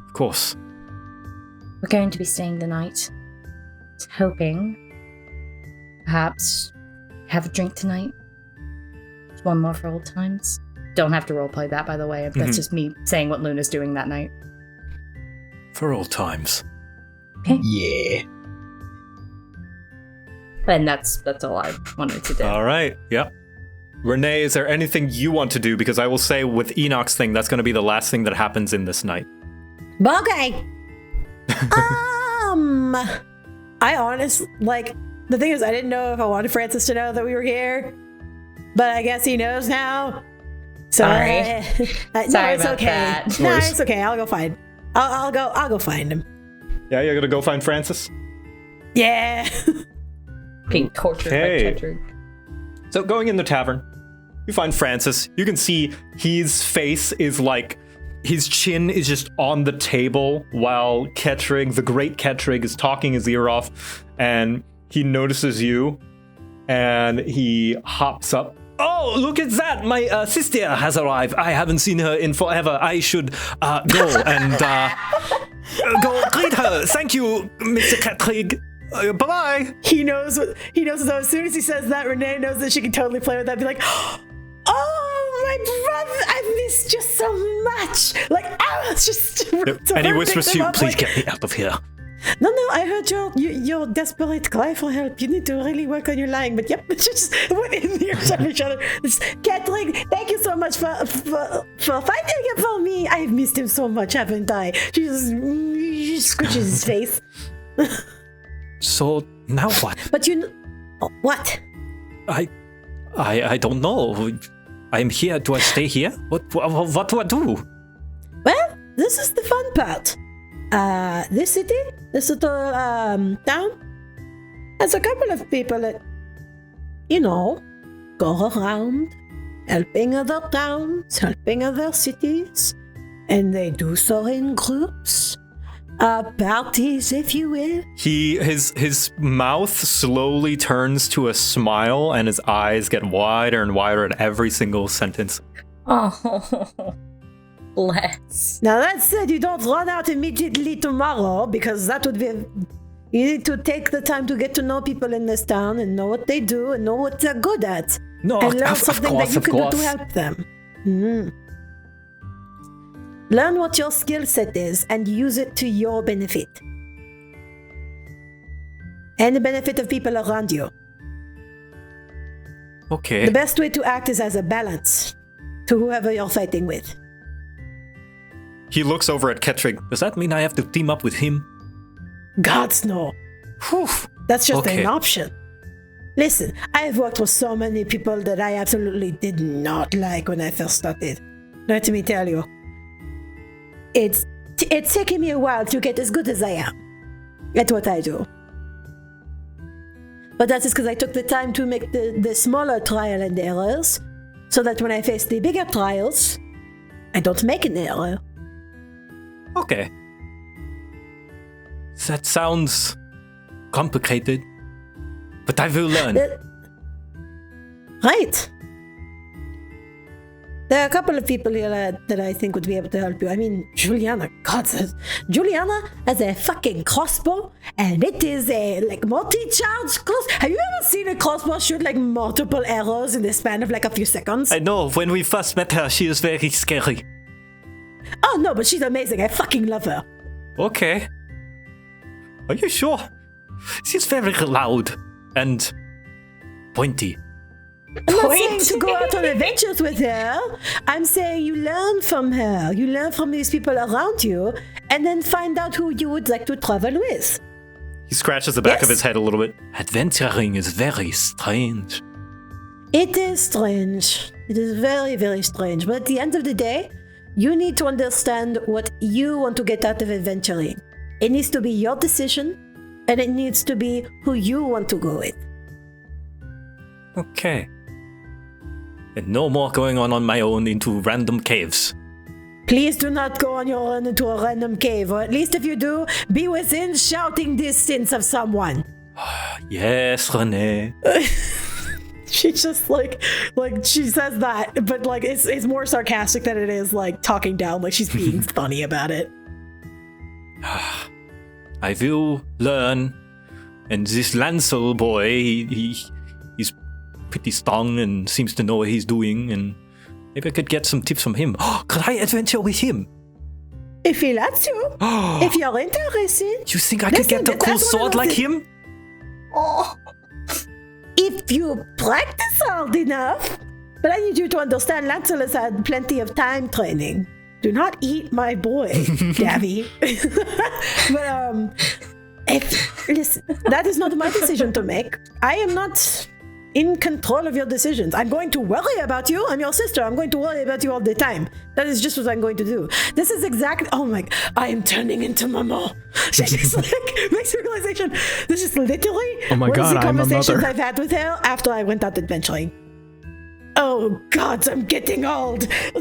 Of course. We're going to be staying the night. Hoping, perhaps, have a drink tonight. Just one more for old times. Don't have to roleplay that, by the way. That's just me saying what Luna's doing that night. For old times. Okay. Yeah. And that's all I wanted to do. All right. Yep. Renee, is there anything you want to do? Because I will say with Enoch's thing, that's going to be the last thing that happens in this night. Okay. I honestly, the thing is, I didn't know if I wanted Francis to know that we were here, but I guess he knows now. Sorry. No, Sorry it's about okay. that. No, it's okay. I'll go find. I'll go find him. Yeah, you're going to go find Francis? Yeah. Being tortured by Ketrig. So going in the tavern, you find Francis. You can see his face is his chin is just on the table while Ketrig, the great Ketrig, is talking his ear off, and he notices you, and he hops up. Oh, look at that! My sister has arrived. I haven't seen her in forever. I should go and go greet her. Thank you, Mr. Ketrig. Bye-bye. He knows though, as soon as he says that, Renee knows that she can totally play with that. Be like, oh, my brother, I missed you so much. It's just. And he whispers to you, please get me out of here. No, I heard your desperate cry for help. You need to really work on your lying. But yep, just within ears of each other. Catherine, thank you so much for fighting him for me. I've missed him so much, haven't I? She just scratches his face. So now what? But what? I don't know. I'm here. Do I stay here? What do I do? Well, this is the fun part. This city, this little town, has a couple of people that, go around helping other towns, helping other cities, and they do so in groups. Parties, if you will. His mouth slowly turns to a smile, and his eyes get wider and wider at every single sentence. Oh, bless. Now that said, you don't run out immediately tomorrow, because that would be. You need to take the time to get to know people in this town and know what they do and know what they're good at, and learn something that you can do to help them. Learn what your skill set is and use it to your benefit. And the benefit of people around you. Okay. The best way to act is as a balance to whoever you're fighting with. He looks over at Ketrig. Does that mean I have to team up with him? Gods, no. Whew. That's just Okay. an option. Listen, I've worked with so many people that I absolutely did not like when I first started. Let me tell you. It's taken me a while to get as good as I am at what I do. But that is because I took the time to make the smaller trial and errors, so that when I face the bigger trials, I don't make an error. Okay. That sounds complicated, but I will learn. Right. There are a couple of people here that I think would be able to help you. I mean, Juliana has a fucking crossbow, and it is a multi-charge crossbow. Have you ever seen a crossbow shoot multiple arrows in the span of a few seconds? I know, when we first met her, she was very scary. Oh no, but she's amazing. I fucking love her. Okay. Are you sure? She's very loud and pointy. I'm not saying to go out on adventures with her. I'm saying you learn from her. You learn from these people around you, and then find out who you would like to travel with. He scratches the back of Yes. his head a little bit. Adventuring is very strange. It is strange. It is very, very strange. But at the end of the day, you need to understand what you want to get out of adventuring. It needs to be your decision, and it needs to be who you want to go with. Okay. And no more going on my own into random caves. Please do not go on your own into a random cave, or at least if you do, be within shouting distance of someone. Yes, Renee. She just like she says that, but like it's more sarcastic than it is like talking down, like she's being funny about it. I will learn. And this Lancel boy, he's pretty strong and seems to know what he's doing, and maybe I could get some tips from him. Could I adventure with him? If he lets you, if you're interested. You think I could get a cool sword like him? Oh, if you practice hard enough. But I need you to understand, Lancel has had plenty of time training. Do not eat my boy, Davy. But listen, that is not my decision to make. I am not in control of your decisions. I'm going to worry about you. I'm your sister. I'm going to worry about you all the time. That is just what I'm going to do. This is exactly. Oh my! I am turning into Mama. She just like makes a realization. This is literally Oh my one God, of the I'm a conversations mother. I've had with her after I went out adventuring. Oh God, I'm getting old. Oh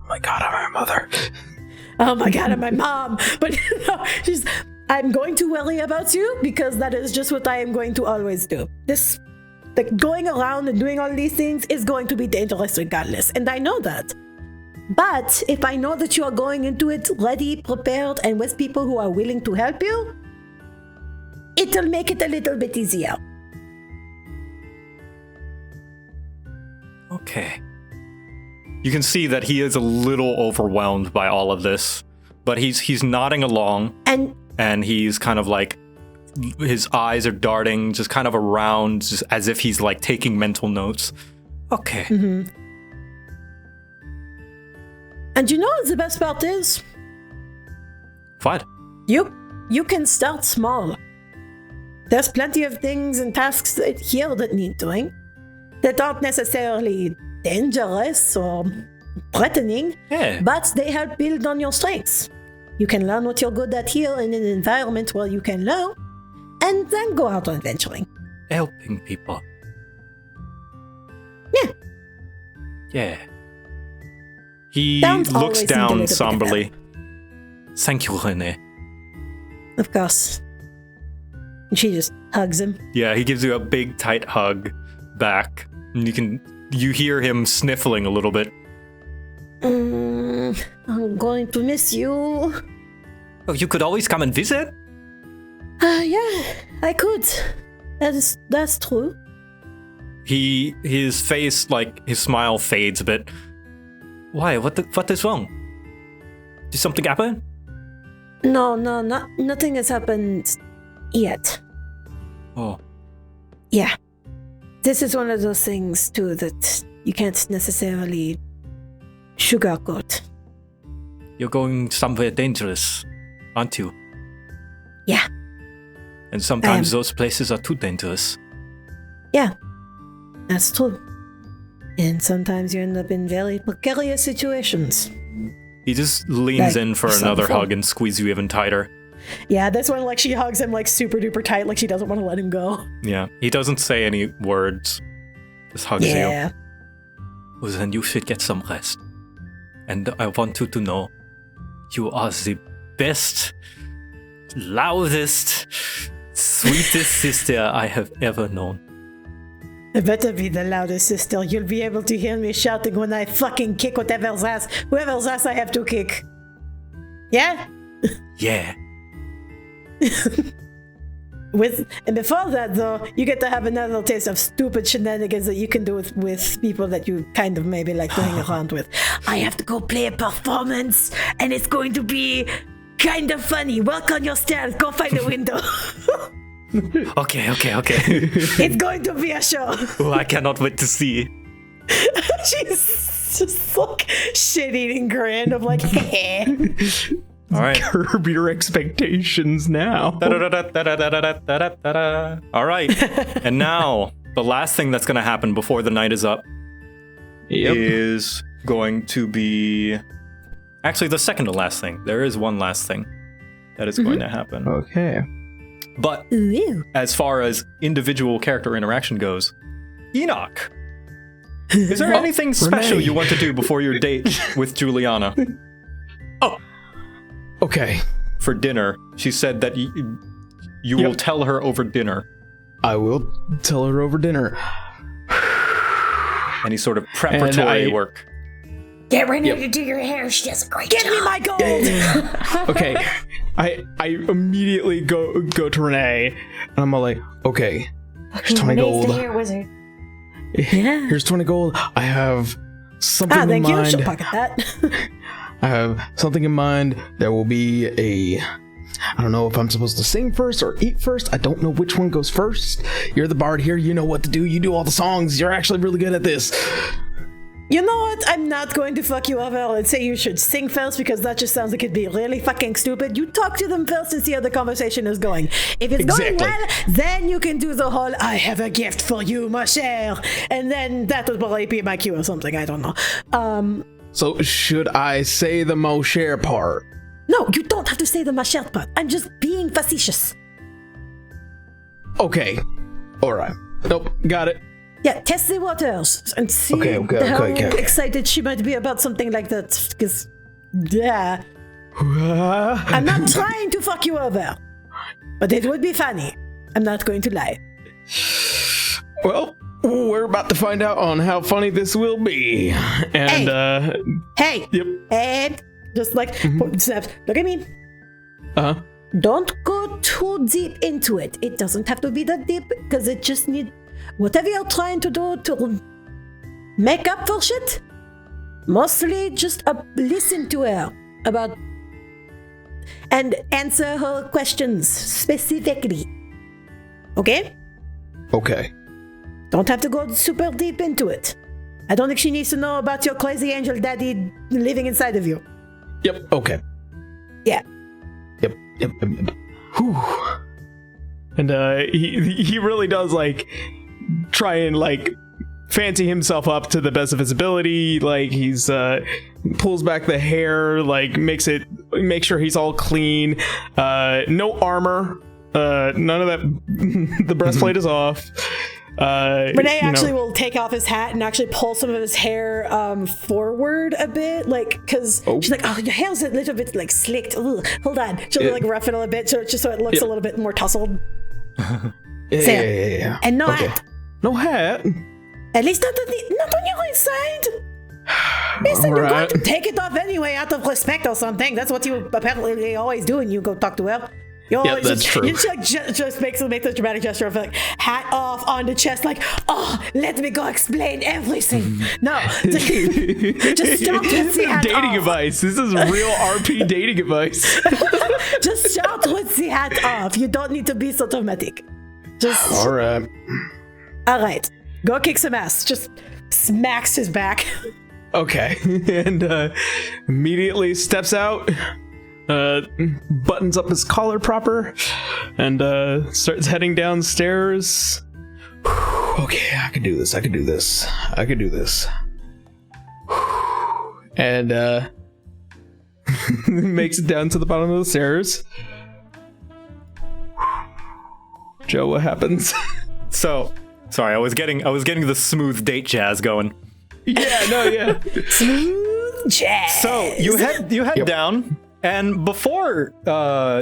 my God, I'm my mother. Oh my God, I'm my mom. But no, I'm going to worry about you because that is just what I am going to always do. This, like going around and doing all these things is going to be dangerous regardless. And I know that. But if I know that you are going into it ready, prepared, and with people who are willing to help you, it'll make it a little bit easier. Okay. You can see that he is a little overwhelmed by all of this, but he's nodding along, and he's kind of like, his eyes are darting just kind of around, just as if he's like taking mental notes. Okay. Mm-hmm. And you know what the best part is? What? You can start small. There's plenty of things and tasks here that need doing that aren't necessarily dangerous or threatening, but they help build on your strengths. You can learn what you're good at here in an environment where you can learn, and then go out adventuring. Helping people. Yeah. Yeah. He Sounds always looks need a down little bit of somberly. Thank you, Renee. Of course. And she just hugs him. Yeah, he gives you a big, tight hug back. And you hear him sniffling a little bit. I'm going to miss you. Oh, you could always come and visit? Yeah, I could. That's true. His face, like, his smile fades a bit. Why? What is wrong? Did something happen? No, nothing has happened yet. Oh. Yeah. This is one of those things, too, that you can't necessarily sugarcoat. You're going somewhere dangerous, aren't you? Yeah. And sometimes those places are too dangerous. Yeah, that's true. And sometimes you end up in very precarious situations. He just leans Like, in for you saw another before. hug and squeezes you even tighter. Yeah, this one, like, she hugs him, like, super duper tight, like she doesn't want to let him go. Yeah, he doesn't say any words. Just hugs Yeah. you. Well, then you should get some rest. And I want you to know, you are the best, loudest, sweetest sister I have ever known. It better be the loudest sister. You'll be able to hear me shouting when I fucking kick whoever's ass I have to kick. Yeah? Yeah. And before that, though, you get to have another taste of stupid shenanigans that you can do with people that you kind of maybe like to hang around with. I have to go play a performance, and it's going to be kind of funny. Work on your stairs. Go find a window. Okay. It's going to be a show. Oh, I cannot wait to see. She's just like shit-eating grin of like, heh. All right. Curb your expectations now. All right. And now, the last thing that's going to happen before the night is up is going to be... Actually, the second to last thing. There is one last thing that is going to happen. Okay. But Ooh. as far as individual character interaction goes, Enoch, is there anything special Renee. you want to do before your date with Juliana? Okay. For dinner, she said that you will tell her over dinner. I will tell her over dinner. Any sort of preparatory work. Get Renee to do your hair. She does a great job. Give me my gold! Okay, I immediately go to Renee, and I'm all like, okay, here's 20 Renee's gold. the hair wizard. Yeah. Here's 20 gold. I have something in Thank you. mind. She'll pocket that. I have something in mind. There will be I don't know if I'm supposed to sing first or eat first. I don't know which one goes first. You're the bard here. You know what to do. You do all the songs. You're actually really good at this. You know what? I'm not going to fuck you over and say you should sing first because that just sounds like it'd be really fucking stupid. You talk to them first and see how the conversation is going. If it's going Exactly. well, then you can do the whole I have a gift for you, ma chère. And then that would probably be my cue or something. I don't know. So should I say the mon cher part? No, you don't have to say the ma chère part. I'm just being facetious. Okay. All right. Nope. Got it. Yeah, test the waters and see how excited she might be about something like that. Because, yeah, I'm not trying to fuck you over, but it would be funny. I'm not going to lie. Well, we're about to find out on how funny this will be. And, Hey, Yep. and just like, snaps, look at me. Uh-huh. Don't go too deep into it. It doesn't have to be that deep because it just needs whatever you're trying to do to make up for shit. Mostly just listen to her about and answer her questions specifically. Okay? Okay. Don't have to go super deep into it. I don't think she needs to know about your crazy angel daddy living inside of you. Yep. Okay. Yeah. Yep. Whew. And he really does like try and like fancy himself up to the best of his ability. Like he's pulls back the hair, like make sure he's all clean. No armor. None of that. The breastplate is off. Renee actually will take off his hat and actually pull some of his hair forward a bit, like, because she's like, oh, your hair's a little bit like slicked. Ugh, hold on. She'll like rough it a little bit, so it looks a little bit more tousled. Yeah. And no hat. No hat. At least not on your inside. You said you're going to take it off anyway out of respect or something. That's what you apparently always do when you go talk to her. Yeah, that's true. You just make the dramatic gesture of like hat off on the chest, like, oh, let me go explain everything. No, just start with the hat Dating off. advice. This is real RP dating advice. Just start with the hat off. You don't need to be so dramatic. All right. All right, go kick some ass. Just smacks his back. Okay, and immediately steps out, buttons up his collar proper, and starts heading downstairs. Okay, I can do this. And makes it down to the bottom of the stairs. Joe, what happens? So, sorry, I was getting the smooth date jazz going. Yeah. Smooth jazz. So you head down, and before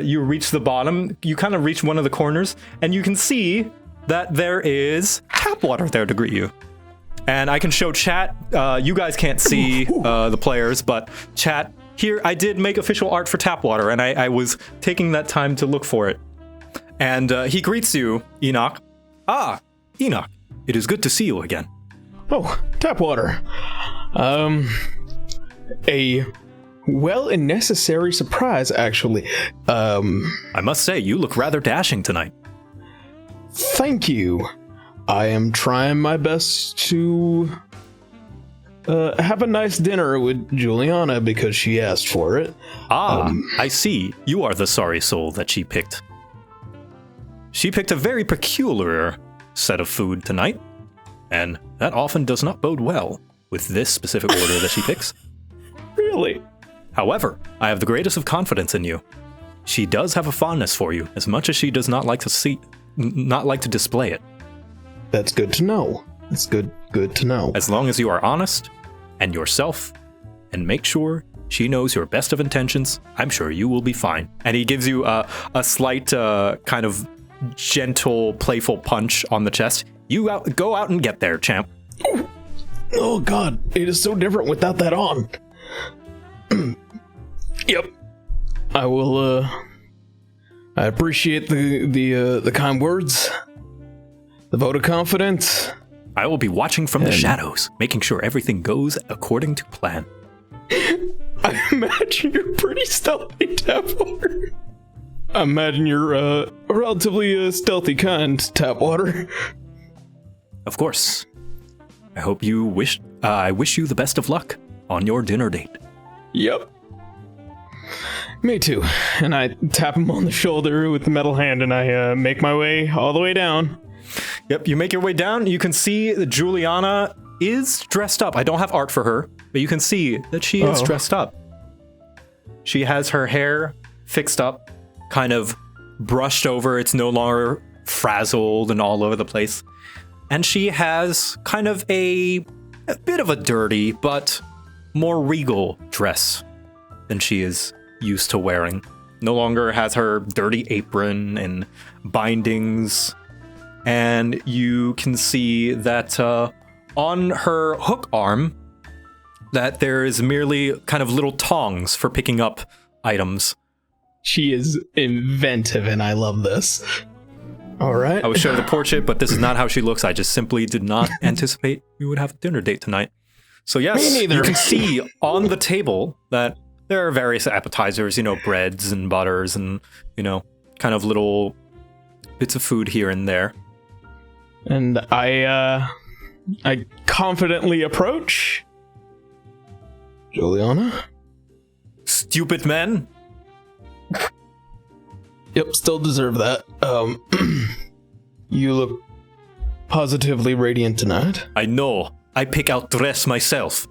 you reach the bottom, you kind of reach one of the corners, and you can see that there is tap water there to greet you. And I can show chat. You guys can't see the players, but chat here. I did make official art for tap water, and I was taking that time to look for it. And he greets you, Enoch. Ah, Enoch, it is good to see you again. Oh, tap water. A well and necessary surprise, actually. I must say, you look rather dashing tonight. Thank you. I am trying my best to have a nice dinner with Juliana because she asked for it. I see. You are the sorry soul that she picked. She picked a very peculiar set of food tonight, and that often does not bode well with this specific order that she picks. Really? However, I have the greatest of confidence in you. she does have a fondness for you, as much as she does not like to display it. That's good to know. That's good to know. As long as you are honest and yourself, and make sure she knows your best of intentions, I'm sure you will be fine. And he gives you a slight kind of gentle, playful punch on the chest. Go out and get there, champ. Oh God, it is so different without that on. Yep. I will. I appreciate the kind words, the vote of confidence. I will be watching from the shadows, making sure everything goes according to plan. I imagine you're pretty stealthy, Tapwater. I imagine you're a relatively stealthy kind, Tapwater. Of course. I wish you the best of luck on your dinner date. Yep. Me too. And I tap him on the shoulder with the metal hand, and I make my way all the way down. Yep, you make your way down. You can see that Juliana is dressed up. I don't have art for her, but you can see that she is dressed up. She has her hair fixed up, kind of brushed over. It's no longer frazzled and all over the place. And she has kind of a bit of a dirty, but more regal dress than she is used to wearing. No longer has her dirty apron and bindings. And you can see that on her hook arm, that there is merely kind of little tongs for picking up items. She is inventive, and I love this. All right. I would show the portrait, but this is not how she looks. I just simply did not anticipate we would have a dinner date tonight. So yes, Me neither. You can see on the table that there are various appetizers, breads and butters and, kind of little bits of food here and there. And I confidently approach. Juliana? Stupid man. Yep, still deserve that. You look positively radiant tonight. I know. I pick out dress myself.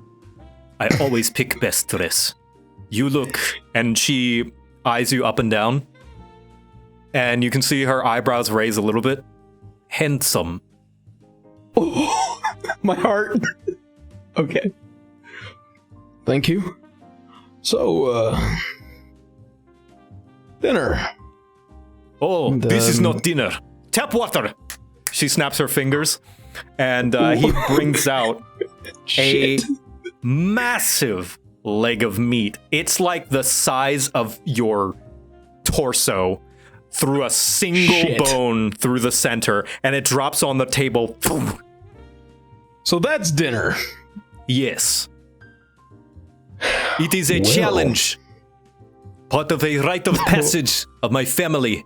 I always pick best dress. You look, and she eyes you up and down, and you can see her eyebrows raise a little bit. Handsome. Oh, my heart. Okay. Thank you. So, dinner. Oh, this is not dinner. Tap water. She snaps her fingers, and he brings out a massive leg of meat. It's like the size of your torso through a single bone through the center, and it drops on the table. So that's dinner. Yes. It is a challenge. Part of a rite of passage of my family.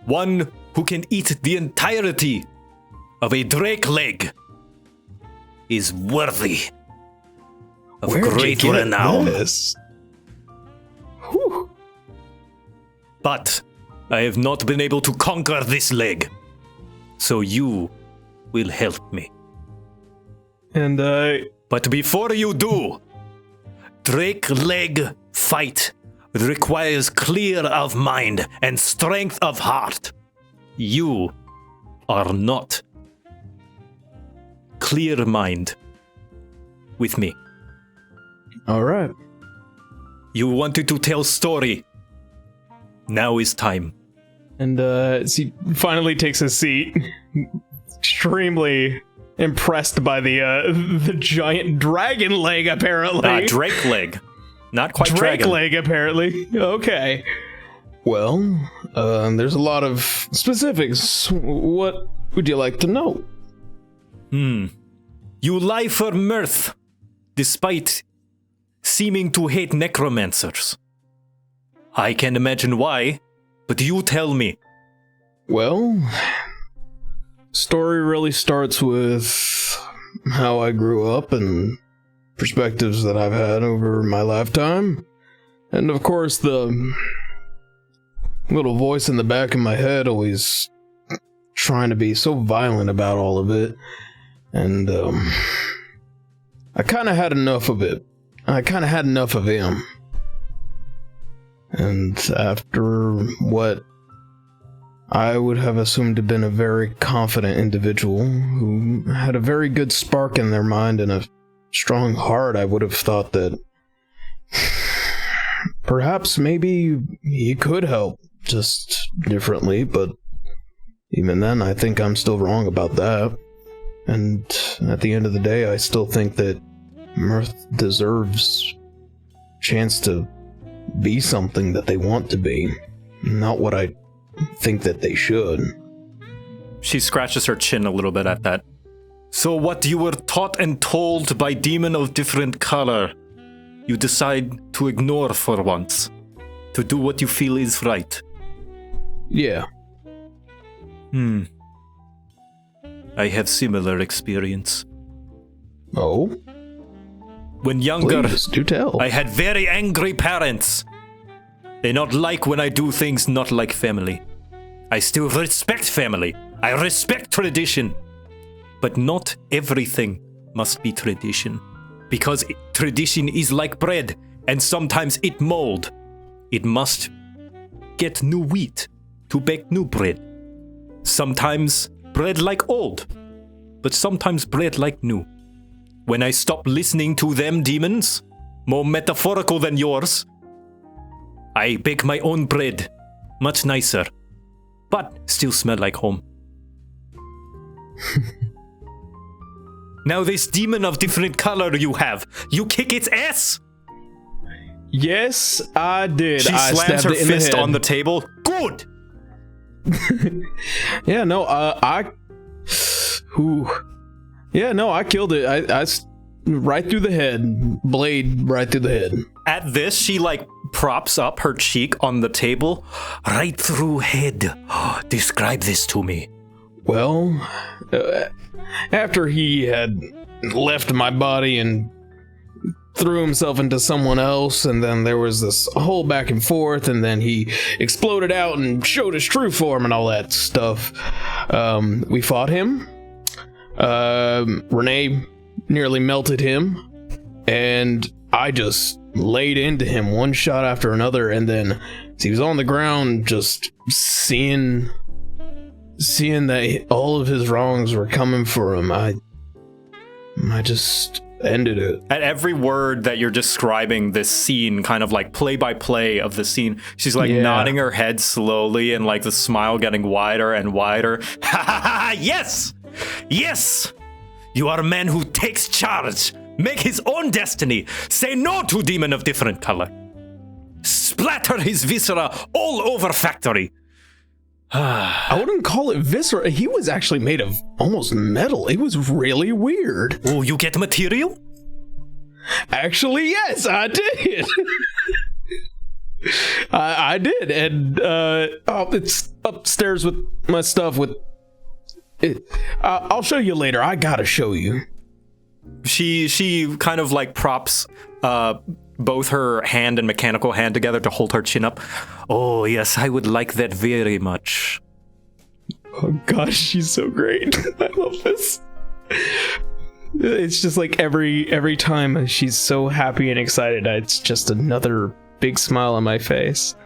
One who can eat the entirety of a drake leg is worthy of great renown. But I have not been able to conquer this leg, so you will help me. And But before you do, drake leg fight requires clear of mind and strength of heart. You are not clear mind with me. All right. You wanted to tell story. Now is time. And he finally takes a seat, extremely impressed by the giant dragon leg, apparently. Drake leg. Not quite Drake dragon. leg, apparently. Okay. Well, there's a lot of specifics. What would you like to know? You lie for mirth, despite seeming to hate necromancers. I can imagine why, but you tell me. Well, story really starts with how I grew up and perspectives that I've had over my lifetime. And of course, the little voice in the back of my head always trying to be so violent about all of it. And I kind of had enough of it. I kind of had enough of him. And after what I would have assumed to have been a very confident individual who had a very good spark in their mind and a strong heart, I would have thought that perhaps maybe he could help, just differently, but even then, I think I'm still wrong about that. And at the end of the day, I still think that Mirth deserves a chance to be something that they want to be, not what I think that they should. She scratches her chin a little bit at that. So what you were taught and told by demon of different color, you decide to ignore for once, to do what you feel is right. Yeah. I have similar experience. Oh? When younger, Please, do tell. I had very angry parents. They not like when I do things not like family. I still respect family. I respect tradition. But not everything must be tradition. Because tradition is like bread, and sometimes it mold. It must get new wheat to bake new bread. Sometimes bread like old, but sometimes bread like new. When I stop listening to them demons, more metaphorical than yours, I bake my own bread, much nicer, but still smell like home. Now this demon of different color you have, you kick its ass? Yes, I did. She I slams stabbed her it in the fist head. on the table. Good! Yeah, no, I killed it. I right through the head, blade right through the head. At this, she props up her cheek on the table. Right through head. Describe this to me. Well, after he had left my body and threw himself into someone else, and then there was this whole back and forth, and then he exploded out and showed his true form and all that stuff. We fought him. Renee nearly melted him, and I just laid into him one shot after another, and then as he was on the ground, just seeing that all of his wrongs were coming for him, I just ended it. At every word that you're describing this scene, kind of play by play of the scene, she's nodding her head slowly and the smile getting wider and wider. Ha ha ha! Yes! Yes! You are a man who takes charge, make his own destiny, say no to demon of different color, splatter his viscera all over factory. I wouldn't call it viscera. He was actually made of almost metal. It was really weird. Oh, you get material? Actually, yes, I did. I did, and it's upstairs with my stuff. I'll show you later. I gotta show you. She kind of props both her hand and mechanical hand together to hold her chin up. Oh yes, I would like that very much. Oh gosh, she's so great. I love this. It's just every time she's so happy and excited, it's just another big smile on my face.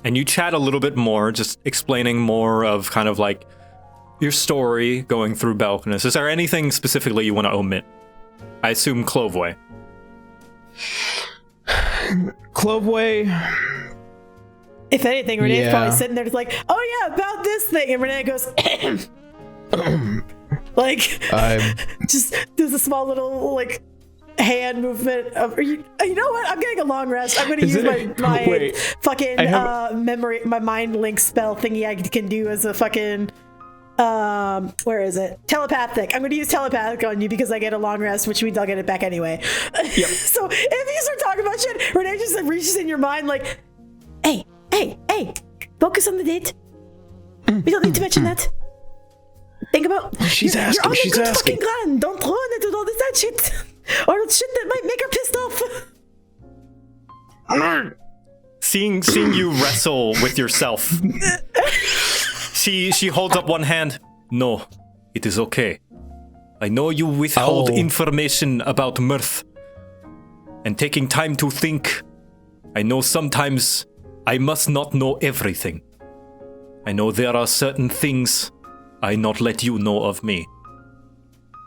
And you chat a little bit more, just explaining more of kind of your story going through Belkinus. Is there anything specifically you want to omit? I assume Cloveway. Cloveway. If anything, Renee's Yeah. probably sitting there just oh yeah, about this thing. And Renee goes, just does a small little, hand movement of, you know what? I'm getting a long rest. I'm going to use my fucking memory, my mind link spell thingy I can do as a fucking, where is it? Telepathic. I'm going to use telepathic on you because I get a long rest, which means I'll get it back anyway. Yep. So if you start talking about shit, Renee just reaches in your mind hey, focus on the date. We don't need to mention that. Think about She's asking. You're on She's a good asking. fucking run. Don't throw in into all this that shit, or shit that might make her pissed off. Seeing you wrestle with yourself, she holds up one hand. No, it is okay. I know you withhold information about Mirth, and taking time to think. I know sometimes I must not know everything. I know there are certain things I not let you know of me.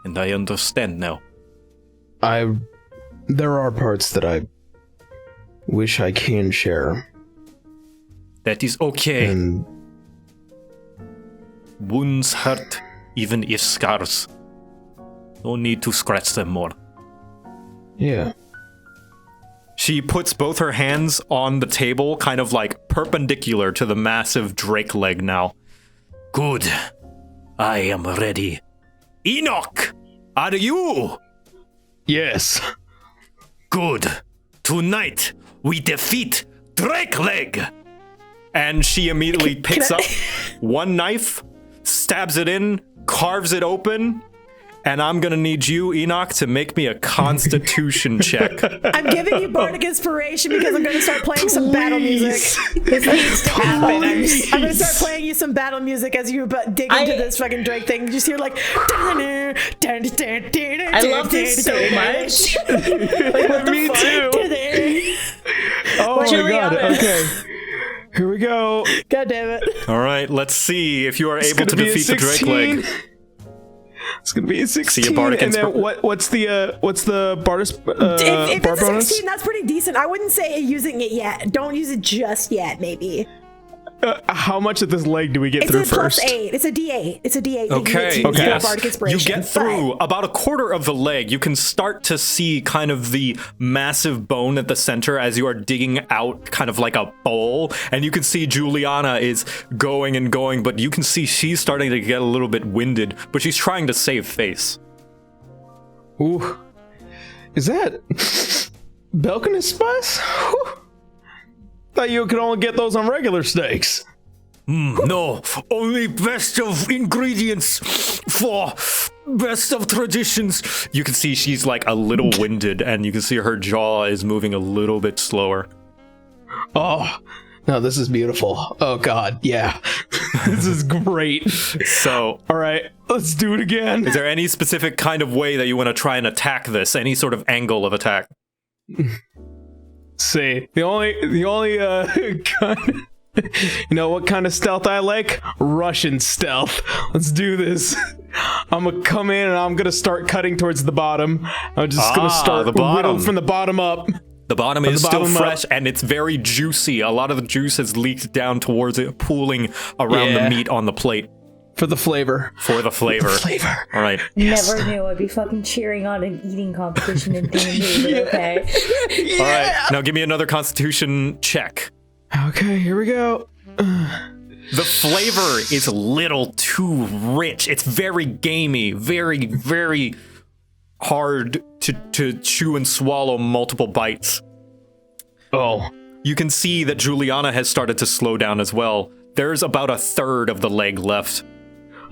And I understand now. There are parts that I wish I can share. That is okay. And Wounds hurt, even if scars. No need to scratch them more. yeah. She puts both her hands on the table, kind of like perpendicular to the massive drake leg now. Good. I am ready. Enoch! Are you? Yes. Good. Tonight, we defeat Drake Leg! And she immediately picks up one knife, stabs it in, carves it open, and I'm gonna need you, Enoch, to make me a constitution check. I'm giving you bardic inspiration because I'm going to start playing some battle music. This needs to happen. I'm going to start playing you some battle music as you dig into this fucking Drake thing. You just hear like... I love this so much. Me too. Oh my god. Okay. Here we go. God damn it. All right, let's see if you are able to gonna be a defeat the Drake Leg. It's gonna be a 16. See a bardic and then insp- what's the Bardus If bar it's a bonus? 16, that's pretty decent. I wouldn't say using it yet. Don't use it just yet, maybe. How much of this leg do we get It's through a plus first? 8. It's a D8. It's a D8. Okay, You get yes. bardic inspiration. You get through about a quarter of the leg. You can start to see kind of the massive bone at the center as you are digging out kind of like a bowl. And you can see Juliana is going and going, but you can see she's starting to get a little bit winded, but she's trying to save face. Ooh. Is that Belkinus spice? Whew. Thought you could only get those on regular steaks. No, only best of ingredients for best of traditions. You can see she's like a little winded, and you can see her jaw is moving a little bit slower. Oh, no, this is beautiful. Oh god, yeah. This is great. So, All right, let's do it again. is there any specific kind of way that you want to try and attack this? Any sort of angle of attack? See, the only kind, you know what kind of stealth I like? Russian stealth. Let's do this. I'm gonna come in and I'm gonna start cutting towards the bottom. I'm just gonna start the bottom. from the bottom up. The bottom is still bottom fresh up. and it's very juicy. A lot of the juice has leaked down towards it, pooling around the Yeah. meat on the plate For the flavor. for the flavor. All right. Never knew I'd be fucking cheering on an eating competition in D&D, but okay. All right. Now give me another constitution check. Okay, here we go. The flavor is a little too rich. It's very gamey, very, very hard to chew and swallow multiple bites. Oh, You can see that Juliana has started to slow down as well. There's about a third of the leg left.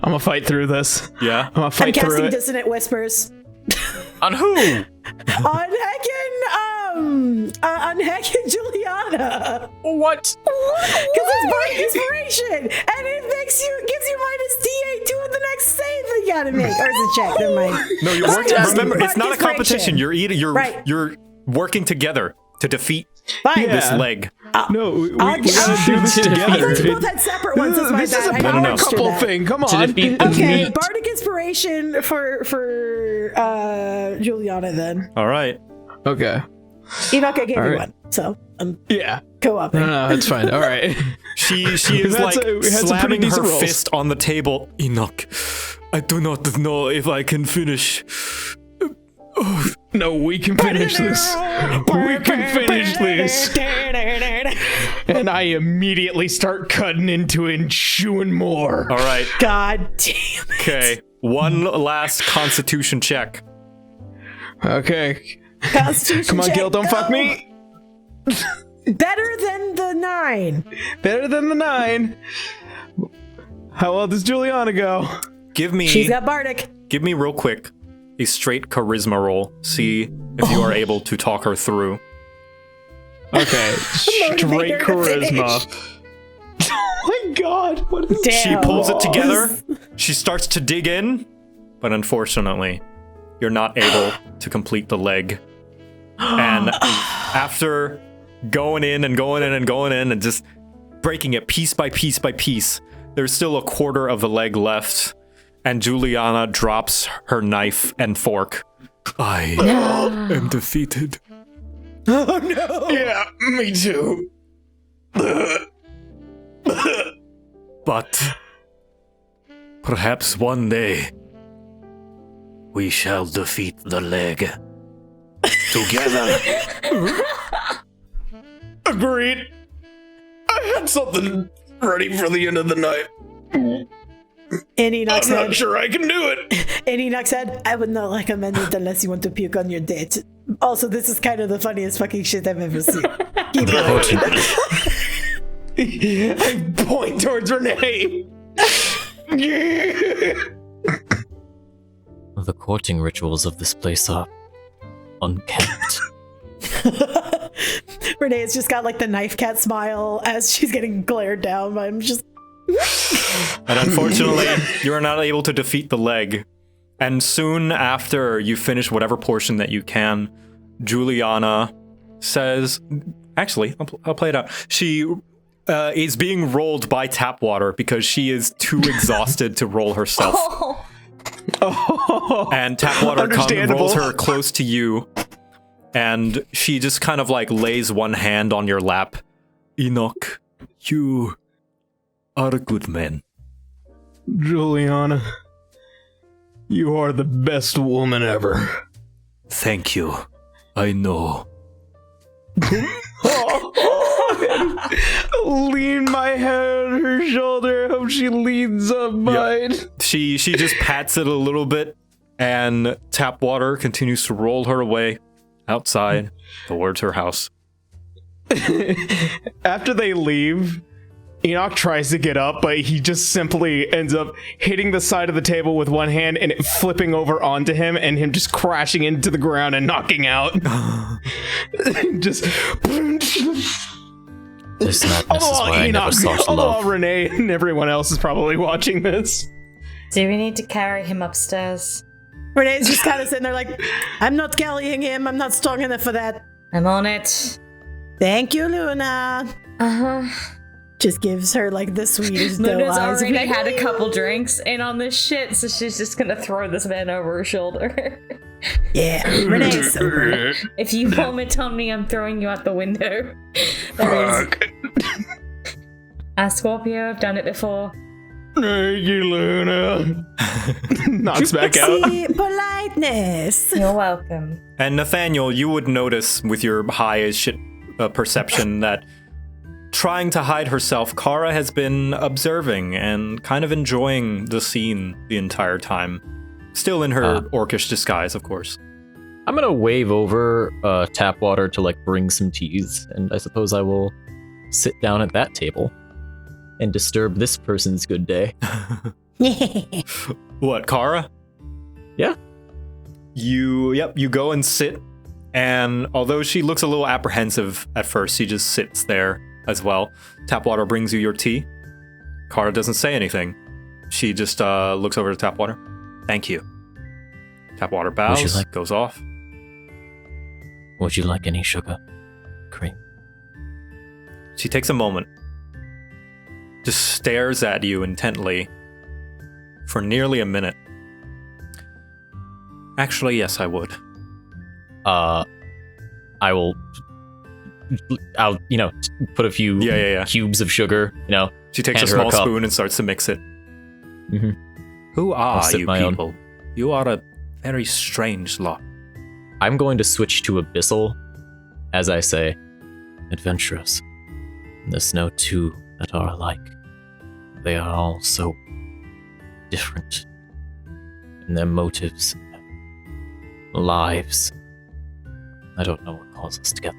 I'm gonna fight through this. Yeah? I'm gonna I'm fight through casting it. Dissonant Whispers. On who? on heckin' Juliana. What? Because it's bardic inspiration, and it gives you minus D8 to the next save that you gotta make. Or it's a check, never mind. No, you're Oh, working. yes, Remember, it's bardic not a competition. inspiration. You're working together to defeat Fine. this leg. No, we I'll- gotta do this I together. thought you both had separate ones. That's my This is a bad. I power no. understood couple that. thing. Come To on. defeat the Okay, meat. bardic inspiration for Juliana then. All right. Okay. Enoch, I gave you right. one, so I'm Yeah. co-oping. No, that's fine. All right. She is That's like we had some pretty slamming her decent rolls. fist on the table. Enoch, I do not know if I can finish. No, we can finish this. We can finish this. And I immediately start cutting into it and chewing more. All right. God damn it. Okay. One last Constitution check. Okay. Constitution Come on, check, Gil, don't fuck go. me. Better than the 9. Better than the 9. How well does Juliana go? Give me. She's got bardic. Give me real quick a straight charisma roll. See if you are able to talk her through. Okay, straight Motivate her to charisma. Oh my god, what is Damn. She pulls it together. She starts to dig in, but unfortunately, you're not able to complete the leg. And after going in and going in and going in and just breaking it piece by piece by piece. There's still a quarter of the leg left, and Juliana drops her knife and fork. I am defeated. Oh no! Yeah, me too. But perhaps one day we shall defeat the leg together. Agreed. I had something ready for the end of the night. And Enoch I'm not said, sure I can do it. and Enoch said, I would not recommend it unless you want to puke on your date. Also, this is kind of the funniest fucking shit I've ever seen. Keep going. I point towards Renee. The courting rituals of this place are unkempt. Renee's just got like the knife cat smile as she's getting glared down by him. Just. And unfortunately, you are not able to defeat the leg. And soon after you finish whatever portion that you can, Juliana says, actually, I'll play it out. She is being rolled by Tapwater because she is too exhausted to roll herself. And Tapwater rolls her close to you, and she just kind of like lays one hand on your lap. Enoch, you are a good man. Juliana, you are the best woman ever. Thank you. I know. Lean my head on her shoulder. Hope she leans up mine. She just pats it a little bit, and Tapwater continues to roll her away outside towards her house. After they leave, Enoch tries to get up, but he just simply ends up hitting the side of the table with one hand and it flipping over onto him and him just crashing into the ground and knocking out. Just... This madness is why I never sought love. Although Renee and everyone else is probably watching this. Do we need to carry him upstairs? Renee's just kind of sitting there like, I'm not carrying him. I'm not strong enough for that. I'm on it. Thank you, Luna. Uh-huh. Just gives her like the sweetest doe Luna's eyes. already had a couple drinks in on this shit, so she's just gonna throw this man over her shoulder. Yeah, Renee's sober. If you vomit on me, I'm throwing you out the window. There is. Scorpio, I've done it before. Thank you, Luna. Knocks back out. See, politeness. You're welcome. And Nathaniel, you would notice with your high as shit perception that trying to hide herself, Kara has been observing and kind of enjoying the scene the entire time. Still in her orcish disguise, of course. I'm gonna wave over Tapwater to like bring some teas, and I suppose I will sit down at that table and disturb this person's good day. What, Kara? Yeah. You go and sit, and although she looks a little apprehensive at first, she just sits there as well. Tapwater brings you your tea. Kara doesn't say anything. She just looks over to Tapwater. Thank you. Tapwater bows, goes off. Would you like any sugar? Cream? She takes a moment, just stares at you intently for nearly a minute. Actually, yes, I would. I'll put a few cubes of sugar, She takes a small spoon and starts to mix it. Mm-hmm. Who are you people? Own. You are a very strange lot. I'm going to switch to Abyssal as I say, adventurous. There's no two that are alike. They are all so different in their motives, lives. I don't know what calls us together.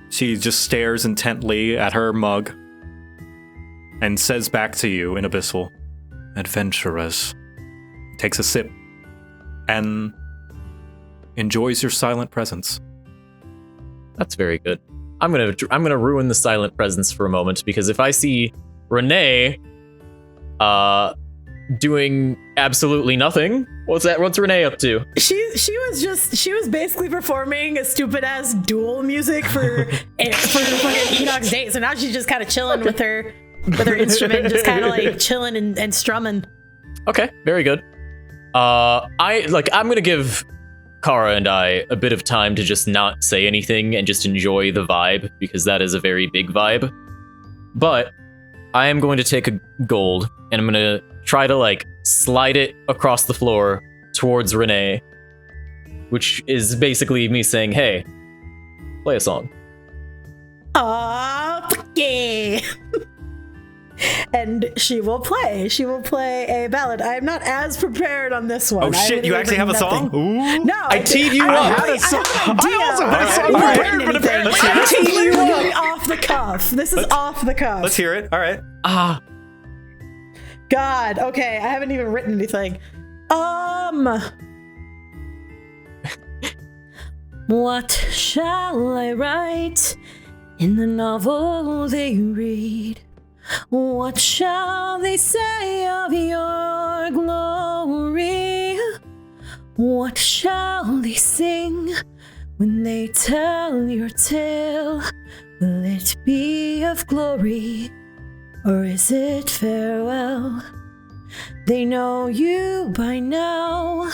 She just stares intently at her mug and says back to you in Abyssal, adventurers. Takes a sip and enjoys your silent presence. That's very good. I'm gonna ruin the silent presence for a moment, because if I see Renee doing absolutely nothing. What's Renee up to? She was basically performing a stupid ass duel music for fucking Enoch's date. So now she's just kind of chilling with her instrument, just kind of like chilling and strumming. Okay, very good. I'm gonna give Kara and I a bit of time to just not say anything and just enjoy the vibe, because that is a very big vibe. But I am going to take a gold and I'm gonna try to like slide it across the floor towards Renee, which is basically me saying, hey, play a song. Okay. And she will play a ballad. I am not as prepared on this one. Oh shit, you actually have a song? Ooh. No, I teed you up. I also had a song prepared, but I'm teeing you up off the cuff. This is off the cuff. Let's hear it. All right. God, okay, I haven't even written anything. What shall I write in the novel they read? What shall they say of your glory? What shall they sing when they tell your tale? Will it be of glory, or is it farewell? They know you by now,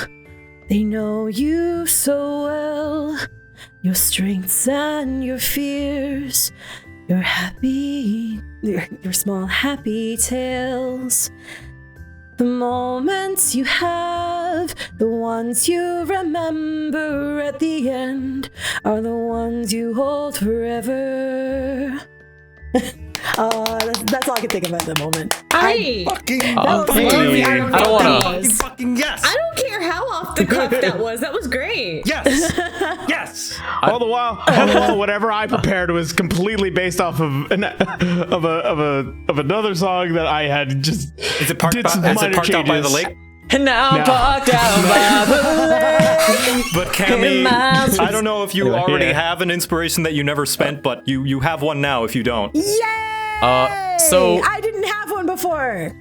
they know you so well, your strengths and your fears, your small happy tales. The moments you have, the ones you remember at the end, are the ones you hold forever. That's all I can think of at the moment. I Fucking I don't wanna. fucking yes. don't care how off the cuff that was. That was great. Yes. Yes. All the while, whatever I prepared was completely based off of another song that I had just. Is it parked out by the lake? And now parked out by the lake. But Cammy, I don't know if you already have an inspiration that you never spent, but you have one now if you don't. Yay! So I didn't have one before.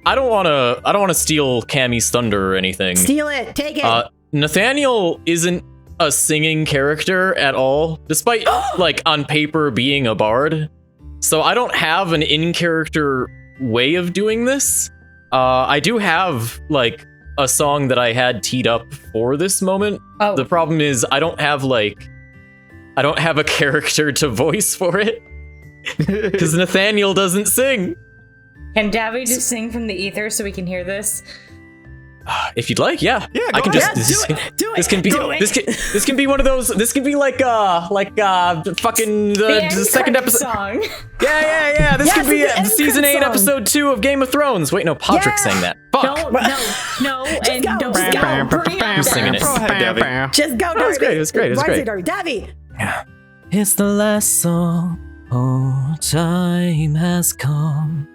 I don't wanna steal Cammy's thunder or anything. Steal it. Take it. Nathaniel isn't a singing character at all, despite like on paper being a bard. So I don't have an in-character way of doing this. I do have like a song that I had teed up for this moment. Oh. The problem is I don't have a character to voice for it. Because Nathaniel doesn't sing. Can Davy just sing from the ether so we can hear this? If you'd like, yeah. Yeah, I can go just ahead. This can be this can be one of those. This can be like fucking the second episode Song. Yeah. This could be the end season credit 8, song. episode 2 of Game of Thrones. Wait, no, Podrick sang that. Fuck. No, and go. don't Just go. go. Bring it I'm singing it. Go ahead, Davy. Just go, Darby. It was great. It was great. Why is it Darby? Davy. It's the last song. Oh, time has come.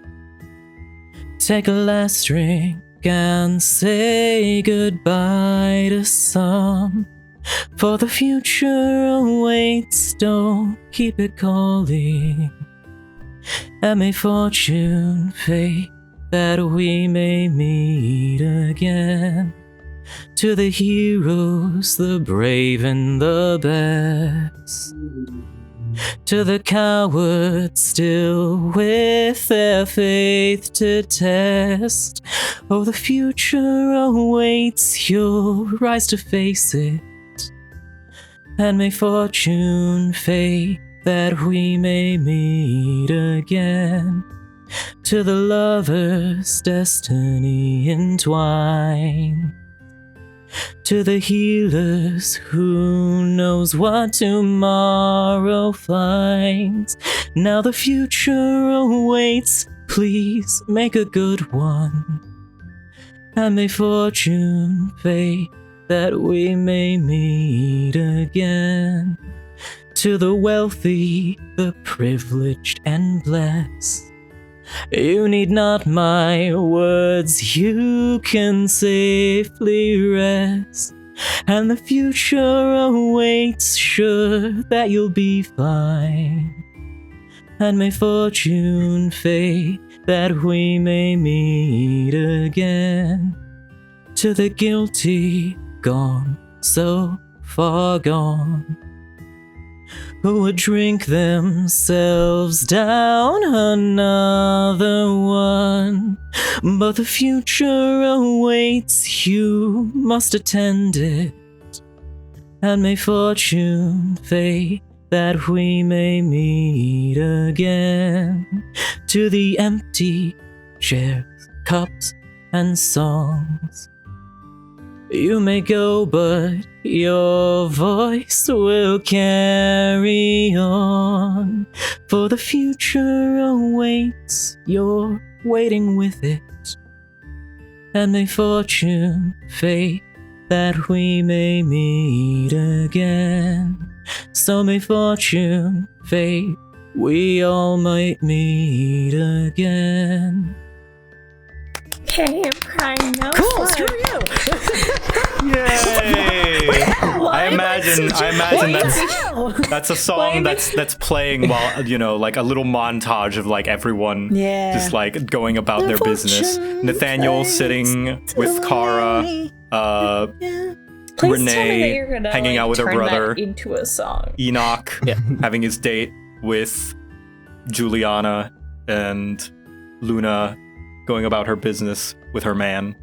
Take a last drink and say goodbye to some. For the future awaits, don't keep it calling. And may fortune fate that we may meet again. To the heroes, the brave and the best. To the cowards still with their faith to test. Oh, the future awaits, you'll rise to face it. And may fortune fate that we may meet again. To the lovers, destiny entwined. To the healers, who knows what tomorrow finds. Now the future awaits, please make a good one. And may fortune fate that we may meet again. To the wealthy, the privileged and blessed. You need not my words, you can safely rest. And the future awaits, sure that you'll be fine. and may fortune fate that we may meet again. To the guilty gone, so far gone, who would drink themselves down another one. But the future awaits, you must attend it, and may fortune fate that we may meet again. To the empty chairs, cups, and songs, you may go, but your voice will carry on. For the future awaits, you're waiting with it, and may fortune fate that we may meet again. So may fortune fate, we all might meet again. Okay, I'm crying now. Cool, screw you. Yay! I imagine that's a song that's playing while, you know, like a little montage of like everyone just like going about their business. Nathaniel sitting with Kara, Please Renee tell me that you're gonna, hanging out with her turn brother, that into a song. Enoch having his date with Juliana, and Luna going about her business with her man.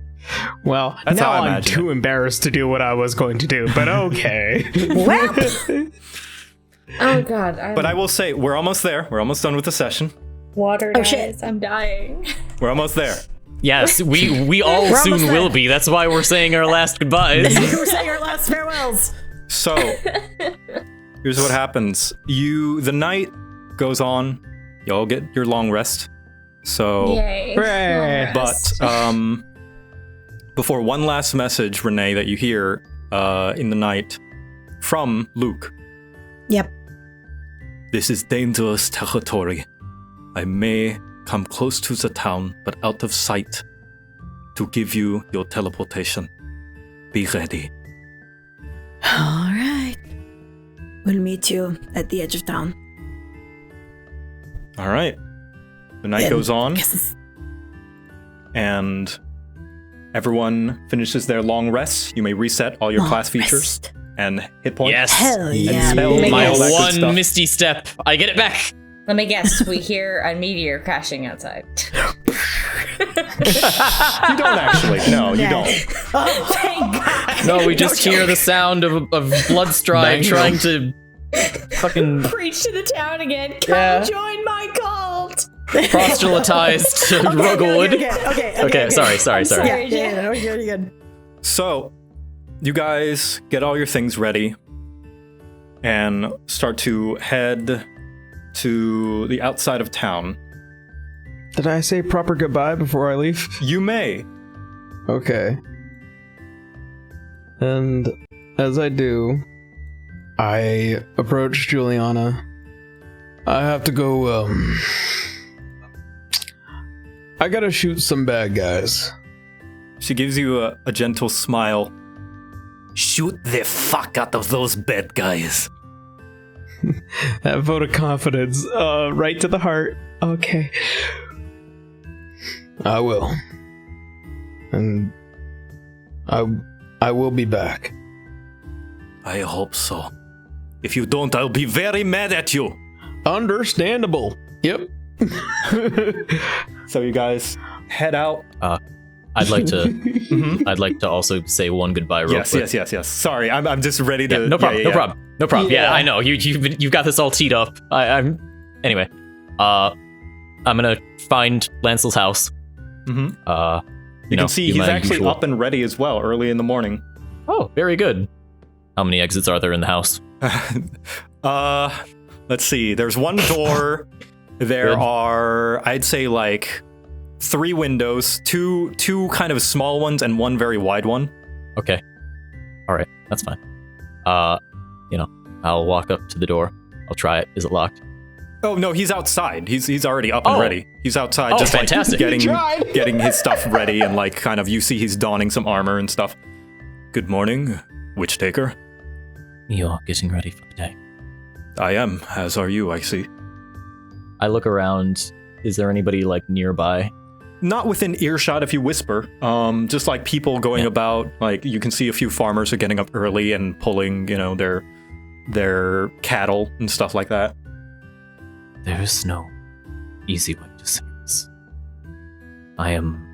Well, That's how now I I'm imagine too embarrassed to do what I was going to do, but okay. Oh god. But I will say, we're almost there. We're almost done with the session. Water Oh, dies. shit. I'm dying. We're almost there. Yes, we all soon almost will there. be. That's why we're saying our last goodbyes. We're saying our last farewells. So, here's what happens. The night goes on. Y'all get your long rest. So, Yay. Hooray. but before one last message, Renee, that you hear in the night from Luke. Yep. This is dangerous territory. I may come close to the town, but out of sight to give you your teleportation. Be ready. All right. We'll meet you at the edge of town. All right. The night goes on, Kisses. and everyone finishes their long rests. You may reset all your class features Rest. and hit points. Yes. Hell yeah. spells. baby. My all that good one stuff. misty step. I get it back. Let me guess, we hear a meteor crashing outside. You don't actually. No, you don't. Oh, thank God. No, we just hear the sound of Bloodstride Bang. trying to fucking Preach to the town again. Come Yeah. join my cult. proselytize to Rugglewood. Okay, Sorry. Yeah, you're good. So, you guys get all your things ready and start to head to the outside of town. Did I say proper goodbye before I leave? You may. Okay. And as I do, I approach Juliana. I have to go, I gotta shoot some bad guys. She gives you a gentle smile. Shoot the fuck out of those bad guys. That vote of confidence, right to the heart. Okay. I will. And I will be back. I hope so. If you don't, I'll be very mad at you. Understandable. Yep. So you guys head out. I'd like to also say one goodbye real quick. Yes. Sorry, I'm just ready to. Yeah, no problem. Yeah, I know. You've got this all teed up. Anyway. I'm gonna find Lancel's house. Mm-hmm. You can see he's actually up and ready as well, early in the morning. Oh, very good. How many exits are there in the house? Let's see. There's one door. There Good. are, I'd say, like 3 windows, two kind of small ones and one very wide one. Okay. All right, that's fine. I'll walk up to the door. I'll try it. Is it locked? Oh no, he's outside. He's already up and Oh. ready. He's outside, Oh, just fantastic. like getting his stuff ready, and like kind of you see he's donning some armor and stuff. Good morning, Witch Taker. You're getting ready for the day. I am, as are you, I see. I look around. Is there anybody like nearby? Not within earshot if you whisper. Just like people going about. Like you can see a few farmers are getting up early and pulling, their cattle and stuff like that. There is no easy way to say this. I am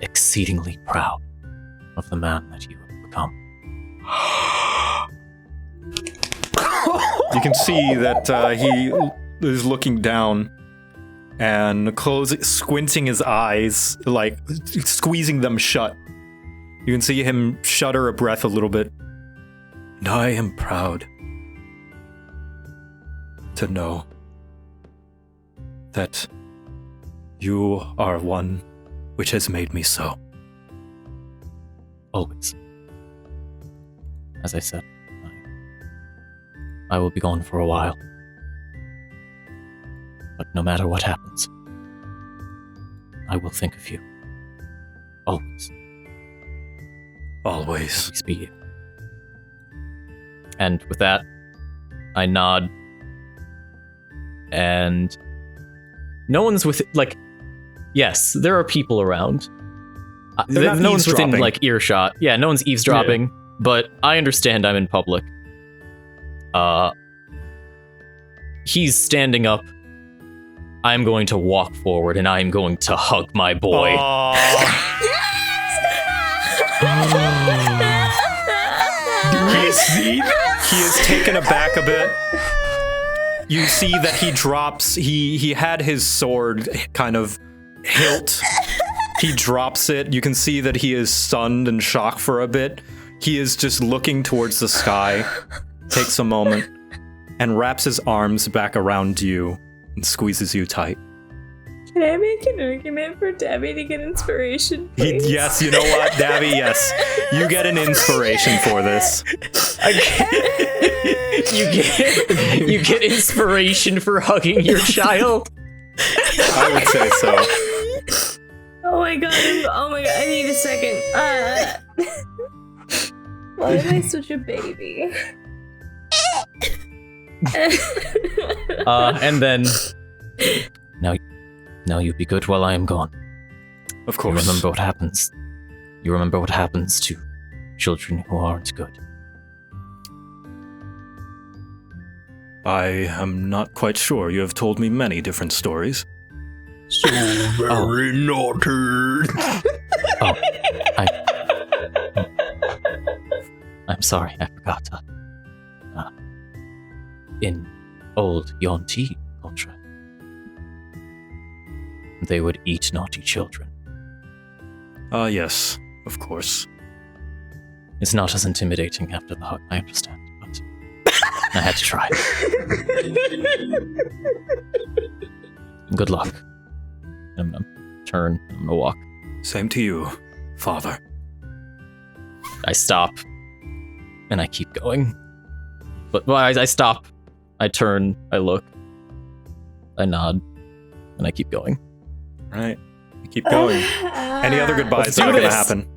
exceedingly proud of the man that you have become. You can see that he is looking down and squinting his eyes, like squeezing them shut. You can see him shudder a breath a little bit. And I am proud to know that you are one which has made me so. Always. As I said, I will be gone for a while. But no matter what happens, I will think of you. Always. Always. Always be you. And with that, I nod. And no one's yes, there are people around. No one's within, earshot. Yeah, no one's eavesdropping, but I understand I'm in public. He's standing up. I'm going to walk forward, and I'm going to hug my boy. He is taken aback a bit. You see that he drops. He had his sword kind of hilt. He drops it. You can see that he is stunned and shocked for a bit. He is just looking towards the sky, takes a moment, and wraps his arms back around you and squeezes you tight. Can I make an argument for Dabby to get inspiration, please? Yes, you know what, Dabby, yes. You get an inspiration for this. You get inspiration for hugging your child? I would say so. Oh my god, I need a second. Why am I such a baby? And then now you be good while I am gone. Of course. You remember what happens. You remember what happens to children who aren't good. I am not quite sure. You have told me many different stories. So very naughty. I'm sorry, I forgot. In old Yonti culture, they would eat naughty children. Yes, of course. It's not as intimidating after the hug, I understand, but I had to try. Good luck. I'm gonna turn, I'm gonna walk. Same to you, Father. I stop, and I keep going. But I stop, I turn, I look, I nod, and I keep going. Right. You keep going. Any other goodbyes that are going to happen?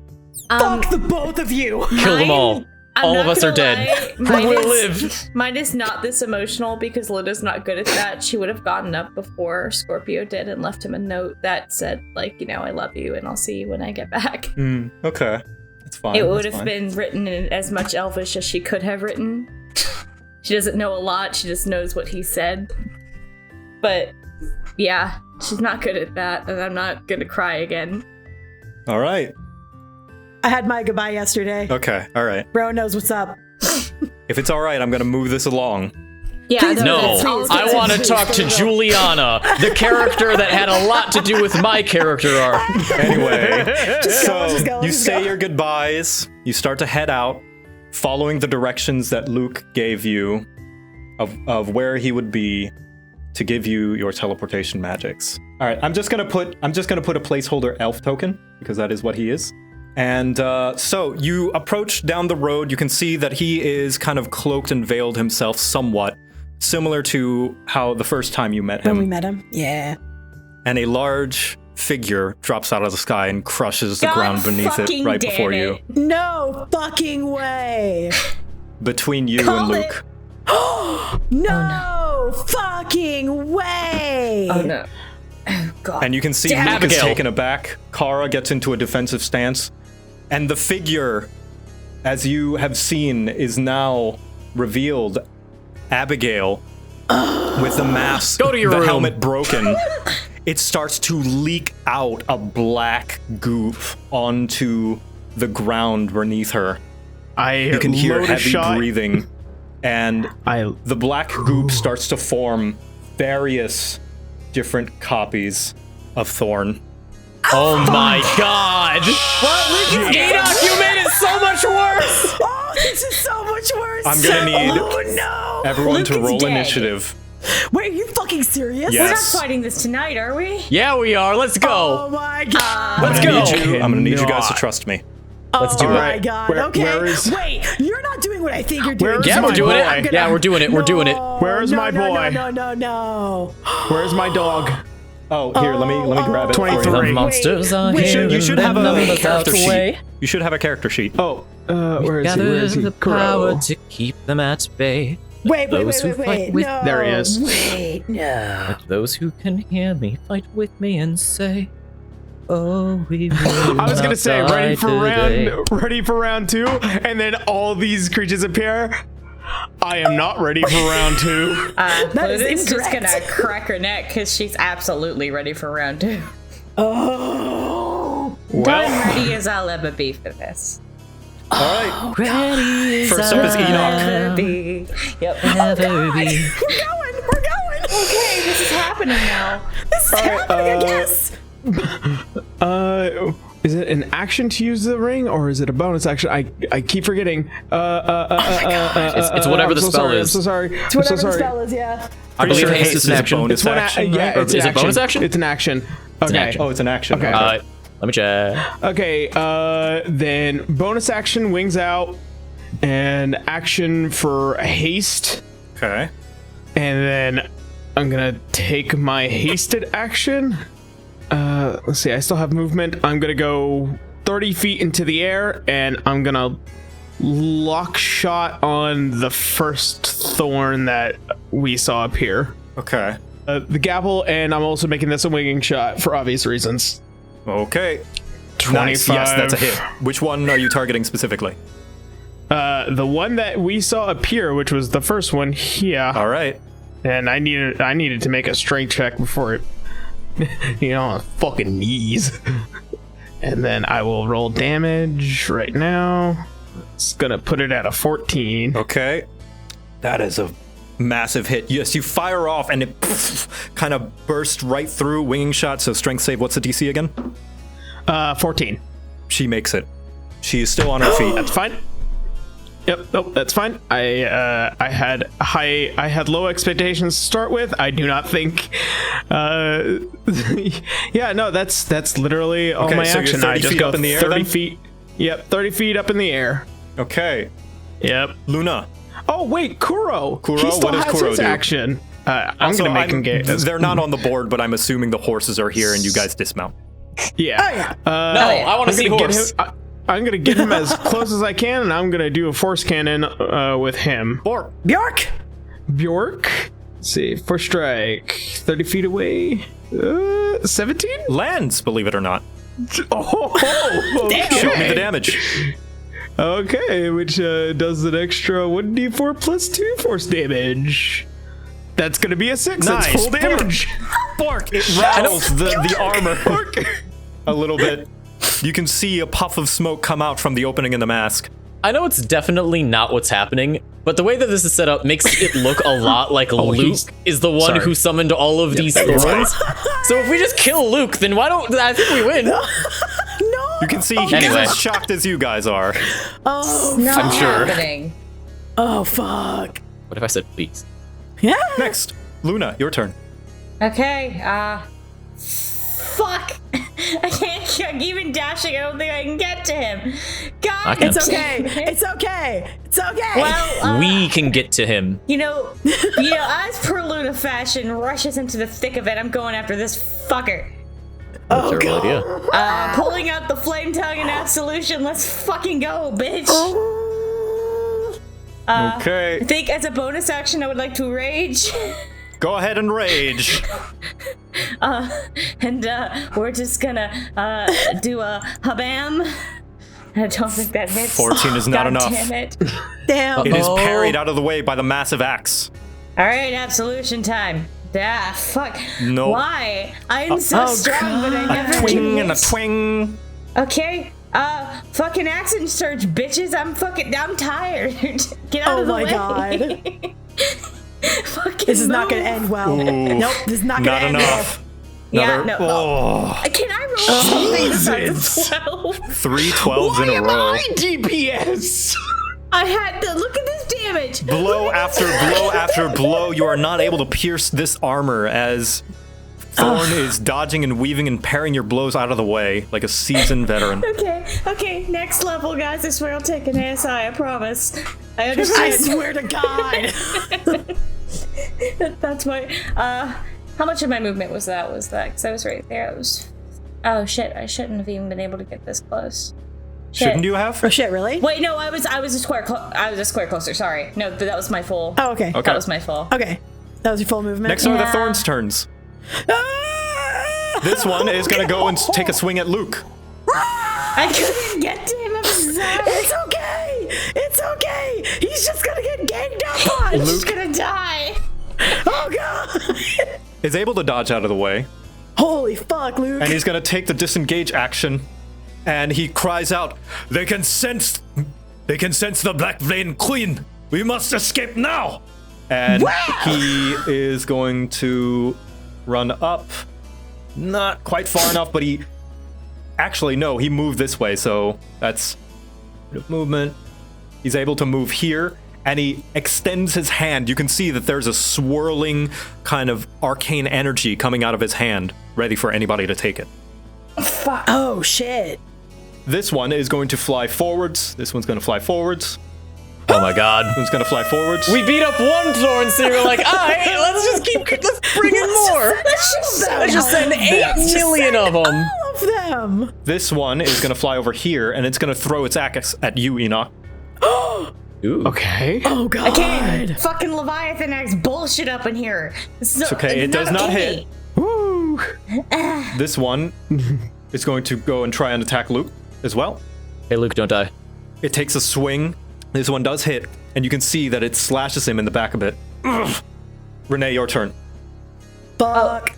Fuck the both of you! Kill them all. All of us are dead. Who will live? Mine is not this emotional because Lida's not good at that. She would have gotten up before Scorpio did and left him a note that said, I love you and I'll see you when I get back. Okay. That's fine. It would have been written in as much Elvish as she could have written. She doesn't know a lot. She just knows what he said. But yeah, she's not good at that, and I'm not gonna cry again. All right. I had my goodbye yesterday. Okay, all right. Bro knows what's up. If it's all right, I'm going to move this along. Yeah, no, I want to talk to Juliana, the character that had a lot to do with my character arc. Anyway, go. You say your goodbyes. You start to head out, following the directions that Luke gave you of where he would be to give you your teleportation magics. All right, I'm just gonna put a placeholder elf token because that is what he is. And so you approach down the road. You can see that he is kind of cloaked and veiled himself somewhat, similar to how the first time you met him. When we met him, yeah. And a large figure drops out of the sky and crushes the ground beneath it right before you. No fucking way. Between you and Luke. No! No fucking way! Oh no. Oh god. And you can see Damn. Luke is Abigail. taken aback. Kara gets into a defensive stance. And the figure, as you have seen, is now revealed. Abigail, with the mask, Go to your the room. helmet broken. It starts to leak out a black goop onto the ground beneath her. You can hear load a heavy shot. breathing. And the black goop starts to form various different copies of Thorn. Oh my god! Enoch, you made it so much worse! Oh, this is so much worse! I'm gonna need Oh no! everyone Luke to is roll dead. initiative. Wait, are you fucking serious? Yeah. We're not Yes. fighting this tonight, are we? Yeah, we are. Let's Oh go. my god! Let's I'm go. gonna need you guys to Cannot. trust me. Let's do Oh it. my god! Where- Okay, where is- wait. You're not doing what I think you're doing. Where is Yeah, my we're doing boy? it. I'm gonna- Yeah, we're doing it. We're doing it. Where is my boy? No. Where's my dog? Oh, here, let me grab it. for you. 23. The monsters are wait. here. You should and have their a numbers character out sheet. away. You should have a character sheet. Oh, where is he? Gather Where is he? the power Crow. to keep them at bay. Wait. Those who fight with- No. There he is. Wait, no. Let those who can hear me fight with me and say, "Oh, we will I was gonna not say die today." ready for round 2, and then all these creatures appear. I am not ready for round 2. That is Luna's just incorrect. gonna crack her neck because she's absolutely ready for round 2. Oh. Done ready as I'll ever be for this. All right. Ready as First up is I'll Be. Yep. ever be. We're going. Okay, this is happening now. This is happening, I guess. Is it an action to use the ring, or is it a bonus action? I keep forgetting. It's whatever I'm the so spell sorry, is. I'm so sorry. It's I'm so whatever the sorry. spell is, yeah. I believe Sure, haste is an action. bonus It's one action, yeah, right? it's Is an it bonus action? It's an action. Okay. an action. Oh, it's an action. Okay. Okay. Let me check. Okay, then bonus action, wings out, and action for haste, Okay. and then I'm gonna take my hasted action. Let's see, I still have movement. I'm gonna go 30 feet into the air, and I'm gonna lock shot on the first thorn that we saw appear. Okay. The gavel, and I'm also making this a winging shot for obvious reasons. Okay. 25. Nice. Yes, that's a hit. Which one are you targeting specifically? The one that we saw appear, which was the first one, yeah. All right. And I needed to make a strength check before it, on fucking knees. And then I will roll damage right now. It's gonna put it at a 14. Okay. That is a massive hit. Yes, you fire off and it kind of burst right through, winging shot. So strength save. What's the DC again? 14. She makes it. She is still on her feet. That's fine. Yep, nope, that's fine. I had low expectations to start with. I do not think. Yeah, no, that's literally all Okay, my so you're action. 30 I just feet go up in the air, 30 then? feet. Yep, 30 feet up in the air. Okay. Yep. Luna. Oh wait, Kuro. Kuro? He still What does has Kuro his do? action. I'm Also, gonna make him get. They're not on the board, but I'm assuming the horses are here and you guys dismount. Yeah. No, I want to see horse. I'm gonna get him as close as I can, and I'm gonna do a force cannon with him. Or Bjork! Bjork. Let's see, first strike, 30 feet away. 17? lands, believe it or not. Oh, okay. Show me the damage. Okay, which does an extra 1d4 plus 2 force damage. That's gonna be a 6. Nice. That's full damage. Bark! It rattles the armor a little bit. You can see a puff of smoke come out from the opening in the mask. I know it's definitely not what's happening, but the way that this is set up makes it look a lot like Luke is the one Sorry. who summoned all of these thorns. So if we just kill Luke, then I think we win. No! You can see he's Anyway. as shocked as you guys are. Oh, Not I'm sure. happening. oh, fuck. What if I said please? Yeah. Next, Luna, your turn. Okay, fuck! I can't even dashing. I don't think I can get to him. God, I can. It's okay. It's okay. It's okay. Well, We can get to him. you know, as per Luna fashion, rushes into the thick of it. I'm going after this fucker. That's a terrible idea. Pulling out the flame tongue and absolution. Let's fucking go, bitch. Okay. I think as a bonus action, I would like to rage. Go ahead and rage. And we're just gonna do a habam. I don't think that hits. 14 is not enough. Damn it. Damn. It is parried out of the way by the massive axe. All right, absolution time. Ah, fuck. No. Why? I'm so strong, but I never Twing do and a it. twing. Okay. Fucking action surge, bitches. I'm tired. Get out Oh of the my way. God. Fucking This is not going move. to end well. Ooh. Nope, this is not going Not to end enough. Yeah, Another, no. oh, Can I roll something besides 12? 3 12s in a row. DPS. I had to look at this damage. Blow after blow after blow. You are not able to pierce this armor as Thorn is dodging and weaving and parrying your blows out of the way like a seasoned veteran. Okay, next level, guys. I swear I'll take an ASI, I promise. I I understand. swear to God. That's my, how much of my movement was that? Because I was right there. It was, oh shit, I shouldn't have even been able to get this close. Shit. Shouldn't you have? Oh shit, really? Wait, no, I was a square closer, sorry. No, that was my full. Oh, okay. That was my full. Okay. That was your full movement? Next are the Yeah. Thorn's turns. This one is gonna go and take a swing at Luke. I couldn't get to him. I'm sorry. It's okay. It's okay. He's just gonna get ganged up on. I'm just gonna die. Oh God. Is able to dodge out of the way, Holy fuck, Luke. and he's gonna take the disengage action, and he cries out, They can sense the Black Vein Queen! We must escape now! And he is going to run up. Not quite far enough, but he... Actually, no, he moved this way, so that's... movement. He's able to move here, and he extends his hand. You can see that there's a swirling kind of arcane energy coming out of his hand, ready for anybody to take it. Oh shit. This one is going to fly forwards. This one's going to fly forwards. Oh my God. This one's going to fly forwards. We beat up one Thorn, so you're like, alright, let's bring in more. Let's just send 8 million of them. All of them. This one is going to fly over here, and it's going to throw its axe at you, Enoch. Ooh. Okay. Oh God. Again, fucking Leviathan X bullshit up in here. It's okay, it does not hit. Woo. This one is going to go and try and attack Luke as well. Hey, Luke, don't die. It takes a swing. This one does hit, and you can see that it slashes him in the back a bit. Ugh. Renee, your turn. Fuck.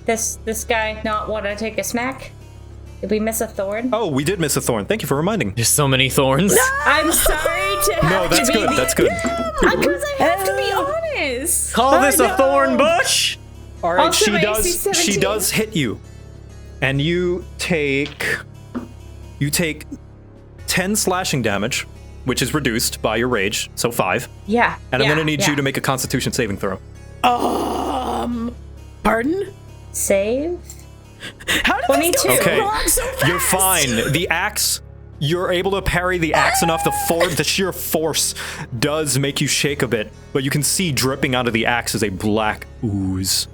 This guy not want to take a smack? Did we miss a thorn? Oh, we did miss a thorn. Thank you for reminding. There's so many Thorns. I'm sorry to have No, that's to be... good. That's good. Because I have to be honest. Call this a thorn bush. All right, Also, she my does. AC 17. She does hit you, and you take 10 slashing damage, which is reduced by your rage, so 5. Yeah. And I'm gonna need you to make a Constitution saving throw. Pardon? save. How did 22. this go Okay, wrong so fast? you're fine. The axe, you're able to parry the axe enough. The sheer force does make you shake a bit, but you can see dripping out of the axe is a black ooze.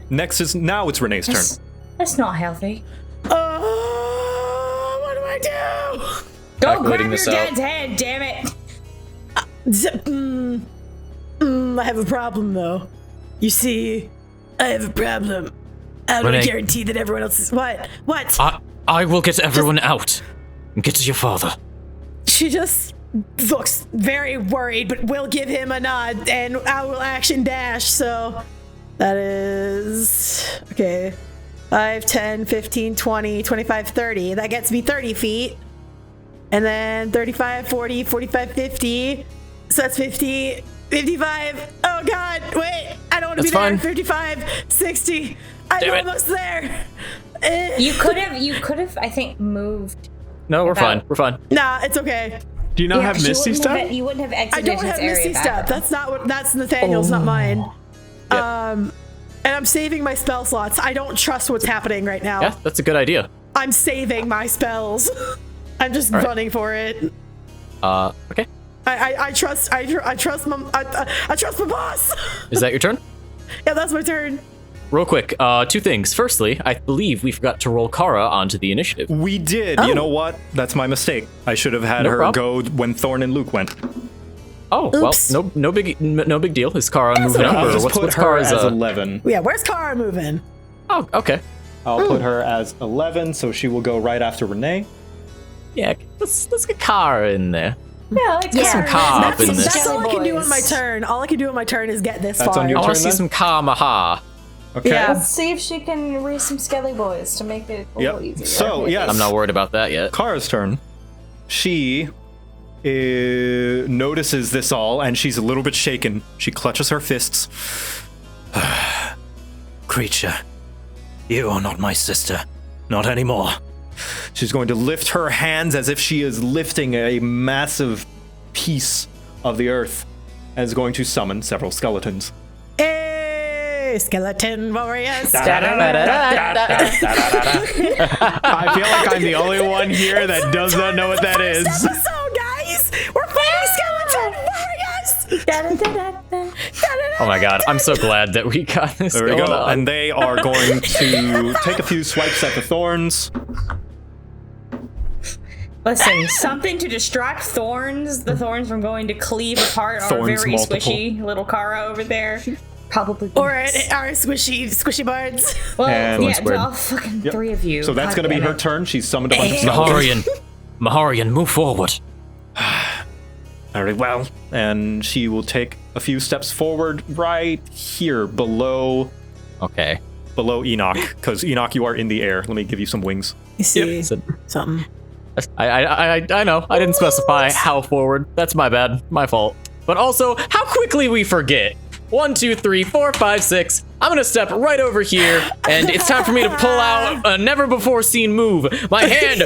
Now it's Renee's turn. That's not healthy. What do I do? Go Calculating grab this your out. dad's head, damn it. I have a problem though. You see, I have a problem. How do I Renee. guarantee that everyone else is what? I will get everyone out and get to your father. She just looks very worried, but will give him a nod and I will action dash. So that is okay. 5, 10, 15, 20, 25, 30. That gets me 30 feet. And then 35, 40, 45, 50. So that's 50, 55. Oh God, wait. I don't want to be That's fine. there. 55, 60. I'm Damn it. almost there. You could have, I think, moved. No, we're About- fine. We're fine. Nah, it's okay. Do you not have 'cause Misty stuff? You wouldn't have I exited don't his have area Misty back stuff. up. That's not what. That's Nathaniel's, not mine. Yeah. And I'm saving my spell slots. I don't trust what's happening right now. Yeah, that's a good idea. I'm saving my spells. I'm just right. running for it. Okay. I trust my boss. Is that your turn? Yeah, that's my turn. Real quick, 2 things. Firstly, I believe we forgot to roll Kara onto the initiative. We did. You know what? That's my mistake. I should have had No her problem. go when Thorn and Luke went. Oh, Oops. well, no big deal. Is Kara moving up, I'll or just what's put her Kara's? as 11. Yeah, where's Kara moving? Oh, okay. I'll put her as 11, so she will go right after Renee. Yeah, let's get Kara in there. Yeah, like Get some Ka up in this. That's all I can do on boys. my turn. All I can do on my turn is get this That's far. on your I want to turn see then? some Ka-Maha. Okay. Yeah. Let's see if she can raise some skelly boys to make it a little easier. So, yes. I'm not worried about that yet. Kara's turn. She notices this all, and she's a little bit shaken. She clutches her fists. Creature, you are not my sister. Not anymore. She's going to lift her hands as if she is lifting a massive piece of the earth, and is going to summon several skeletons. Hey, skeleton warriors. I feel like I'm the only one here that does not know what that is. Episode, guys. We're fighting skeleton warriors. Oh my god, I'm so glad that we got this There we going go. on. And they are going to take a few swipes at the thorns. Listen, something to distract thorns, the thorns from going to cleave apart our Thorns very multiple. squishy little Kara over there. Probably. Or our squishy birds. Well, And yeah, once we're- all fucking Yep. three of you. So that's God going to be damn her it. turn. She's summoned a bunch of skeletons. Maharian, move forward. Very well. And she will take a few steps forward right here below Okay. Enoch. Because Enoch, you are in the air. Let me give you some wings. You see So- something. I know. I didn't specify how forward. That's my bad. My fault. But also, how quickly we forget. 1, 2, 3, 4, 5, 6. I'm gonna step right over here, and it's time for me to pull out a never-before-seen move. My hand,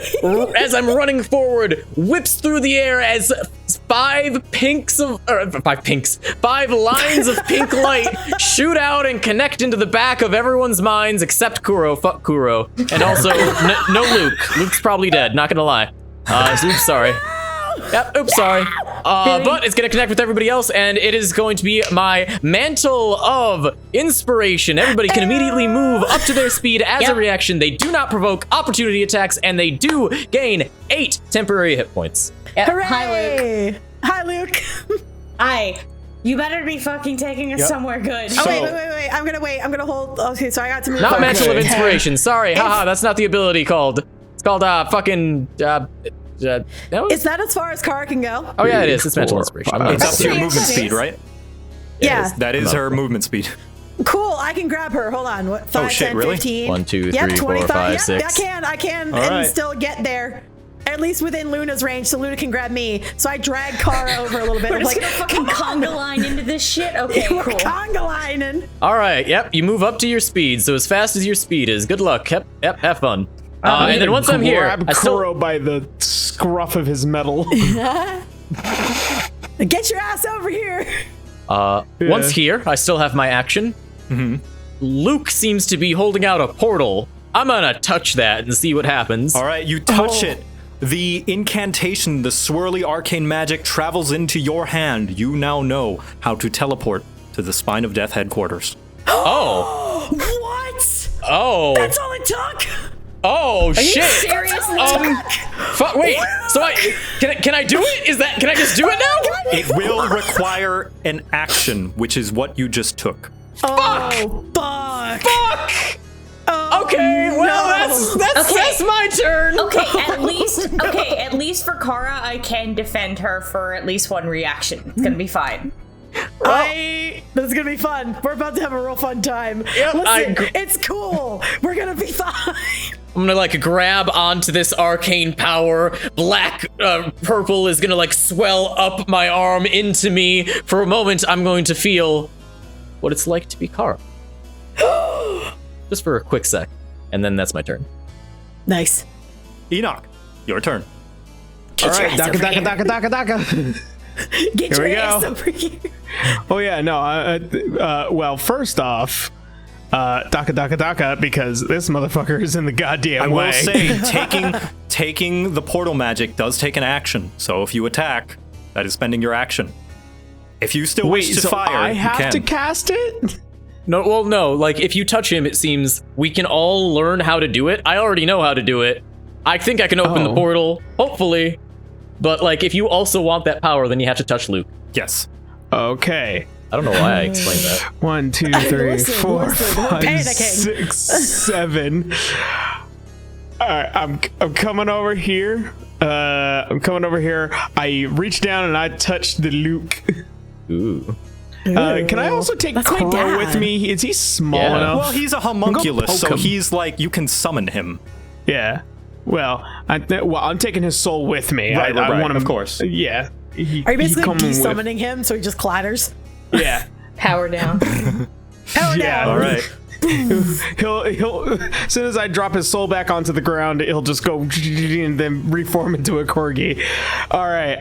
as I'm running forward, whips through the air as 5 lines of pink light shoot out and connect into the back of everyone's minds except Kuro. Fuck Kuro. And also, no Luke. Luke's probably dead, not gonna lie. Oops, sorry. Yep, oops, sorry. But it's gonna connect with everybody else, and it is going to be my Mantle of Inspiration. Everybody can immediately move up to their speed as a reaction. They do not provoke opportunity attacks, and they do gain 8 temporary hit points. Yep. Hooray! Hi, Luke. Hi, Luke. You better be fucking taking us somewhere good. Oh, wait. I'm gonna hold. Okay, so I got to move. Not forward. Mantle of Inspiration. Sorry, haha, that's not the ability called. It's called Is that as far as Kara can go? Oh yeah, it is. It's Mantle of Inspiration. It's up to your Yes, movement it speed, is. right? Yeah. That is her movement speed. Cool. I can grab her. Hold on. What? 5, shit, 10, really? 15. 1, 2, Yep, 3, 4, 25. 5, Yep, 6. I can, All and right. still get there. At least within Luna's range, so Luna can grab me. So I drag Kara over a little bit. We're I'm just like, gonna fucking conga line into this shit? Okay, we're cool. conga lining. All right, yep, you move up to your speed, so as fast as your speed is. Good luck. Yep, have fun. And then once I'm here, Grab I still... Kuro by the scruff of his metal. Get your ass over here. Once here, I still have my action. Luke seems to be holding out a portal. I'm gonna touch that and see what happens. All right, you touch it. The incantation, the swirly arcane magic travels into your hand. You now know how to teleport to the Spine of Death headquarters. Oh. What? Oh. That's all it took. Oh, shit. Seriously? Wait, so can I do it? Can I just do it now? It will require an action, which is what you just took. Oh, fuck. Fuck! Oh, Okay, well, no. that's my turn. Okay, at least for Kara, I can defend her for at least one reaction. It's gonna be fine. This is gonna be fun. We're about to have a real fun time. Yep, Listen, it's cool. We're gonna be fine. I'm gonna grab onto this arcane power. Black, purple is gonna swell up my arm into me. For a moment, I'm going to feel what it's like to be Kara. Just for a quick sec, and then that's my turn. Nice. Enoch, your turn. All right, Daka. Get Here your we ass go. over here. Oh yeah, no. Well, first off, Daka, because this motherfucker is in the goddamn I way. will say, taking the portal magic does take an action. So if you attack, that is spending your action. If you still Wait, wish to so fire, I you have can. to cast it? No, well, no. If you touch him, it seems we can all learn how to do it. I already know how to do it. I think I can open the portal, hopefully. But if you also want that power, then you have to touch Luke. Yes. Okay. I don't know why I explained that. 1, 2, 3, Listen, 4, listen, we're 5, panicking. 6, 7. All right, I'm coming over here. I reach down and I touch the Luke. Ooh. Can I also take That's my Crow dad. with me? Is he small Yeah. enough? Well, he's a homunculus, poke so him. he's like, you can summon him. Yeah. Well, I'm taking his soul with me. Right, I right, want him, of course. Yeah. Are you he basically coming with- de-summoning him so he just clatters? Yeah. Power down. Power Yeah. down. All right. He'll as soon as I drop his soul back onto the ground, he'll just go and then reform into a corgi. All right.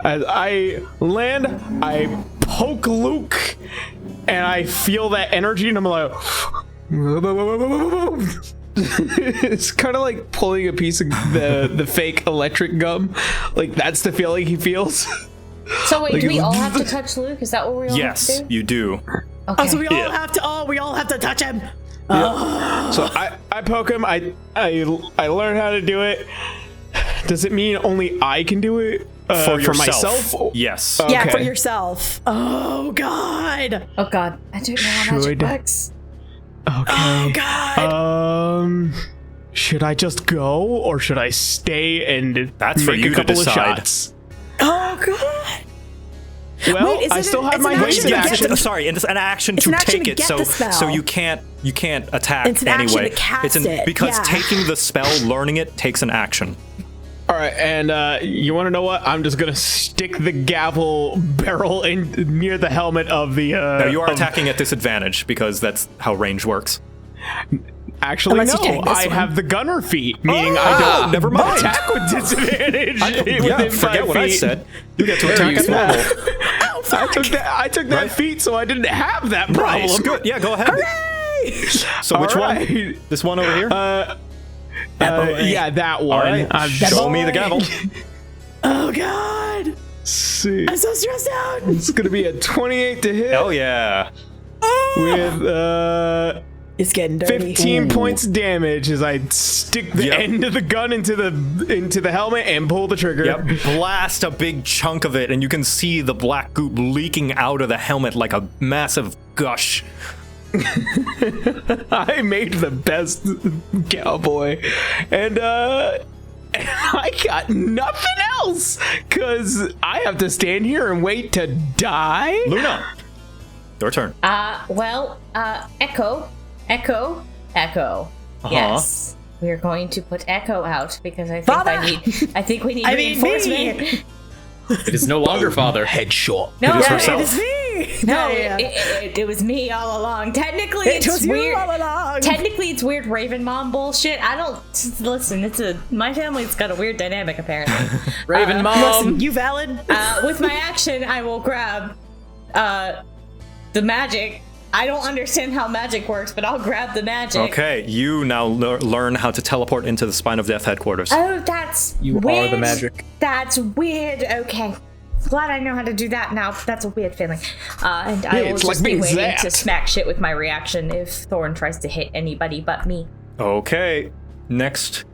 As I land, I poke Luke, and I feel that energy, and I'm like, it's kind of like pulling a piece of the fake electric gum. Like that's the feeling he feels. So wait, Like, do we all have to touch Luke? Is that what we all Yes, have to do? you do. Okay. Oh, so we all have to. Oh, we all have to touch him. So I poke him. I learn how to do it. Does it mean only I can do it For yourself. myself? Yes. Yeah, for Okay. yourself. Oh God. Oh god, I don't know how magic Should- works. Okay. Oh God. Should I just go or should I stay and That's for make you a to couple of decide. shots? Oh God. Well, Wait, is I it still have it's my an wasted action to get action. the- Sorry, and it's an action It's to an action take to it, get so the spell. so you can't attack It's an action anyway. to cast it, because yeah. taking the spell, learning it takes an action. All right, and you want to know what? I'm just gonna stick the gavel barrel in near the helmet of the. Now you are of- attacking at disadvantage because that's how range works. Actually, Unless you no. take this I one. have the gunner feat, meaning I don't never mind. attack with disadvantage. Yeah, within forget 5 what I feet. said. You get to attack as normal. I took that Right. feat, so I didn't have that Nice, problem. good. Yeah, go ahead. So which All one? right. This one over here? Yeah, that one. All right. Show me the gavel. Oh God. See. I'm so stressed out. It's gonna be a 28 to hit Oh yeah. with It's getting dirty. 15 points damage as I stick the Yep. end of the gun into the helmet and pull the trigger. Yep. Blast a big chunk of it, and you can see the black goop leaking out of the helmet like a massive gush. I made the best cowboy, and I got nothing else because I have to stand here and wait to die. Luna, your turn. Echo. Yes. We're going to put Echo out because I think Father! I think we need I mean, reinforcement. me. It is no longer father. Headshot. No, It is yeah, herself. It is me. No, Yeah. it was me all along. Technically, It it's was you weird. all along. Technically, it's weird Raven Mom bullshit. I don't listen. My family's got a weird dynamic apparently. Raven mom. Listen, you valid? With my action, I will grab the magic. I don't understand how magic works, but I'll grab the magic. Okay, you now learn how to teleport into the Spine of Death headquarters. Oh, that's You weird. are the magic. That's weird. Okay. Glad I know how to do that now. That's a weird feeling. And I will it's like just be being waiting zapped. to smack shit with my reaction if Thorn tries to hit anybody but me. Okay, next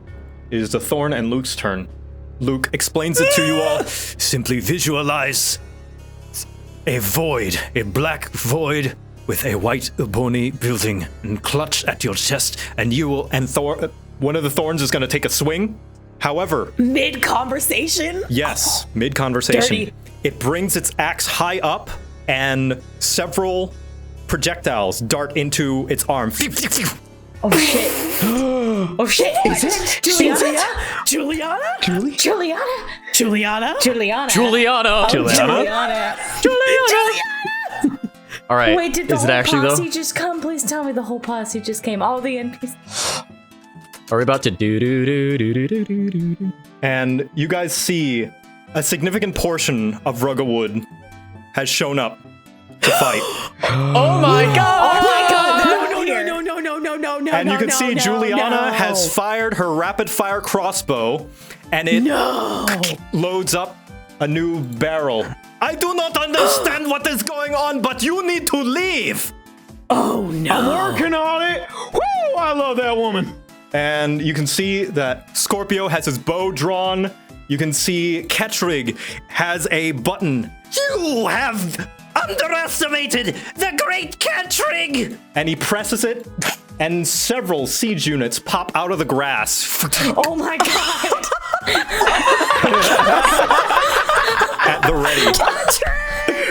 is the Thorn and Luke's turn. Luke explains it to you all. Simply visualize a void, a black void with a white bony building, and clutch at your chest, and you will. And one of the thorns is going to take a swing. However, Mid conversation? yes, mid conversation, Dirty. it brings its axe high up, and several projectiles dart into its arm. Oh shit. Oh shit. Is it Juliana? Juliana? Juliana? Juliana? Juliana. Juliana. Juliana. All right. Wait, did the is whole it actually posse though? just come? Please tell me the whole posse just came. All the NPCs. Are we about to do? And you guys see a significant portion of Ruggawood has shown up to fight. Oh my god! Oh my god! No. And you can see Juliana has fired her rapid fire crossbow, and it loads up a new barrel. I do not understand what is going on, but you need to leave. Oh no. I'm working on it. Woo! I love that woman. And you can see that Scorpio has his bow drawn. you can see Ketrig has a button. You have underestimated the great Ketrig! And he presses it, and several siege units pop out of the grass. Oh my god! At the ready.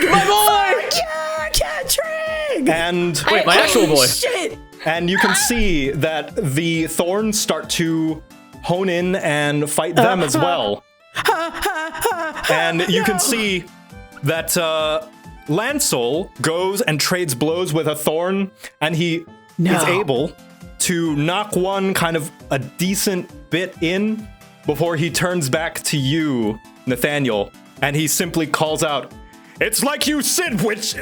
My boy! Yeah, Ketrig! And Wait, my actual boy. Shit! and you can see that the thorns start to hone in and fight them as well. And you can see that Lancel goes and trades blows with a thorn, and he is able to knock one kind of a decent bit in before he turns back to you, Nathaniel, and he simply calls out, "It's like you said, Witch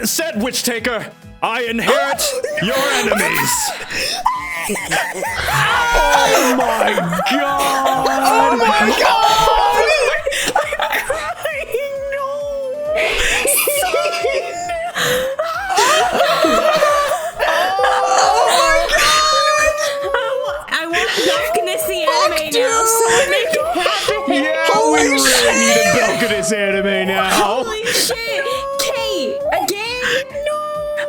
Taker. I inherit your enemies." Oh my god! Oh my god! I'm crying. I want Belkinus the anime now, so make it happen. Yeah, we really need a Belkinus anime now. Holy shit! Kate! Again? No!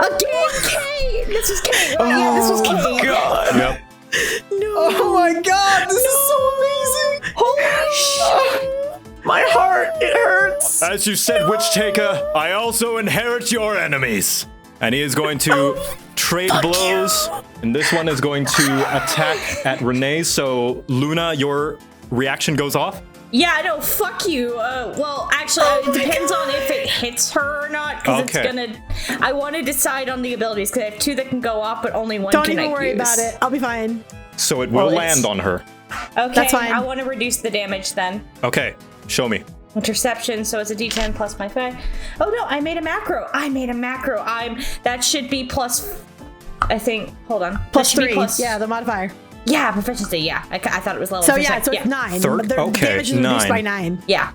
Again, Kate! This was Kate, right? Yeah, this was Kate. God. Yep. Oh my god, this is so amazing! Holy shit! My heart, it hurts. As you said, Witch Taker, I also inherit your enemies. And he is going to trade blows. And this one is going to attack at Renee. So, Luna, your reaction goes off. Yeah, no, fuck you. Well, actually, it depends on if it hits her or not, because it's gonna... I want to decide on the abilities, because I have two that can go off, but only one Don't can even I worry use. about it. I'll be fine. So it will land on her. Okay, That's fine. I want to reduce the damage then. Okay, show me. Interception, so it's a d10 plus my 5. Oh no, I made a macro. That should be plus... I think, hold on. Plus That should be 3. Yeah, the modifier. Yeah, proficiency, yeah. I thought it was level. So percent. yeah, so it's 9. Third? But the Okay, damage is reduced 9. by 9. Yeah.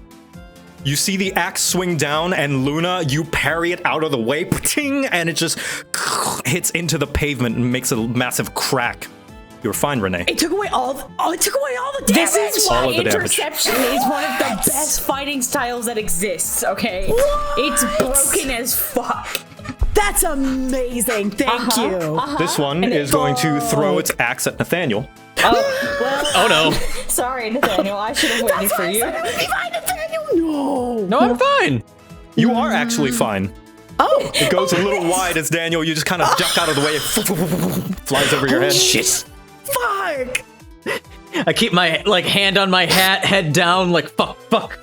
You see the axe swing down, and Luna, you parry it out of the way, and it just hits into the pavement and makes a massive crack. You're fine, Renee. It took away all the damage. This is All why of the damage. interception is one of the best fighting styles that exists, okay? What? It's broken as fuck. That's amazing. Thank you. This one is going to throw its axe at Nathaniel. Oh, well. Oh no. Sorry, Nathaniel. I should have waited for you. No. No, I'm fine. You are actually fine. Oh. It goes a little wide as Daniel, you just kind of duck out of the way, it flies over your head. Shit. Fuck. I keep my hand on my hat, head down, like fuck.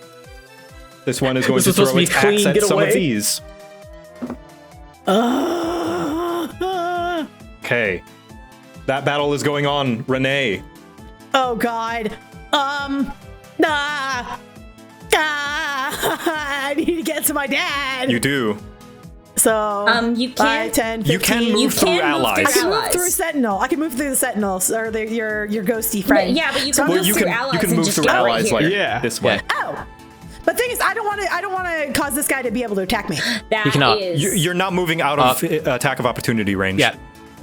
This one is going This to is supposed throw to be its clean, axe at get some of away. these. Okay. That battle is going on. Renee. Oh god. I need to get to my dad. You do. So You 5, can't. 10, 15. You can move through allies. I can move allies. through Sentinel. I can move through the Sentinels or your ghosty friend. Yeah, but you So can I'm move you through can allies you can and move just through get right allies here. like Yeah. this way. Oh. But the thing is, I don't want to cause this guy to be able to attack me. That You cannot. is- You're not moving out of attack of opportunity range. Yeah.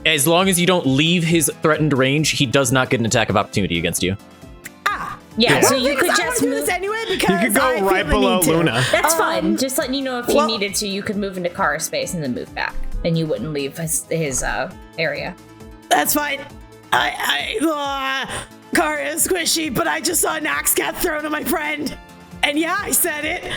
As long as you don't leave his threatened range, he does not get an attack of opportunity against you. Yeah, so Well, you the thing could is, I just wanna do move. this anyway because You could go I feel right the below need to. Luna. That's fine. Just letting you know if you well- needed to, you could move into Kara's space and then move back, and you wouldn't leave his area. That's fine. Car is squishy, but I just saw an axe get thrown at my friend. And yeah, I said it.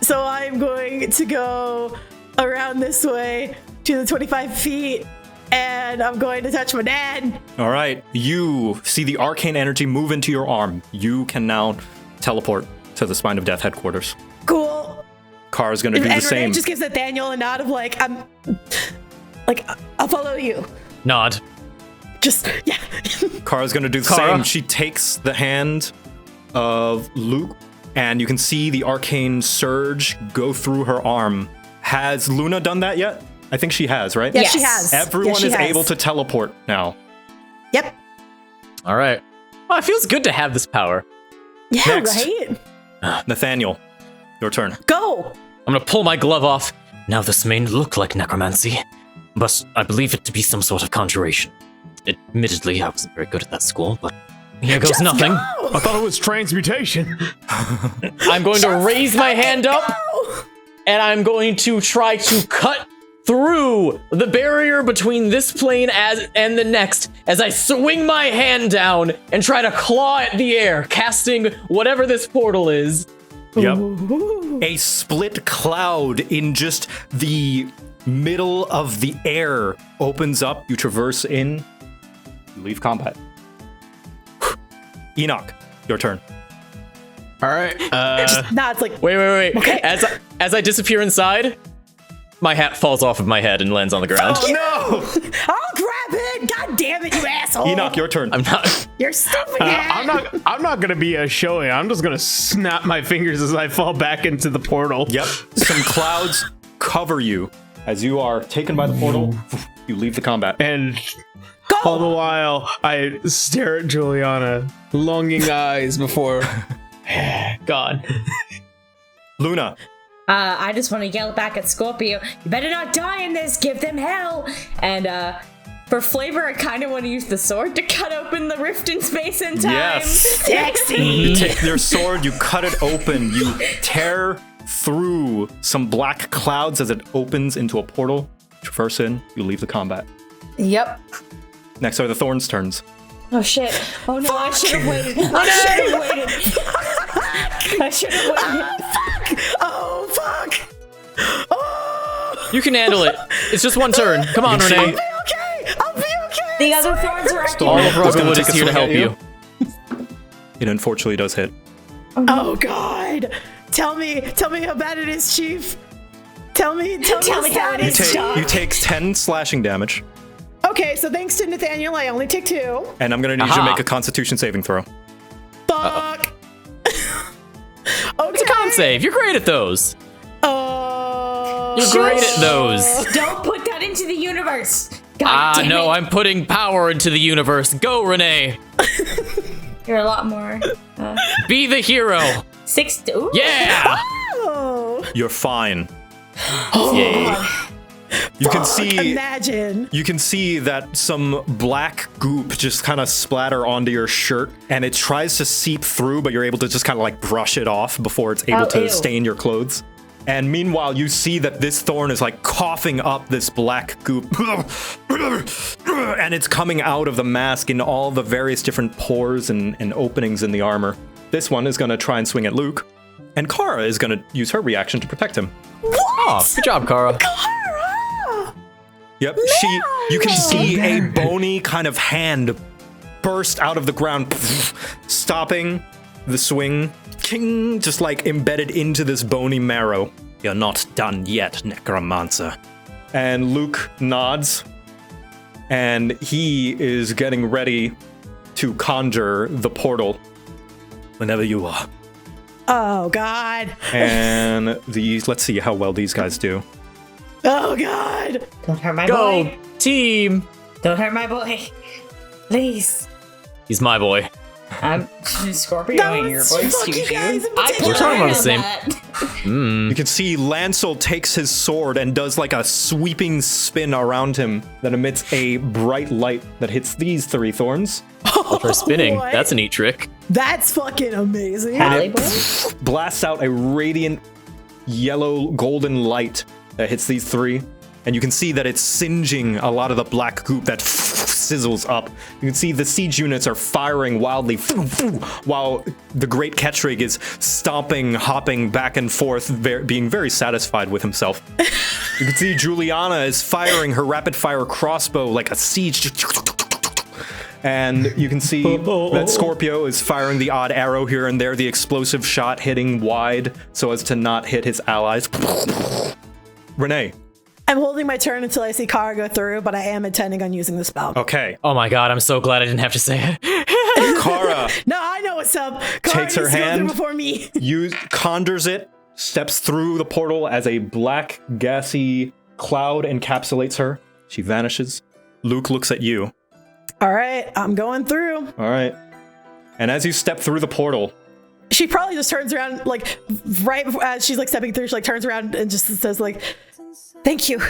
So I'm going to go around this way to the 25 feet, and I'm going to touch my dad. All right. You see the arcane energy move into your arm. You can now teleport to the Spine of Death headquarters. Cool. Car is going to do And the Renee same. just gives Nathaniel a nod of I'll follow you. Nod. Just, yeah. Kara's going to do the Kara? same. She takes the hand of Luke, and you can see the arcane surge go through her arm. Has Luna done that yet? I think she has, right? Yes, she has. Everyone Yes, she is has. able to teleport now. Yep. All right. Well, it feels good to have this power. Yeah, Next. right? Nathaniel, your turn. Go. I'm gonna pull my glove off. Now this may look like necromancy, but I believe it to be some sort of conjuration. Admittedly, I wasn't very good at that school, but Here goes nothing. I thought it was transmutation. I'm going to raise my hand up, and I'm going to try to cut through the barrier between this plane and the next as I swing my hand down and try to claw at the air, casting whatever this portal is. Yep. A split cloud in just the middle of the air opens up. You traverse in. You leave combat. Enoch, your turn. All right. It's like, Wait. Okay. As I disappear inside, my hat falls off of my head and lands on the ground. Oh no! I'll grab it! God damn it, you asshole! Enoch, your turn. I'm not. You're stupid hat! I'm not gonna be showing. I'm just gonna snap my fingers as I fall back into the portal. Yep. Some clouds cover you as you are taken by the portal. You leave the combat. And all the while, I stare at Juliana, longing eyes before God. Luna. I just want to yell back at Scorpio, you better not die in this, give them hell! And for flavor, I kind of want to use the sword to cut open the rift in space and time. Yes. Sexy! You take your sword, you cut it open, you tear through some black clouds as it opens into a portal. Traverse in, you leave the combat. Yep. Next are the Thorns' turns. Oh shit. Oh no, I should have waited. I should have waited. Oh, fuck! Oh! You can handle it. It's just one turn. Come on, Renee. I'll be okay! The other thorns are acting. All of It's gonna Roguewood take is a here to swing help at you. It unfortunately does hit. Oh, God! Tell me how bad it is, Chief. Tell me how it is, You take 10 slashing damage, Okay, so thanks to Nathaniel, I only take 2. and I'm gonna need you to make a Constitution saving throw. Fuck! Okay. It's a con save. You're great at those. You're great at those. Don't put that into the universe. God damn No, it. I'm putting power into the universe. Go, Renee. You're a lot more. Be the hero. 6. Ooh. Yeah. Oh, You're fine. Yay. You can see. imagine. You can see that some black goop just kind of splatter onto your shirt, and it tries to seep through, but you're able to just kind of like brush it off before it's able to ew. stain your clothes. And meanwhile, you see that this thorn is like coughing up this black goop, and it's coming out of the mask in all the various different pores and openings in the armor. This one is going to try and swing at Luke, and Kara is going to use her reaction to protect him. Oh, good job, Kara. Yep, you can see a bony kind of hand burst out of the ground, stopping the swing, king, just like embedded into this bony marrow. You're not done yet, necromancer. And Luke nods, and he is getting ready to conjure the portal whenever you are. Oh, God. And let's see how well these guys do. Oh, God. Don't hurt my Go, boy. team. Don't hurt my boy. Please. He's my boy. I'm Scorpio That and your was boy. fuck you guys in I particular. We're talking about the planned same. that. You can see Lancel takes his sword and does like a sweeping spin around him that emits a bright light that hits these 3 thorns. Ultra spinning. What? That's a neat trick. That's fucking amazing. Hallie boy? Blasts out a radiant yellow golden light that hits these 3. And you can see that it's singeing a lot of the black goop that sizzles up. You can see the siege units are firing wildly while the great Ketrig is stomping, hopping back and forth, being very satisfied with himself. You can see Juliana is firing her rapid fire crossbow like a siege. And you can see that Scorpio is firing the odd arrow here and there, the explosive shot hitting wide so as to not hit his allies. Renee. I'm holding my turn until I see Kara go through, but I am intending on using the spell. Okay. Oh my god, I'm so glad I didn't have to say it. Kara No, I know what's up. Kara takes her needs to go through hand, before me. conjures it, steps through the portal as a black, gassy cloud encapsulates her. She vanishes. Luke looks at you. All right, I'm going through. All right. And as you step through the portal, She probably just turns around, like, right before, as she's, like, stepping through, she, like, turns around and just says, like, thank you.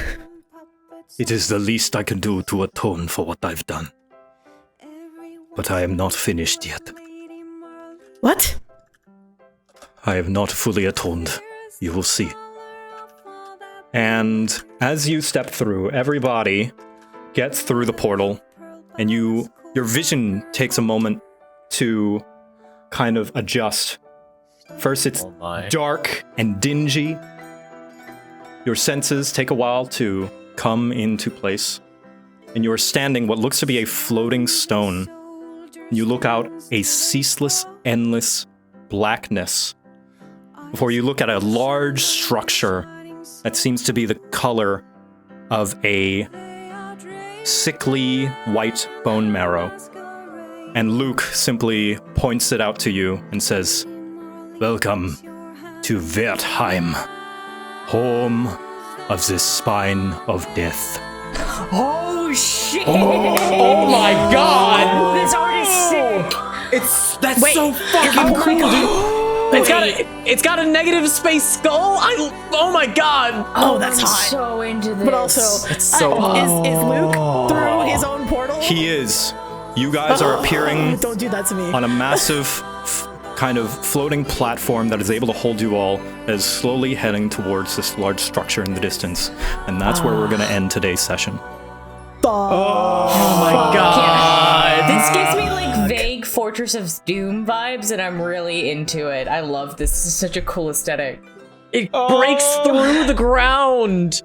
it is the least I can do to atone for what I've done. But I am not finished yet. What? I have not fully atoned. You will see. And as you step through, everybody gets through the portal, and your vision takes a moment to kind of adjust. First, it's dark and dingy. Your senses take a while to come into place, and you are standing what looks to be a floating stone. You look out a ceaseless, endless blackness before you look at a large structure that seems to be the color of a sickly white bone marrow. And Luke simply points it out to you and says, "Welcome to Wertheim, home of the spine of death." Oh shit! Oh my god! This art is sick. That's so fucking cool, dude. It's got a negative space skull. Oh my god. Oh, that's I'm hot. so into this. But also, is Luke through his own portal? He is. You guys are appearing Don't do that to me. on a massive kind of floating platform that is able to hold you all, that is slowly heading towards this large structure in the distance. And that's where we're going to end today's session. Oh my god. This gives me like vague Fortress of Doom vibes, and I'm really into it. I love this. This is such a cool aesthetic. It breaks through the ground.